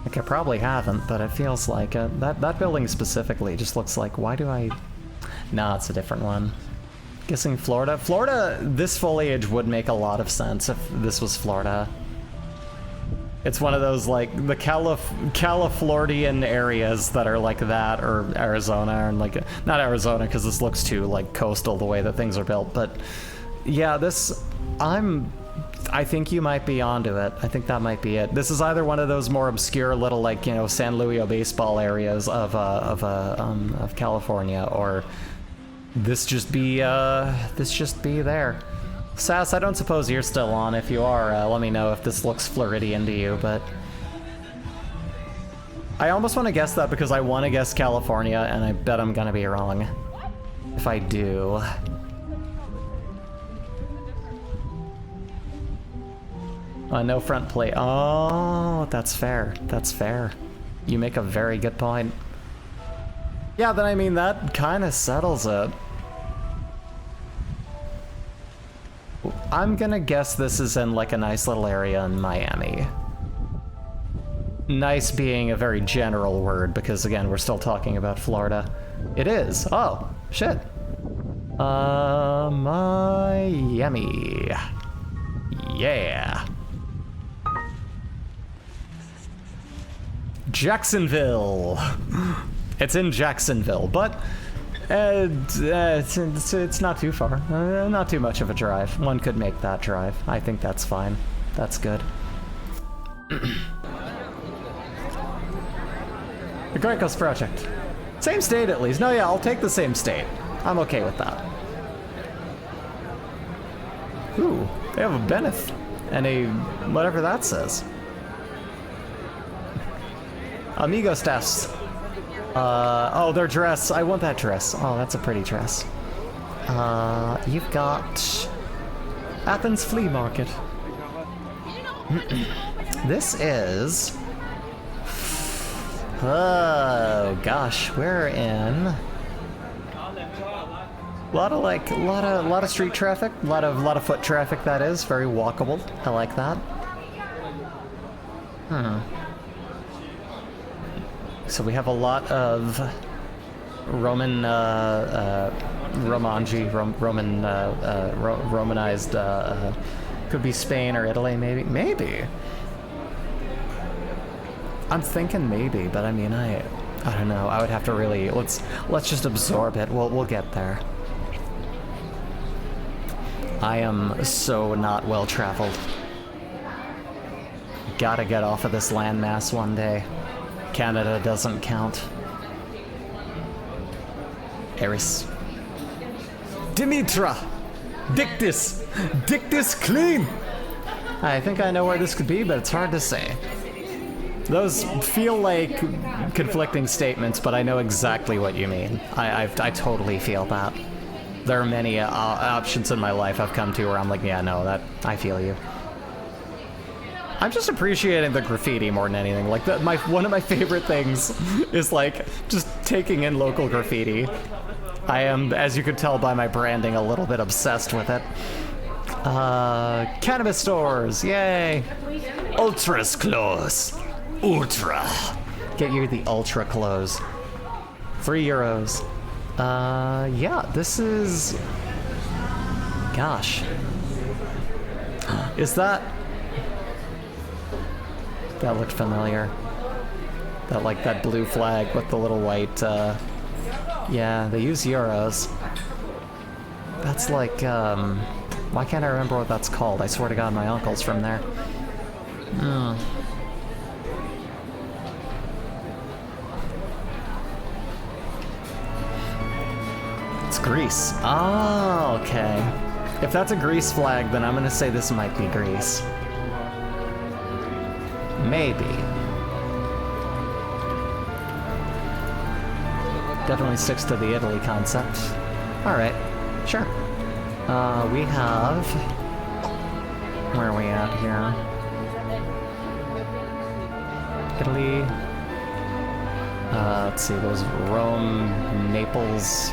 A: Like, I probably haven't, but it feels like... that building specifically just looks like... Why do I... Nah, it's a different one. Guessing Florida? Florida, this foliage would make a lot of sense if this was Florida. It's one of those, like, the Califloridian areas that are like that, or Arizona, and like, not Arizona, because this looks too, like, coastal the way that things are built, but yeah, this, I think you might be onto it. I think that might be it. This is either one of those more obscure little, like, you know, San Luis baseball areas of California, or this just be there. Sass, I don't suppose you're still on. If you are, let me know if this looks Floridian to you, but... I almost want to guess that because I want to guess California, and I bet I'm gonna be wrong. If I do. No front plate. Oh, that's fair. That's fair. You make a very good point. Yeah, then I mean, that kind of settles it. I'm gonna guess this is in like a nice little area in Miami. Nice being a very general word because again, we're still talking about Florida. It is. Oh, shit. Miami. Yeah. Jacksonville. It's in Jacksonville, but it's not too far. Not too much of a drive. One could make that drive. I think that's fine. That's good. The Great Coast Project. Same state at least. No, yeah, I'll take the same state. I'm okay with that. Ooh, they have a Benef and a whatever that says. Amigo staffs. Oh, their dress. I want that dress. Oh, that's a pretty dress. You've got Athens Flea Market. This is... Oh, gosh. We're in... A lot of street traffic. A lot of foot traffic, that is. Very walkable. I like that. So we have a lot of Roman, Romanized, could be Spain or Italy, maybe? Maybe. I'm thinking maybe, but I mean, I don't know. I would have to really, let's just absorb it. We'll get there. I am so not well traveled. Gotta get off of this landmass one day. Canada doesn't count. Eris. Dimitra! Dictus! Dictus clean! I think I know where this could be, but it's hard to say. Those feel like conflicting statements, but I know exactly what you mean. I totally feel that. There are many options in my life I've come to where I'm like, yeah, no, that I feel you. I'm just appreciating the graffiti more than anything. Like, one of my favorite things is, like, just taking in local graffiti. I am, as you could tell by my branding, a little bit obsessed with it. Cannabis stores, yay!
B: Ultra's close. Ultra.
A: Get you the ultra clothes. €3. Yeah, this is... Gosh. Is that... That looked familiar. That, like, that blue flag with the little white, Yeah, they use euros. That's like, why can't I remember what that's called? I swear to God, my uncle's from there. It's Greece. Oh, okay. If that's a Greece flag, then I'm gonna say this might be Greece. Maybe. Definitely sticks to the Italy concept. Alright, sure. We have... Where are we at here? Italy. Let's see, there's Rome, Naples.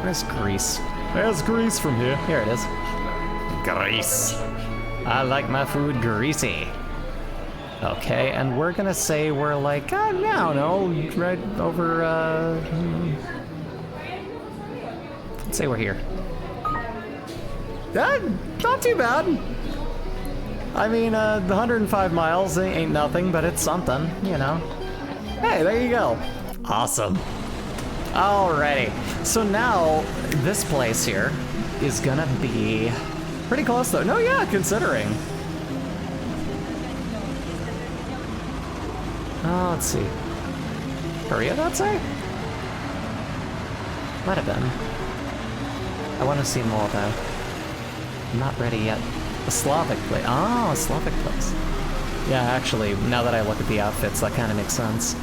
A: Where's Greece? There's Greece from here. Here it is.
B: Greece.
A: I like my food greasy. Okay, and we're gonna say we're like, I don't know, right over, let's say we're here. Not too bad. I mean, the 105 miles ain't nothing, but it's something, you know. Hey, there you go.
B: Awesome.
A: Alrighty, so now this place here is gonna be pretty close though. No, yeah, considering. Let's see. Korea, that'd say? Might have been. I want to see more though. I'm not ready yet. A Slavic place. Oh, a Slavic place. Yeah, actually, now that I look at the outfits, that kind of makes sense.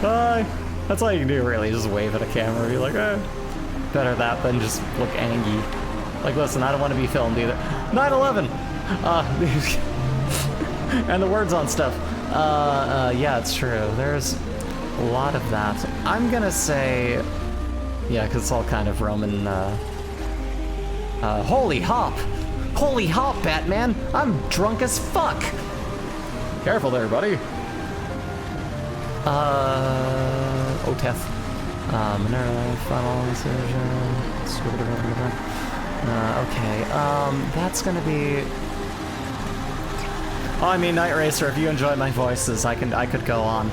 A: Hi! That's all you can do, really. Just wave at a camera and be like, eh. Better that than just look angry. Like, listen, I don't want to be filmed either. 9/11! And the words on stuff. Yeah, it's true. There's a lot of that. I'm gonna say... Yeah, because it's all kind of Roman, holy hop! Holy hop, Batman! I'm drunk as fuck! Careful there, buddy. Oteth. Minerva, final incision. Okay, that's gonna be... Oh, I mean, Night Racer, if you enjoy my voices, I could go on.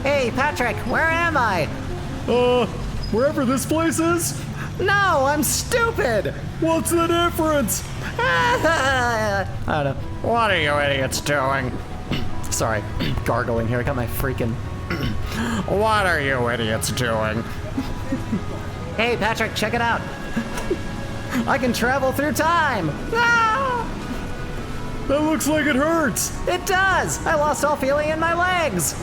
A: Hey, Patrick, where am I? Wherever this place is? No, I'm stupid! What's the difference? I don't know. What are you idiots doing? Sorry, gargling here. I got my freaking... What are you idiots doing? Hey, Patrick, check it out. I can travel through time. Ah! That looks like it hurts. It does. I lost all feeling in my legs.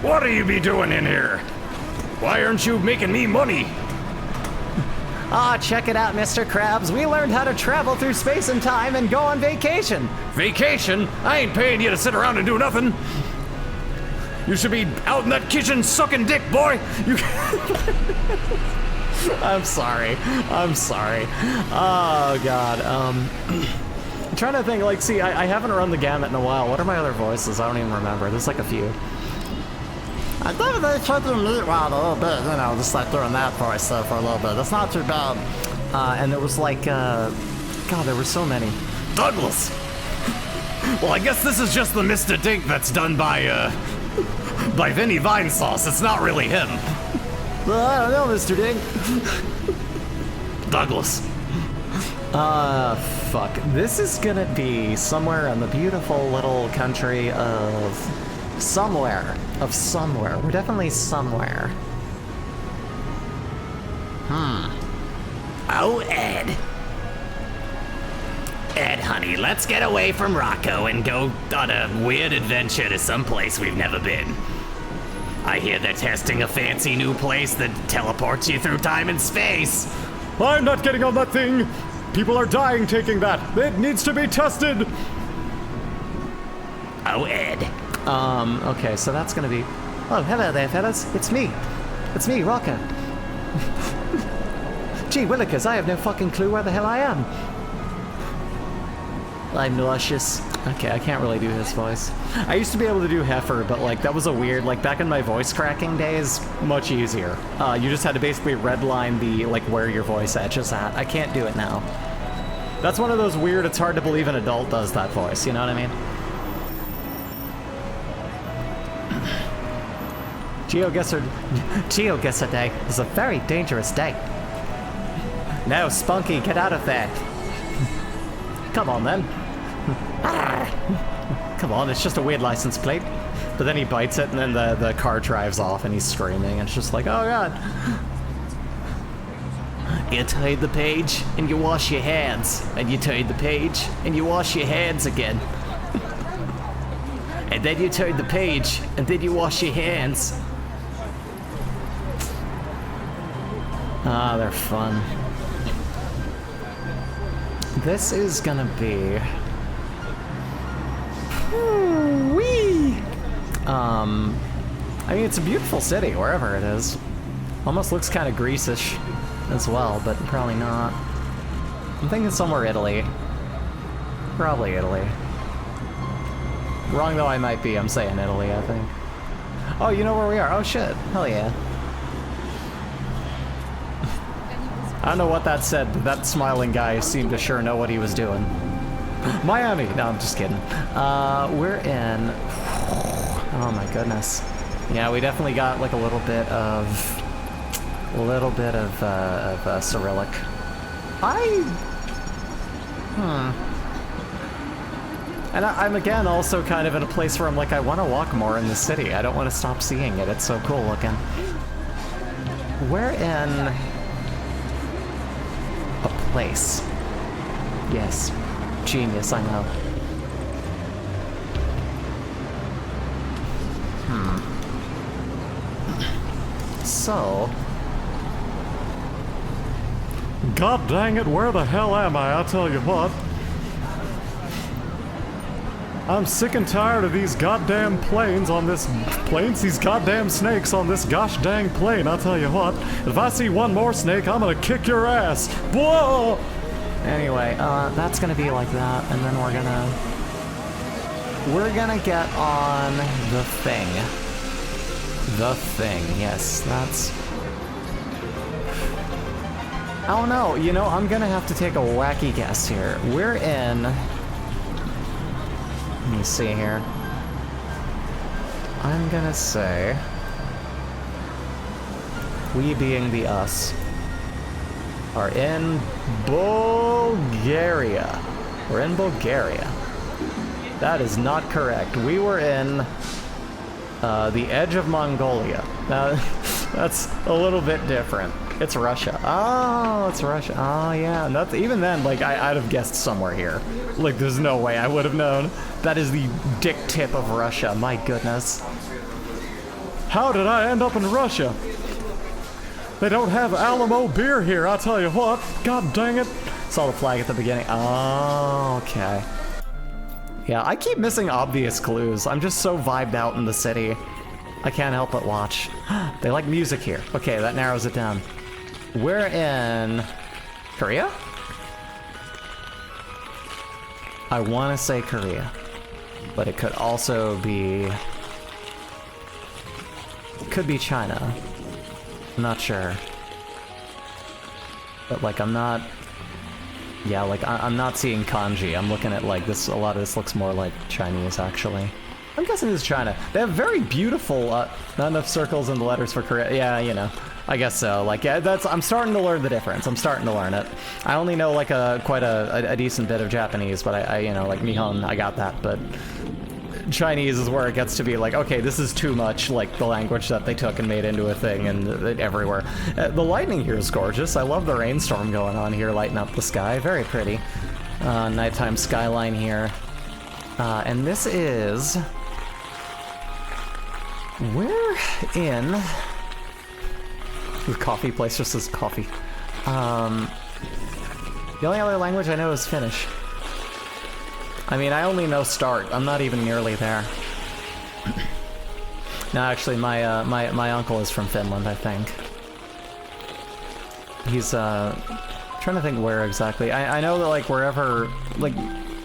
B: What are you be doing in here? Why aren't you making me money?
A: Ah, check it out, Mr. Krabs. We learned how to travel through space and time and go on vacation.
B: Vacation? I ain't paying you to sit around and do nothing. You should be out in that kitchen sucking dick, boy. You.
A: I'm sorry. Oh God. I'm trying to think. Like, see, I haven't run the gamut in a while. What are my other voices? I don't even remember. There's like a few. I thought they tried to meet Rod a little bit, you know, just like doing that voice for a little bit. It's not too bad. And there was like, God, there were so many.
B: Douglas! Well, I guess this is just the Mr. Dink that's done by Vinny Vinesauce. It's not really him.
A: Well, I don't know, Mr. Dink.
B: Douglas.
A: Fuck. This is gonna be somewhere in the beautiful little country of somewhere. We're definitely somewhere.
B: Oh, Ed. Ed, honey, let's get away from Rocco and go on a weird adventure to some place we've never been. I hear they're testing a fancy new place that teleports you through time and space.
D: I'm not getting on that thing. People are dying taking that. It needs to be tested.
B: Oh, Ed.
A: Okay, so that's gonna be... Oh, hello there, fellas. It's me, Rocco. Gee willikers, I have no fucking clue where the hell I am. I'm nauseous. Okay, I can't really do his voice. I used to be able to do Heifer, but like that was a weird, like back in my voice cracking days, much easier. You just had to basically redline the, like where your voice edge is at. I can't do it now. That's one of those weird, it's hard to believe an adult does that voice, you know what I mean? GeoGuessr Day is a very dangerous day. No, Spunky, get out of there. Come on then. Come on, it's just a weird license plate. But then he bites it and then the car drives off and he's screaming and it's just like, oh god.
B: You turn the page and you wash your hands. And you turn the page and you wash your hands again. And then you turn the page and then you wash your hands.
A: Ah, they're fun. This is gonna be... Whee! I mean, it's a beautiful city, wherever it is. Almost looks kind of Greece-ish as well, but probably not. I'm thinking somewhere Italy. Probably Italy. Wrong though I might be, I'm saying Italy, I think. Oh, you know where we are? Oh shit, hell yeah. I don't know what that said, but that smiling guy seemed to sure know what he was doing. Miami! No, I'm just kidding. We're in... Oh my goodness. Yeah, we definitely got like a little bit of Cyrillic. And I'm again also kind of in a place where I'm like, I want to walk more in the city. I don't want to stop seeing it. It's so cool looking. We're in... a place. Yes. Genius, I know. So...
D: God dang it, where the hell am I? I'll tell you what. I'm sick and tired of these goddamn planes on this... these goddamn snakes on this gosh dang plane. I'll tell you what. If I see one more snake, I'm gonna kick your ass. Whoa!
A: Anyway, that's gonna be like that, and then we're gonna get on the thing. The thing, yes, that's... Oh no, you know, I'm gonna have to take a wacky guess here. We're in... Let me see here. I'm gonna say... We being the us are in Bulgaria. We're in Bulgaria. That is not correct. We were in the edge of Mongolia. That's a little bit different. It's Russia. Oh, it's Russia. Oh, yeah. And that's, even then, like, I'd have guessed somewhere here. Like, there's no way I would have known. That is the dick tip of Russia. My goodness.
D: How did I end up in Russia? They don't have Alamo beer here, I'll tell you what. God dang it.
A: Saw the flag at the beginning. Oh, okay. Yeah, I keep missing obvious clues. I'm just so vibed out in the city. I can't help but watch. They like music here. Okay, that narrows it down. We're in... Korea? I want to say Korea. But it could also be... could be China. I'm not sure. But like, I'm not... Yeah, like, I'm not seeing kanji. I'm looking at like this, a lot of this looks more like Chinese, actually. I'm guessing this is China. They have very beautiful, not enough circles in the letters for Korea. Yeah, you know, I guess so. Like, yeah, I'm starting to learn the difference. I'm starting to learn it. I only know like quite a decent bit of Japanese, but I you know, like Nihon, I got that, but Chinese is where it gets to be like, okay, this is too much like the language that they took and made into a thing and everywhere. The lightning here is gorgeous. I love the rainstorm going on here, lighting up the sky. Very pretty. Nighttime skyline here. And this is... Where in... The coffee place just says coffee. The only other language I know is Finnish. I mean, I only know start. I'm not even nearly there. No, actually, my uncle is from Finland, I think. He's trying to think where exactly. I know that like wherever, like,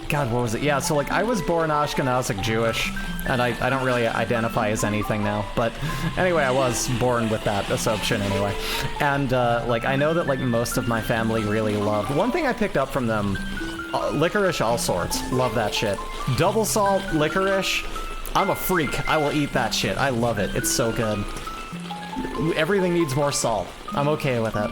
A: God, what was it? Yeah, so like I was born Ashkenazic Jewish, and I don't really identify as anything now. But anyway, I was born with that assumption anyway. And like I know that like most of my family really loved. One thing I picked up from them. Licorice all sorts. Love that shit. Double salt, licorice. I'm a freak. I will eat that shit. I love it. It's so good. Everything needs more salt. I'm okay with it.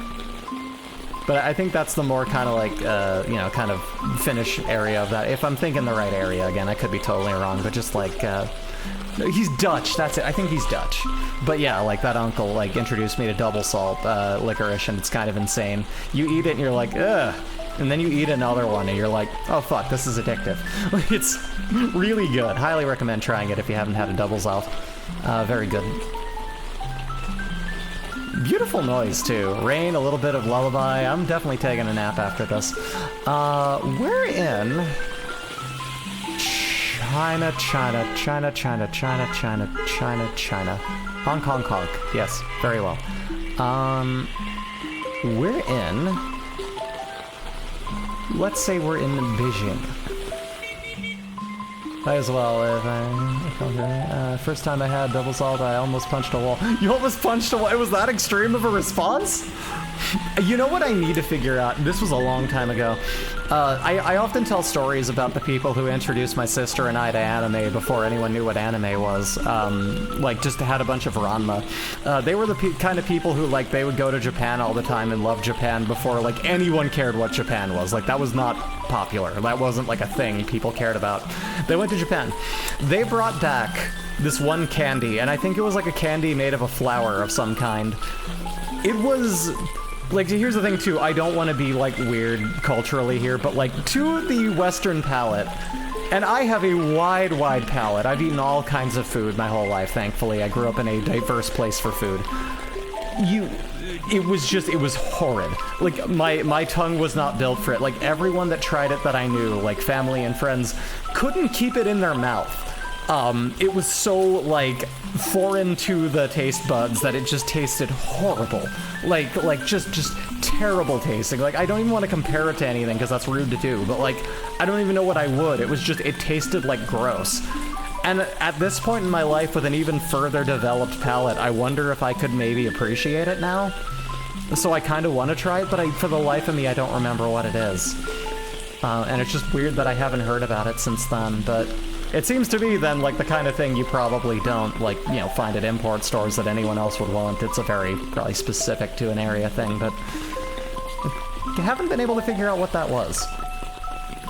A: But I think that's the more kind of like, you know, kind of Finnish area of that. If I'm thinking the right area, again, I could be totally wrong, but just like, he's Dutch, that's it. I think he's Dutch. But yeah, like that uncle, like, introduced me to double salt licorice, and it's kind of insane. You eat it and you're like, ugh. And then you eat another one and you're like, oh fuck, this is addictive. It's really good. Highly recommend trying it if you haven't had a double salt. Very good. Beautiful noise too. Rain, a little bit of lullaby. I'm definitely taking a nap after this. We're in China. Hong Kong. Yes, very well. We're in... Let's say we're in Beijing. Might as well, first time I had double salt, I almost punched a wall. You almost punched a wall? It was that extreme of a response? You know what I need to figure out? This was a long time ago. I often tell stories about the people who introduced my sister and I to anime before anyone knew what anime was. Like, just had a bunch of Ranma. They were the kind of people who, like, they would go to Japan all the time and love Japan before, like, anyone cared what Japan was. Like, that was not popular. That wasn't, like, a thing people cared about. They went to Japan. They brought back this one candy, and I think it was, like, a candy made of a flower of some kind. It was... Like, here's the thing, too. I don't want to be, like, weird culturally here, but, like, to the Western palate, and I have a wide palate. I've eaten all kinds of food my whole life, thankfully. I grew up in a diverse place for food. It was horrid. Like, my tongue was not built for it. Like, everyone that tried it that I knew, like, family and friends, couldn't keep it in their mouth. It was so, like, foreign to the taste buds that it just tasted horrible. Like just terrible tasting. Like, I don't even want to compare it to anything because that's rude to do, but, like, I don't even know what I would. It was just, it tasted like gross. And at this point in my life, with an even further developed palate, I wonder if I could maybe appreciate it now. So I kind of want to try it, but for the life of me, I don't remember what it is. And it's just weird that I haven't heard about it since then, but... It seems to be, then, like, the kind of thing you probably don't, like, you know, find at import stores that anyone else would want. It's a very, probably specific to an area thing, but I haven't been able to figure out what that was.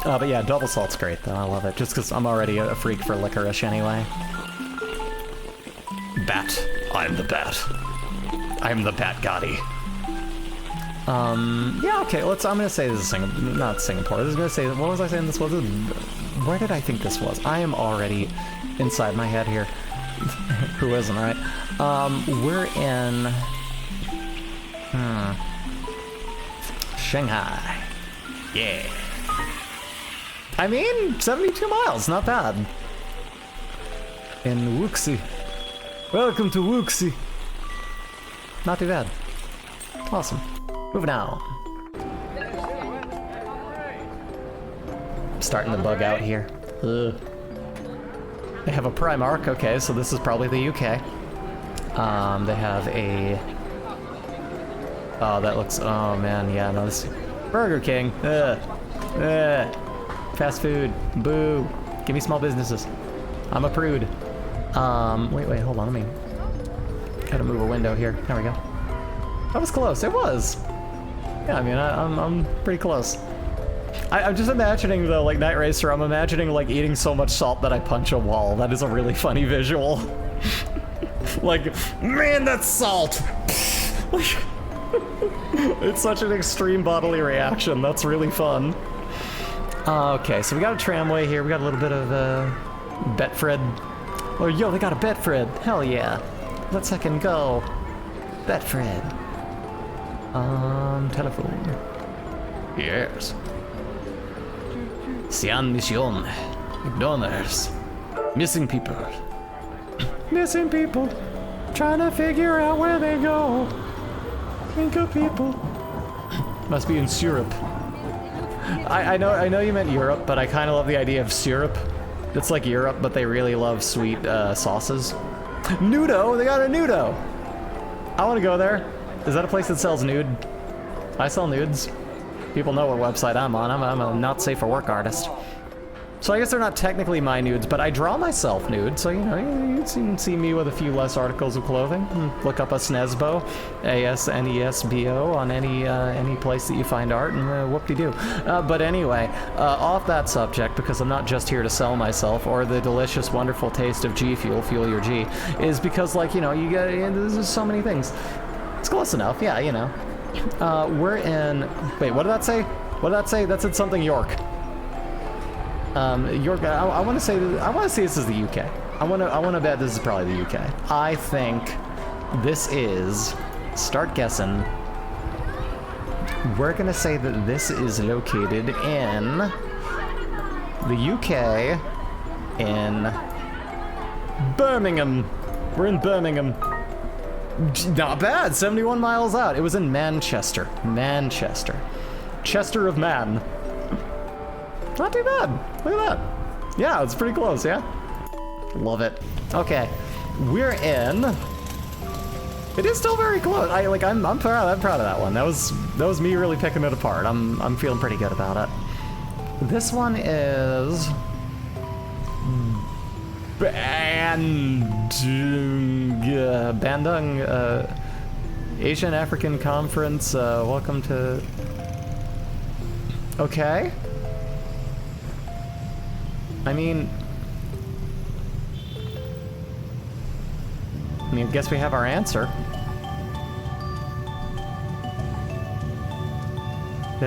A: But yeah, double salt's great, though. I love it, just because I'm already a freak for licorice anyway.
B: Bat. I'm the bat. I'm the Bat Gotti.
A: Yeah, okay, I'm gonna say this is not Singapore. This is gonna say, what was I saying this was? Where did I think this was? I am already inside my head here. Who isn't, right? We're in... Shanghai.
B: Yeah.
A: I mean, 72 miles, not bad. In Wuxi. Welcome to Wuxi. Not too bad. Awesome. Moving on. Starting to bug out here. Ugh. They have a Primark, okay, so this is probably the UK. They have a... Oh, that looks... Oh, man, yeah, no, this... Burger King. Fast food. Boo. Give me small businesses. I'm a prude. Wait, hold on, let me... Gotta move a window here. There we go. That was close. It was. Yeah, I mean, I'm pretty close. I'm just imagining the, like, Night Racer, I'm imagining, like, eating so much salt that I punch a wall. That is a really funny visual. Like, man, that's salt! Like, it's such an extreme bodily reaction. That's really fun. Okay, so we got a tramway here. We got a little bit of, Betfred. Oh, yo, they got a Betfred. Hell yeah. Let's second go. Betfred. Telephone. Yes. Cian Mission. McDonald's. Missing people. Missing people. Trying to figure out where they go. Think of people. Must be in syrup. I know you meant Europe, but I kind of love the idea of syrup. It's like Europe, but they really love sweet sauces. Nudo! They got a Nudo! I want to go there. Is that a place that sells nude? I sell nudes. People know what website I'm on. I'm a not safe for work artist. So I guess they're not technically my nudes, but I draw myself nude, so you know, you can see me with a few less articles of clothing. Look up a SNESBO, A-S-N-E-S-B-O, on any place that you find art, and whoop-de-doo. But anyway, off that subject, because I'm not just here to sell myself, or the delicious, wonderful taste of G Fuel, fuel your G, is because, like, you know, you get, there's so many things. It's close enough, yeah, you know. We're in, wait, what did that say? What did that say? That said something York. York. I want to say this is the UK. I want to bet this is probably the UK. I think this is. Start guessing. We're gonna say that this is located in the UK, in Birmingham. We're in Birmingham. Not bad. 71 miles out. It was in Manchester. Manchester. Chester of Man. Not too bad. Look at that. Yeah, it's pretty close, yeah? Love it. Okay. We're in... It is still very close. I'm proud of that one. That was me really picking it apart. I'm feeling pretty good about it. This one is Bandung Asian African Conference. Welcome to... Okay. I mean, I guess we have our answer. So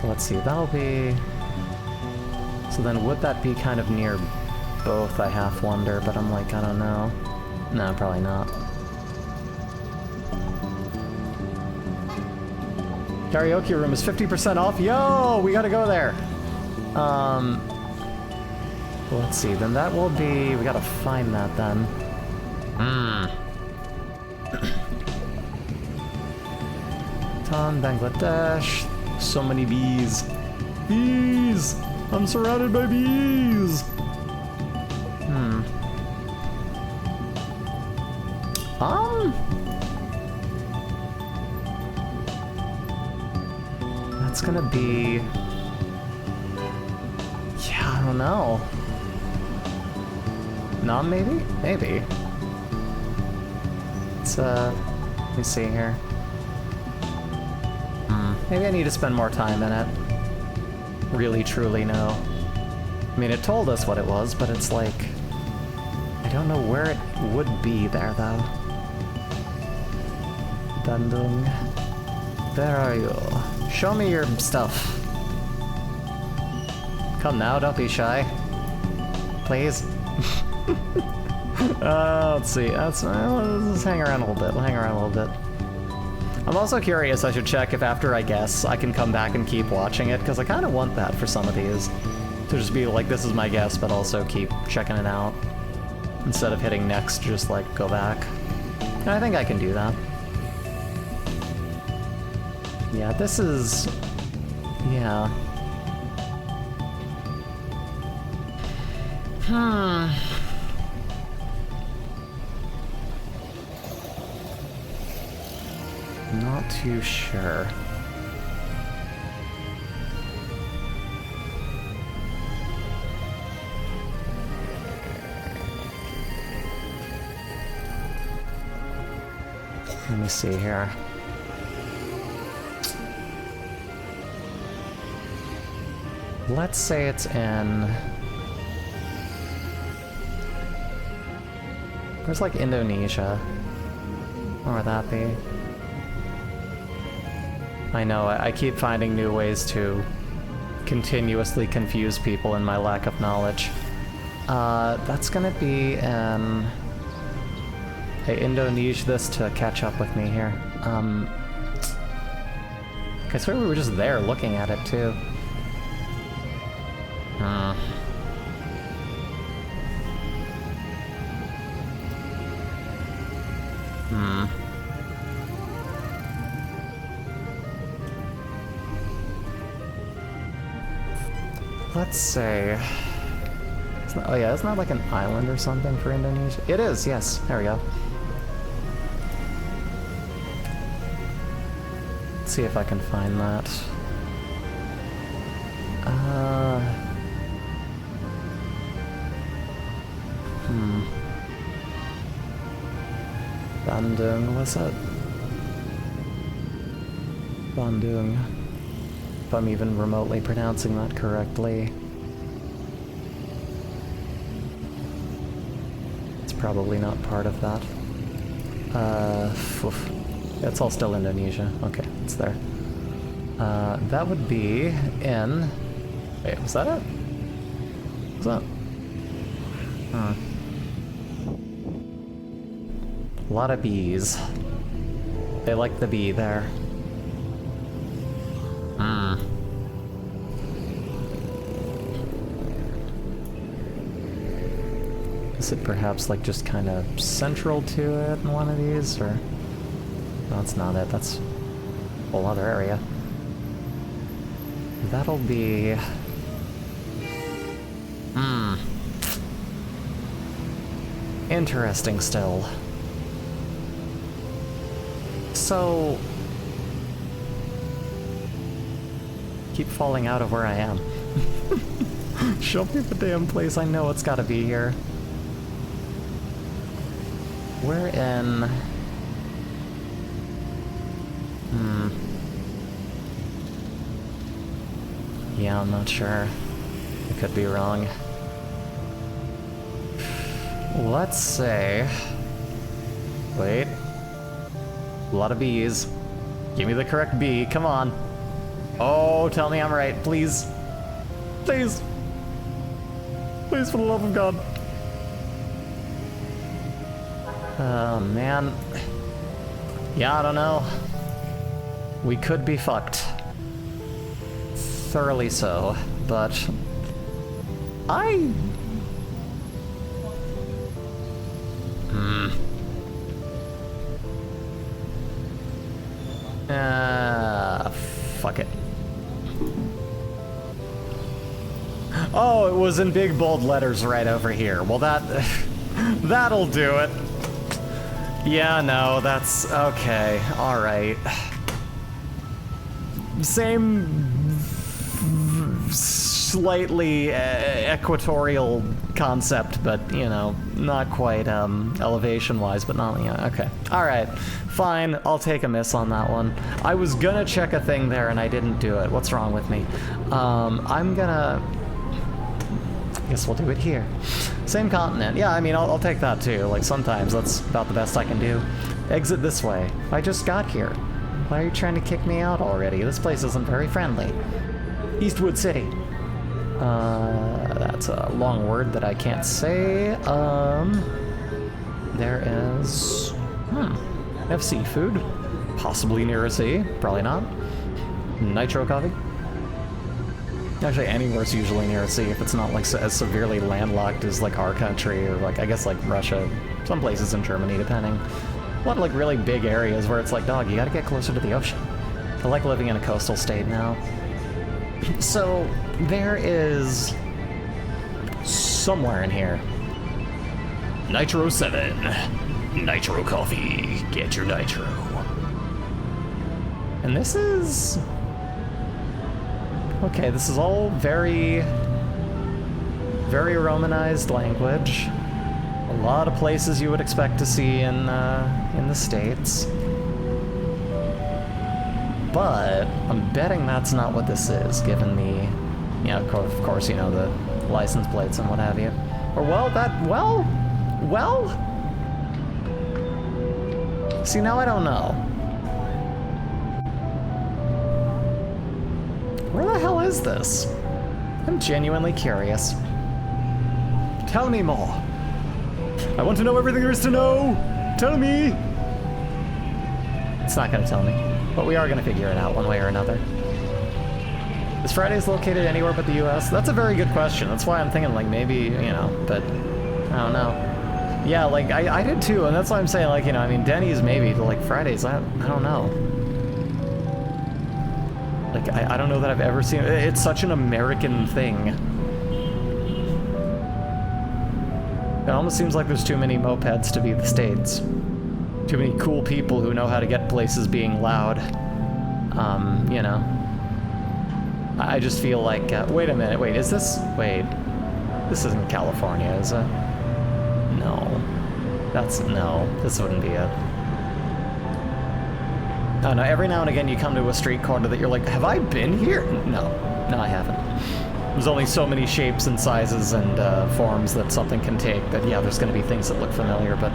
A: let's see, that'll be... So then would that be kind of near both, I half wonder, but I'm like, I don't know. No, probably not. Karaoke room is 50% off. Yo, we gotta go there. Let's see, then that will be, we gotta find that then. Bhutan, Bangladesh, so many bees. Bees! I'm surrounded by bees! That's gonna be... Yeah, I don't know. Nom, maybe? Maybe. It's, let me see here. Maybe I need to spend more time in it. Really, truly know. I mean, it told us what it was, but it's like... I don't know where it would be there, though. Bandung. Where are you? Show me your stuff. Come now, don't be shy. Please. Let's see. Let's hang around a little bit. We'll hang around a little bit. I'm also curious, I should check if after I guess, I can come back and keep watching it, because I kind of want that for some of these. To just be like, this is my guess, but also keep checking it out. Instead of hitting next, just like, go back. And I think I can do that. Yeah, this is... Yeah. Not too sure. Let me see here. Let's say it's in... Where's like Indonesia? Where would that be? I know, I keep finding new ways to continuously confuse people in my lack of knowledge. That's gonna be in... Hey, Indonesia this to catch up with me here. I swear we were just there looking at it too. Let's say... oh yeah, isn't that like an island or something for Indonesia? It is, yes. There we go. Let's see if I can find that. Bandung, what's that? Bandung. If I'm even remotely pronouncing that correctly. It's probably not part of that. It's all still Indonesia. Okay, it's there. That would be in... Wait, was that it? What's that? A lot of bees. They like the bee there. Is it perhaps like just kind of central to it in one of these, or... No, that's not it. That's a whole other area. That'll be... Interesting still. So... Keep falling out of where I am. Show me the damn place. I know it's gotta be here. We're in... Yeah, I'm not sure. I could be wrong. Let's say... Wait. A lot of bees. Give me the correct bee, come on. Oh, tell me I'm right, please. Please. Please, for the love of God. Oh, man. Yeah, I don't know. We could be fucked. Thoroughly so, but... Fuck it. Oh, it was in big bold letters right over here. Well, that'll do it. Yeah, no, that's okay. All right. Same slightly equatorial concept, but, you know, not quite elevation-wise, but not, yeah, okay. All right, fine, I'll take a miss on that one. I was gonna check a thing there and I didn't do it. What's wrong with me? I'm gonna... Guess we'll do it here. Same continent. Yeah, I mean, I'll take that too. Like, sometimes that's about the best I can do. Exit this way. I just got here. Why are you trying to kick me out already? This place isn't very friendly. Eastwood City. That's a long word that I can't say. There is... I have seafood. Possibly near a sea. Probably not. Nitro coffee. Actually, anywhere's usually near a sea if it's not like as severely landlocked as like our country or like, I guess like Russia. Some places in Germany, depending. A lot of like really big areas where it's like, dog, you gotta get closer to the ocean. I like living in a coastal state now. So, there is somewhere in here.
B: Nitro 7. Nitro coffee. Get your nitro.
A: And this is... Okay, this is all very Romanized language. A lot of places you would expect to see in the States. But I'm betting that's not what this is, given the, you know, of course, you know, the license plates and what have you. Or, well, see, now I don't know. Where the hell is this? I'm genuinely curious. Tell me more. I want to know everything there is to know! Tell me! It's not gonna tell me, but we are gonna figure it out one way or another. Is Fridays located anywhere but the US? That's a very good question. That's why I'm thinking, like, maybe, you know, but I don't know. Yeah, like, I did too, and that's why I'm saying, like, you know, I mean, Denny's maybe, but, like, Fridays, I don't know. Like, I don't know that I've ever seen it. It's such an American thing. It almost seems like there's too many mopeds to be the States. Too many cool people who know how to get places being loud. You know. I just feel like, wait a minute, wait, is this, wait. This isn't California, is it? No. No, this wouldn't be it. Oh no, every now and again you come to a street corner that you're like, have I been here? No, I haven't. There's only so many shapes and sizes and forms that something can take that, yeah, there's going to be things that look familiar, but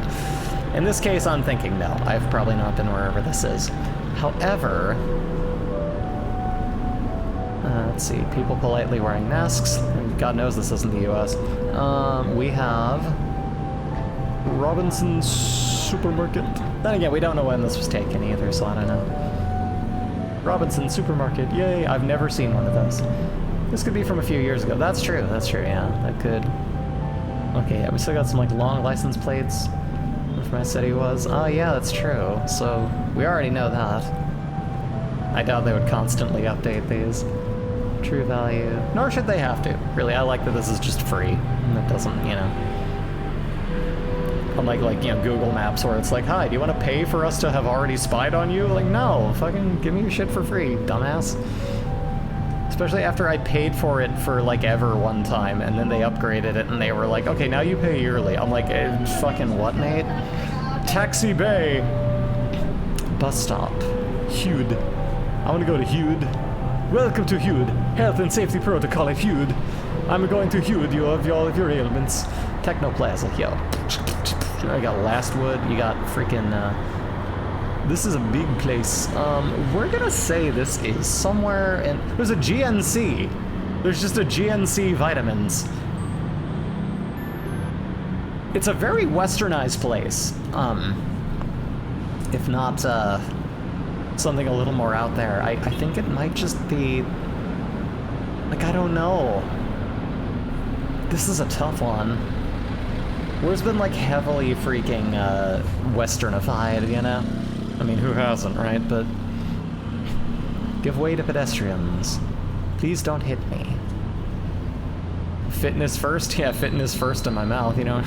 A: in this case I'm thinking no, I've probably not been wherever this is. However, let's see, people politely wearing masks. God knows this isn't the US. We have Robinson's Supermarket. Then again, we don't know when this was taken either, so I don't know. Robinson's Supermarket, yay! I've never seen one of those. This could be from a few years ago. That's true, yeah, that could. Okay, yeah, we still got some, like, long license plates. Where my city was. Oh, yeah, that's true. So, we already know that. I doubt they would constantly update these. True value. Nor should they have to. Really, I like that this is just free. And it doesn't, you know... Unlike, like, you know, Google Maps where it's like, hi, do you want to pay for us to have already spied on you? Like, no, fucking give me your shit for free, dumbass. Especially after I paid for it for, like, ever one time, and then they upgraded it, and they were like, okay, now you pay yearly. I'm like, fucking what, mate? Taxi Bay! Bus stop. Hude. I want to go to Hude. Welcome to Hude. Health and safety protocol at Hude. I'm going to Hude you of all of your ailments. Technoplaza, yo. I got Lastwood, you got freaking, this is a big place. We're gonna say this is somewhere in... There's a GNC. There's just a GNC Vitamins. It's a very westernized place. If not, something a little more out there. I think it might just be... Like, I don't know. This is a tough one. Where's been, like, heavily freaking, westernified, you know? I mean, who hasn't, right? But... Give way to pedestrians. Please don't hit me. Fitness first? Yeah, fitness first in my mouth, you know?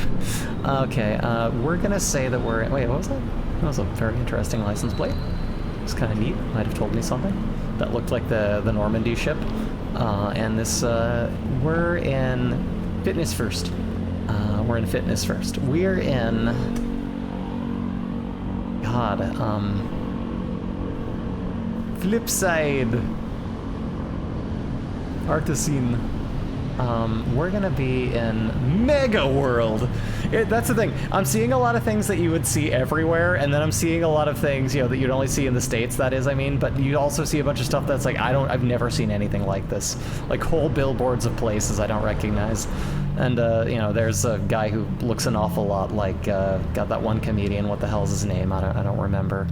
A: Okay, we're gonna say that we're... Wait, what was that? That was a very interesting license plate. It's kind of neat. Might have told me something. That looked like the Normandy ship. And this, we're in fitness first. We're in fitness first. We're in... God, Flipside. Artisine. We're gonna be in Mega World. That's the thing. I'm seeing a lot of things that you would see everywhere, and then I'm seeing a lot of things, you know, that you'd only see in the States, that is, I mean, but you also see a bunch of stuff that's like, I've never seen anything like this. Like whole billboards of places I don't recognize. And, you know, there's a guy who looks an awful lot like, got that one comedian, what the hell's his name? I don't remember.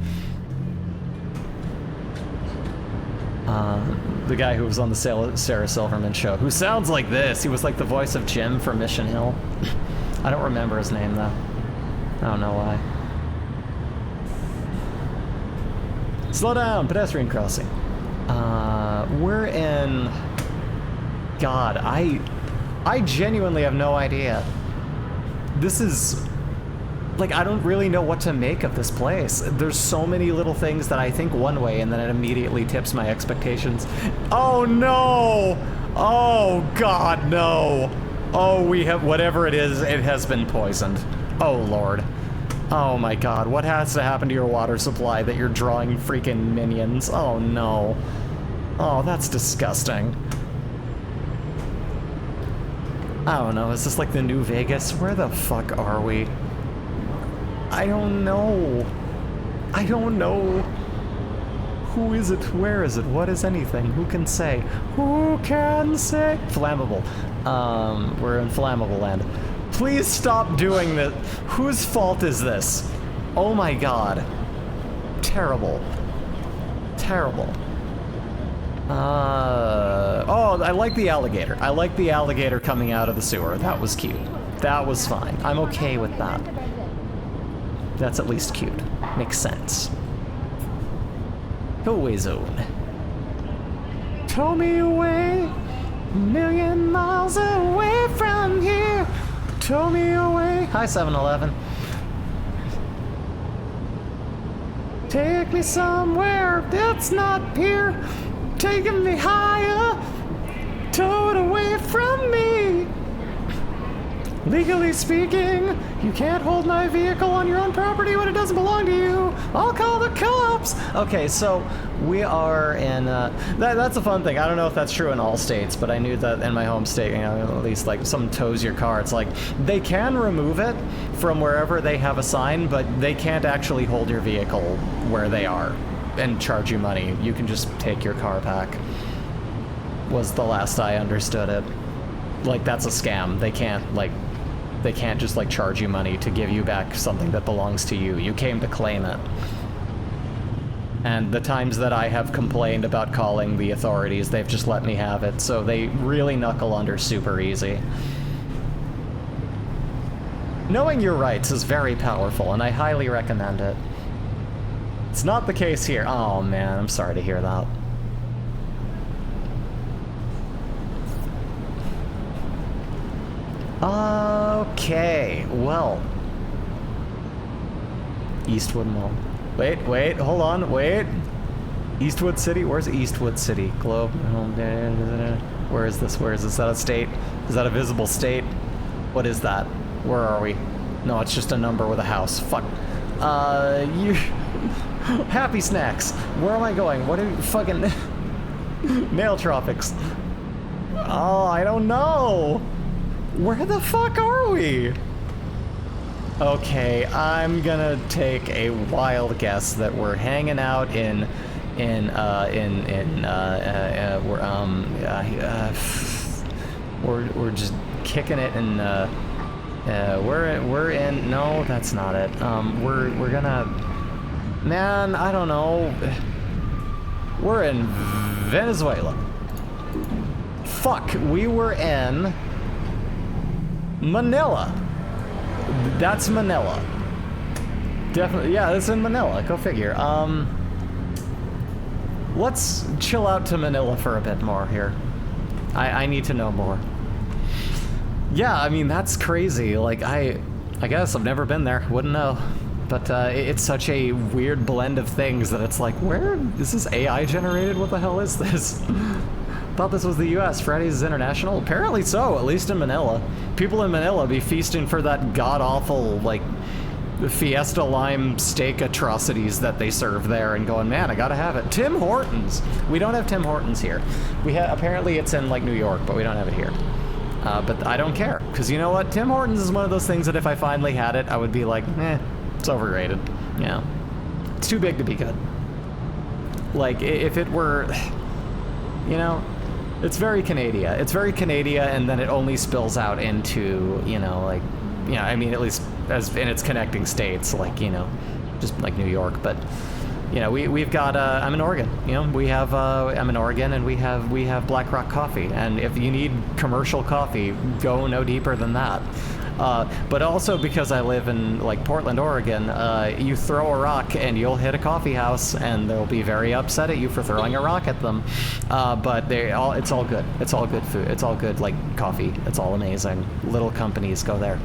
A: The guy who was on the Sarah Silverman show, who sounds like this. He was like the voice of Jim from Mission Hill. I don't remember his name, though. I don't know why. Slow down, pedestrian crossing. We're in... God, I genuinely have no idea. This is... like, I don't really know what to make of this place. There's so many little things that I think one way and then it immediately tips my expectations. Oh no! Oh god, no! Oh, we have, whatever it is, it has been poisoned. Oh lord. Oh my god, what has to happen to your water supply that you're drawing freaking minions? Oh no. Oh, that's disgusting. I don't know, is this like the New Vegas? Where the fuck are we? I don't know. I don't know. Who is it? Where is it? What is anything? Who can say? Who can say? Flammable. We're in flammable land. Please stop doing this. Whose fault is this? Oh my god. Terrible. Terrible. Oh, I like the alligator. I like the alligator coming out of the sewer. That was cute. That was fine. I'm okay with that. That's at least cute. Makes sense. Go away zone. Tow me away, a million miles away from here. Tow me away. Hi, 7-Eleven. Take me somewhere that's not here. Taking me higher. Tow it away from me. Legally speaking, you can't hold my vehicle on your own property when it doesn't belong to you. I'll call the cops. Okay, so we are in, that's a fun thing. I don't know if that's true in all states, but I knew that in my home state, you know, at least like someone tows your car. It's like, they can remove it from wherever they have a sign, but they can't actually hold your vehicle where they are and charge you money. You can just take your car back, was the last I understood it. Like, that's a scam. They can't just like charge you money to give you back something that belongs to you. You came to claim it. And the times that I have complained about calling the authorities, they've just let me have it. So they really knuckle under super easy. Knowing your rights is very powerful, and I highly recommend it. It's not the case here. Oh man, I'm sorry to hear that. Okay, well. Eastwood Mall. Wait, hold on, wait. Eastwood City? Where's Eastwood City? Globe. Where is this? Where is this? Is that a state? Is that a visible state? What is that? Where are we? No, it's just a number with a house. Fuck. You... Happy Snacks. Where am I going? What are you fucking... Nail Tropics. Oh, I don't know. Where the fuck are we? Okay, I'm gonna take a wild guess that we're hanging out we're just kicking it in we're in, no, that's not it. We're gonna, man, I don't know. We're in Venezuela. Fuck, we were in Manila. That's Manila. Definitely, yeah, it's in Manila. Go figure. Let's chill out to Manila for a bit more here. I need to know more. Yeah, I mean, that's crazy. Like, I guess I've never been there. Wouldn't know. But it's such a weird blend of things that it's like, where is this AI generated? What the hell is this? Thought this was the US. Freddy's is international? Apparently so, at least in Manila. People in Manila be feasting for that god-awful, like, Fiesta Lime steak atrocities that they serve there and going, man, I gotta have it. Tim Hortons! We don't have Tim Hortons here. Apparently it's in, like, New York, but we don't have it here. But I don't care, because you know what? Tim Hortons is one of those things that if I finally had it, I would be like, it's overrated. Yeah. It's too big to be good. Like, if it were, you know... It's very Canada. It's very Canada, and then it only spills out into, you know, like, yeah, I mean, at least as in its connecting states, like, you know, just like New York. But, you know, we've got, I'm in Oregon, you know, we have, I'm in Oregon, and we have Black Rock Coffee. And if you need commercial coffee, go no deeper than that. But also because I live in like Portland, Oregon, you throw a rock and you'll hit a coffee house and they'll be very upset at you for throwing a rock at them. But it's all good. It's all good food. It's all good, like coffee. It's all amazing. Little companies go there.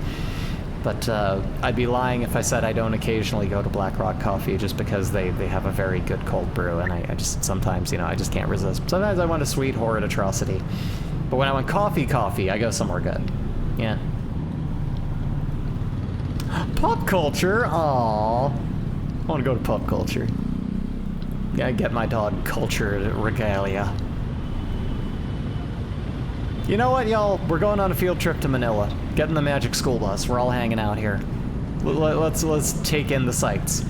A: But I'd be lying if I said I don't occasionally go to Black Rock Coffee just because they have a very good cold brew, and I just sometimes, I just can't resist. Sometimes I want a sweet horrid atrocity. But when I want coffee, I go somewhere good. Yeah. Pop culture? Aww. I want to go to pop culture. Yeah, get my dog cultured regalia. You know what, y'all? We're going on a field trip to Manila. Getting the magic school bus. We're all hanging out here. Let's take in the sights.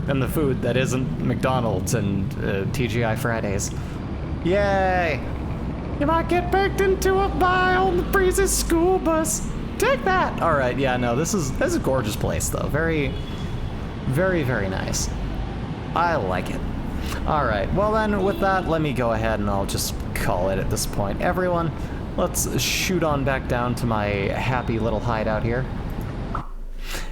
A: And the food that isn't McDonald's and TGI Fridays. Yay! You might get baked into it by on the Breeze's school bus. Take that! Alright, yeah, no, this is a gorgeous place, though. Very, very, very nice. I like it. Alright, well then, with that, let me go ahead and I'll just call it at this point. Everyone, let's shoot on back down to my happy little hideout here.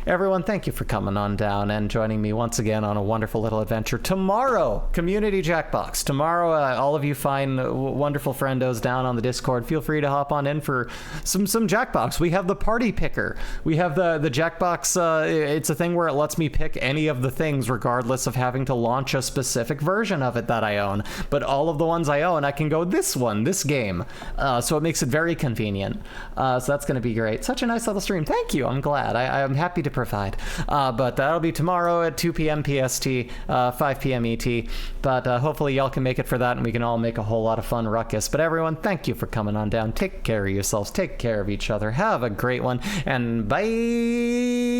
A: Everyone, thank you for coming on down and joining me once again on a wonderful little adventure. Tomorrow, Community Jackbox. Tomorrow, all of you fine, wonderful friendos down on the Discord, feel free to hop on in for some Jackbox. We have the Party Picker. We have the Jackbox. It's a thing where it lets me pick any of the things regardless of having to launch a specific version of it that I own. But all of the ones I own, I can go this one, this game. So it makes it very convenient. So that's going to be great. Such a nice little stream. Thank you. I'm glad. I'm happy to provide. But that'll be tomorrow at 2 p.m. PST, 5 p.m. ET. But hopefully y'all can make it for that and we can all make a whole lot of fun ruckus. But everyone, thank you for coming on down. Take care of yourselves. Take care of each other. Have a great one. And bye!